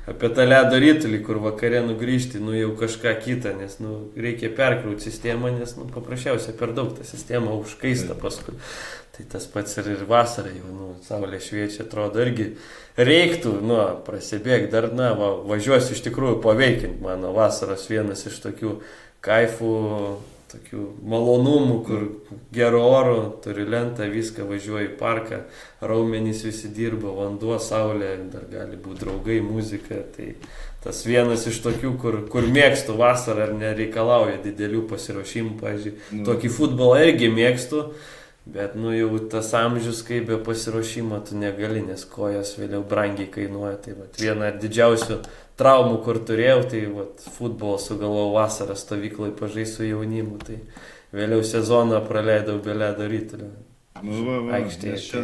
apie tą ledo ritulį, kur vakare grįžti, jau kažką kitą, nes reikia perkrauti sistemą, nes paprasčiausiai per daug ta sistema užkaista paskui. Tai tas pats ir vasarą jau, saulė šviečia, atrodo, irgi reiktų, prasibėgti dar, važiuosiu iš tikrųjų paveikinti mano vasaros vienas iš tokių kaifų, tokių malonumų, kur gero oro, turi lentą, viską, važiuoju į parką, raumenys visi dirba, vanduo, saulė, dar gali būti draugai, muzika. Tai tas vienas iš tokių, kur mėgstu vasarą ar nereikalauja didelių pasiruošimų, pavyzdžiui, tokį futbolą irgi mėgstu, bet jau tas amžius, kai be pasiruošimo tu negali, nes kojos vėliau brangiai kainuoja. Tai viena didžiausių traumų, kur turėjau, tai futbolą sugalvojau vasarą stovyklai pažaisti su jaunimu, tai vėliau sezoną praleidau be ledo ritulio. Aikštėje. Čia,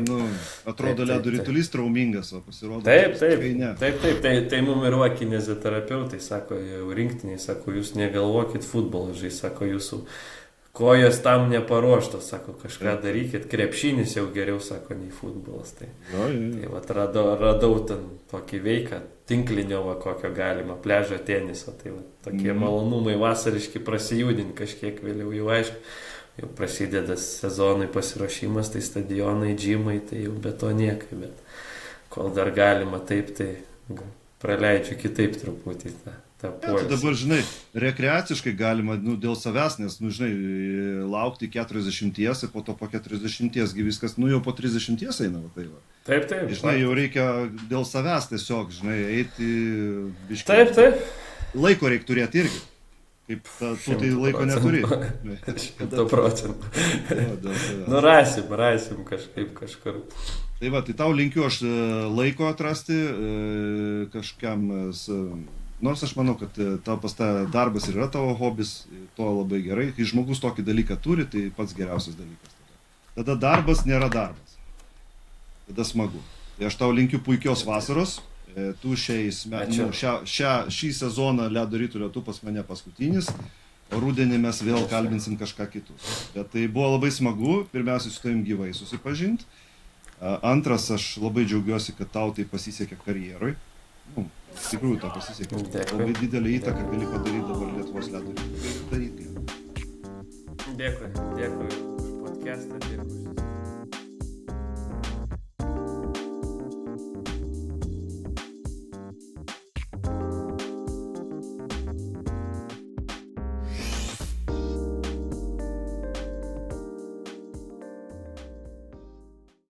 atrodo, ledo ritulys traumingas, o pasirodo. Taip, tai mum ir kineziterapeutai sako, jau rinktiniai, sako, jūs negalvokit futbolą žaisti, sako, jūsų kojos tam neparuoštos, sako, kažką darykit, krepšinis jau geriau, sako, nei futbolas. Tai radau ten tokį veiką, tinklinio kokio galima, pležo teniso, tai tokie malonumai vasariški prasijudinti kažkiek vėliau, jau aišku, jau prasideda sezonui pasiruošimas, tai stadionai, džimai, tai jau be to niekai, bet kol dar galima taip, tai praleidžiu kitaip truputį tą. Tai dabar, žinai, rekreaciškai galima, dėl savęs, nes, laukti 40 ir po to po 40 viskas, jau po 30 eina, va tai va. Taip. Žinai, jau reikia dėl savęs tiesiog, žinai, eiti biškai. Taip. Laiko reikia turėti irgi. Kaip tu tai laiko neturi. 100%. Rasim kažkur. Tai va, tai tau linkiu aš laiko atrasti kažkam. Nors aš manau, kad pas tą darbas ir yra tavo hobis, to labai gerai. Kai žmogus tokį dalyką turi, tai pats geriausias dalykas. Tada darbas nėra darbas. Tada smagu. Tai aš tau linkiu puikios vasaros. Tu šį sezoną ledo ritulio tu pas mane paskutinis, o rudenį mes vėl kalbinsim kažką kitus. Bet tai buvo labai smagu, pirmiausia su tavim gyvai susipažinti. Antras, aš labai džiaugiuosi, kad tau tai pasisekė karjeroj. Nu, iš tikrųjų, tau pasisekė. Dėkui. Labai didelį įtaką gali padaryti dabar Lietuvos ledo ritulio. Dėkui už podcastą, dėkui.